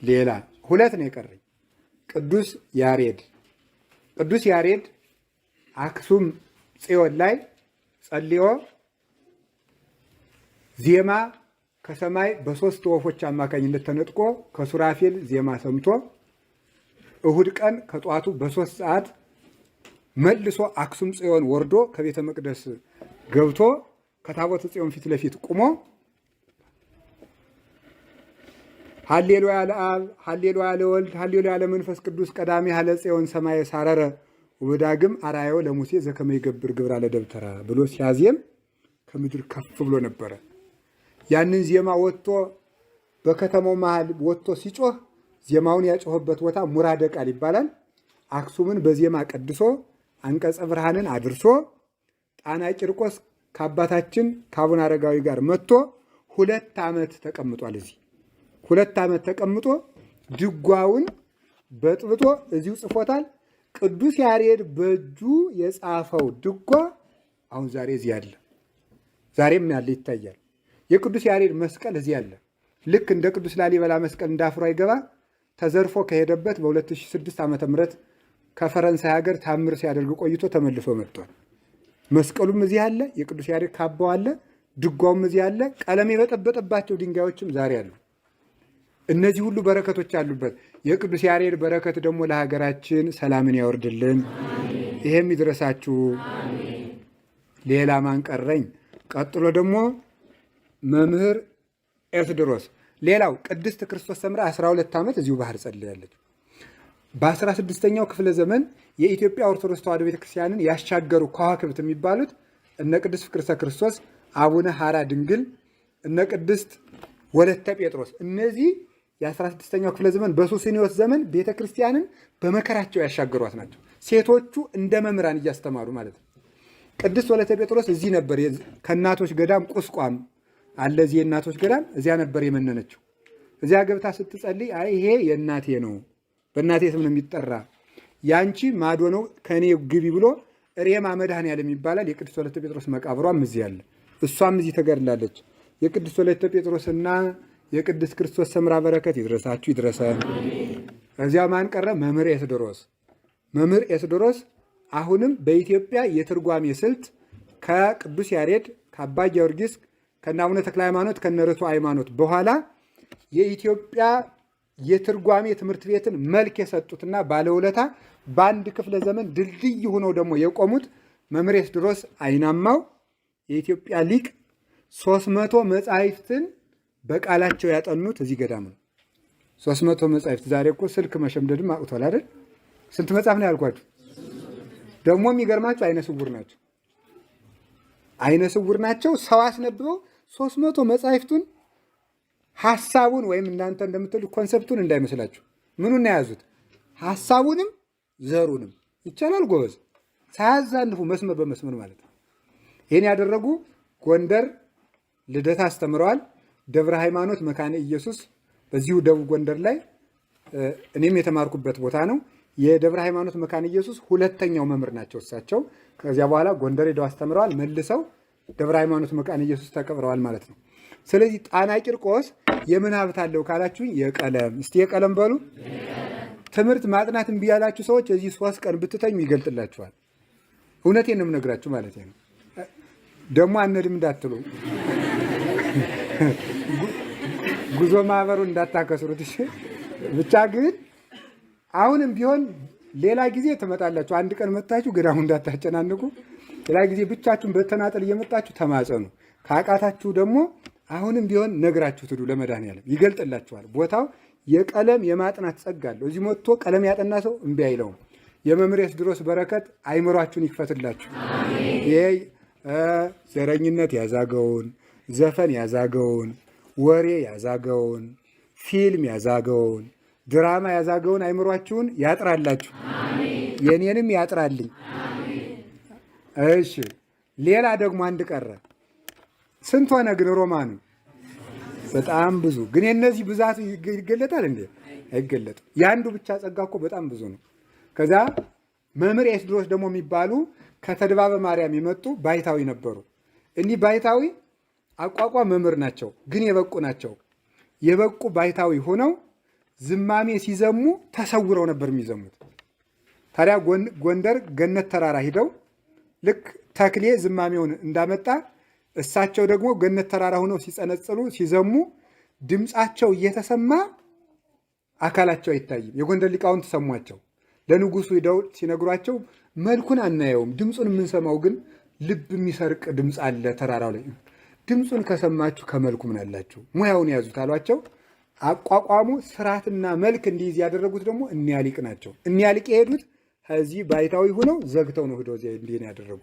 ሌላ 2 ነው የቀረኝ። ቅዱስ ያሬድ አክሱም ጽዮን ላይ ጸልዮ ዜማ ከሰማይ በ3 ወፎች አማካኝነት ተነጥቆ ከሱራፌል ዜማ ሰምቶ እሁድ ቀን ከጧቱ በ3 ሰዓት መልሶ አክሱም ጽዮን ወርዶ ከቤተ መቅደስ ገብቶ ከታቦተ ጽዮን ፊት ለፊት ቁሞ ሃሌሉያ ለአብ ሃሌሉያ ለወልድ ሃሌሉያ ለመንፈስ ቅዱስ ቀዳሚ ሀለ ጽዮን ሰማየ ሳረረ ወዳግም አራዮ ለሙሴ ዘከመ ይገብር ግብራ ለደብተራ ብሎ ሲያዜም ከምድር ከፍ ብሎ ነበረ። ያንን ዜማ ወጥቶ በከተማው መሃል ወጥቶ ሲጮህ ዜማውን ያጮህበት ቦታ ሙራደ ቃል ይባላል። አክሱምን በዜማ ቀድሶ አንቀጸ ብርሃንን አድርሶ ጣና ቂርቆስ ከአባታችን ከአቡነ አረጋዊ ጋር መጥቶ 2 ዓመት ተቀምጧል። እዚህ 2 ዓመት ተቀምጦ ድጓውን በጥብጦ እዚሁ ጽፎታል። ቅዱስ ያሬድ በእጁ የጻፈው ድጓ አሁን ዛሬ እዚህ አለ። ዛሬም ያለ ይታያል። የቅዱስ ያሬድ መስቀል እዚህ አለ። ልክ እንደ ቅዱስ ላሊበላ መስቀል እንዳፍሮ አይገባ ተዘርፎ ከሄደበት በ2006 ዓመተ ምህረት ከፈረንሳይ ሀገር ታምር ሲያደርግ ቆይቶ ተመልሶ መጥቷል። መስቀሉም እዚህ አለ፣ የቅዱስ ያሬድ ካባው አለ፣ ድጓውም እዚህ አለ። ቀለም የበጠበጠባቸው ድንጋዮችም ዛሬ አሉ። እነዚህ ሁሉ በረከቶች አሉበት። የቅዱስ ያሬድ በረከት ደግሞ ለሀገራችን ሰላምን ያወርድልን። ይሄም ይድረሳችሁ። ሌላ ማን ቀረኝ? ቀጥሎ ደግሞ መምህር ኤስድሮስ። ሌላው ቅድስት ክርስቶስ ሰምራ 12 ዓመት እዚሁ ባህር ጸልያለች። በ16ኛው ክፍለ ዘመን የኢትዮጵያ ኦርቶዶክስ ተዋሕዶ ቤተክርስቲያንን ያሻገሩ ከዋክብት የሚባሉት እነ ቅድስት ፍቅርተ ክርስቶስ፣ አቡነ ሐራ ድንግል፣ እነ ቅድስት ወለተ ጴጥሮስ። እነዚህ የ16ኛው ክፍለ ዘመን በሱስንዮስ ዘመን ቤተክርስቲያንን በመከራቸው ያሻገሯት ናቸው። ሴቶቹ እንደ መምህራን እያስተማሩ ማለት ነው። ቅድስት ወለተ ጴጥሮስ እዚህ ነበር ከእናቶች ገዳም ቁስቋም አለ፣ እዚህ የእናቶች ገዳም እዚያ ነበር የመነነችው። እዚያ ገብታ ስትጸልይ አይ ይሄ የእናቴ ነው፣ በእናቴ ስም ነው የሚጠራ፣ ያንቺ ማዶ ነው ከእኔ ግቢ ብሎ ሬማ መድኃኔዓለም ይባላል። የቅድስት ወለተ ጴጥሮስ መቃብሯም እዚህ አለ። እሷም እዚህ ተገድላለች። የቅድስት ወለተ ጴጥሮስና የቅድስት ክርስቶስ ሰምራ በረከት ይድረሳችሁ ይድረሰን። እዚያ ማን ቀረ? መምህር ኤስድሮስ። መምህር ኤስድሮስ አሁንም በኢትዮጵያ የትርጓሜ ስልት ከቅዱስ ያሬድ ከአባ ጊዮርጊስ ከነ አቡነ ተክለ ሃይማኖት ከነ ርቱዐ ሃይማኖት በኋላ የኢትዮጵያ የትርጓሜ ትምህርት ቤትን መልክ የሰጡትና ባለውለታ በአንድ ክፍለ ዘመን ድልድይ ሆነው ደግሞ የቆሙት መምህር ኤስድሮስ አይናማው የኢትዮጵያ ሊቅ 300 መጻሕፍትን በቃላቸው ያጠኑት እዚህ ገዳም ነው። 300 መጻሕፍት። ዛሬ እኮ ስልክ መሸምደድም አቅቷል አይደል? ስንት መጽሐፍ ነው ያልኳችሁ? ደግሞ የሚገርማቸው አይነ ስውር ናቸው። አይነ ስውር ናቸው። ሰው አስነብበው 300 መጻሕፍቱን ሐሳቡን ወይም እናንተ እንደምትሉ ኮንሰፕቱን እንዳይመስላችሁ ምኑን የያዙት ሐሳቡንም ዘሩንም ይቻላል ጎበዝ፣ ሳያዛንፉ መስመር በመስመር ማለት ነው። ይህን ያደረጉ ጎንደር ልደታ አስተምረዋል። ደብረ ሃይማኖት መካነ ኢየሱስ በዚሁ ደቡብ ጎንደር ላይ እኔም የተማርኩበት ቦታ ነው። የደብረ ሃይማኖት መካነ ኢየሱስ ሁለተኛው መምህር ናቸው እሳቸው። ከዚያ በኋላ ጎንደር ሄደው አስተምረዋል። መልሰው ደብረ ሃይማኖት መካነ ኢየሱስ ተቀብረዋል ማለት ነው። ስለዚህ ጣና ቂርቆስ የምን ሀብት አለው ካላችሁኝ፣ የቀለም። እስቲ የቀለም በሉ። ትምህርት ማጥናት እምቢ ያላችሁ ሰዎች እዚህ 3 ቀን ብትተኙ ይገልጥላችኋል። እውነቴን ነው የምነግራችሁ ማለት ነው። ደግሞ አነድም እንዳትሉ ጉዞ ማህበሩን እንዳታከስሩት እሺ። ብቻ ግን አሁንም ቢሆን ሌላ ጊዜ ትመጣላችሁ። አንድ ቀን መጣችሁ ገዳሙ እንዳታጨናንቁ። ሌላ ጊዜ ብቻችሁን በተናጠል እየመጣችሁ ተማጸኑ። ካቃታችሁ ደግሞ አሁንም ቢሆን ነግራችሁ ትዱ። ለመድኃኔዓለም ይገልጥላችኋል። ቦታው የቀለም የማጥናት ጸጋ አለው። እዚህ መጥቶ ቀለም ያጠና ሰው እምቢ አይለውም። የመምህር ኤስድሮስ በረከት አይምሯችሁን ይክፈትላችሁ። ይሄ ዘረኝነት ያዛገውን፣ ዘፈን ያዛገውን፣ ወሬ ያዛገውን፣ ፊልም ያዛገውን፣ ድራማ ያዛገውን አይምሯችሁን ያጥራላችሁ። የኔንም ያጥራልኝ። እሺ ሌላ ደግሞ አንድ ቀረ። ስንት ሆነ ግን ሮማኑ? በጣም ብዙ። ግን የነዚህ ብዛት ይገለጣል እንዴ? አይገለጥም። የአንዱ ብቻ ጸጋ እኮ በጣም ብዙ ነው። ከዛ መምህር ኤስድሮስ ደግሞ የሚባሉ ከተድባበ ማርያም የመጡ ባይታዊ ነበሩ። እኒህ ባይታዊ አቋቋም መምህር ናቸው፣ ግን የበቁ ናቸው። የበቁ ባይታዊ ሆነው ዝማሜ ሲዘሙ ተሰውረው ነበር የሚዘሙት። ታዲያ ጎንደር ገነት ተራራ ሂደው ልክ ተክሌ ዝማሜውን እንዳመጣ እሳቸው ደግሞ ገነት ተራራ ሆነው ሲጸነጽሉ ሲዘሙ ድምፃቸው እየተሰማ አካላቸው አይታይም። የጎንደር ሊቃውንት ሰሟቸው። ለንጉሱ ሂደው ሲነግሯቸው መልኩን አናየውም፣ ድምፁን የምንሰማው ግን ልብ የሚሰርቅ ድምፅ አለ ተራራው ላይ። ድምፁን ከሰማችሁ ከመልኩ ምን አላችሁ? ሙያውን ያዙት አሏቸው። አቋቋሙ ስርዓትና መልክ እንዲይዝ ያደረጉት ደግሞ እኒያ ሊቅ ናቸው። እኒያ ሊቅ የሄዱት ከዚህ ባይታዊ ሆነው ዘግተው ነው ሂደው እንዲህ ያደረጉ።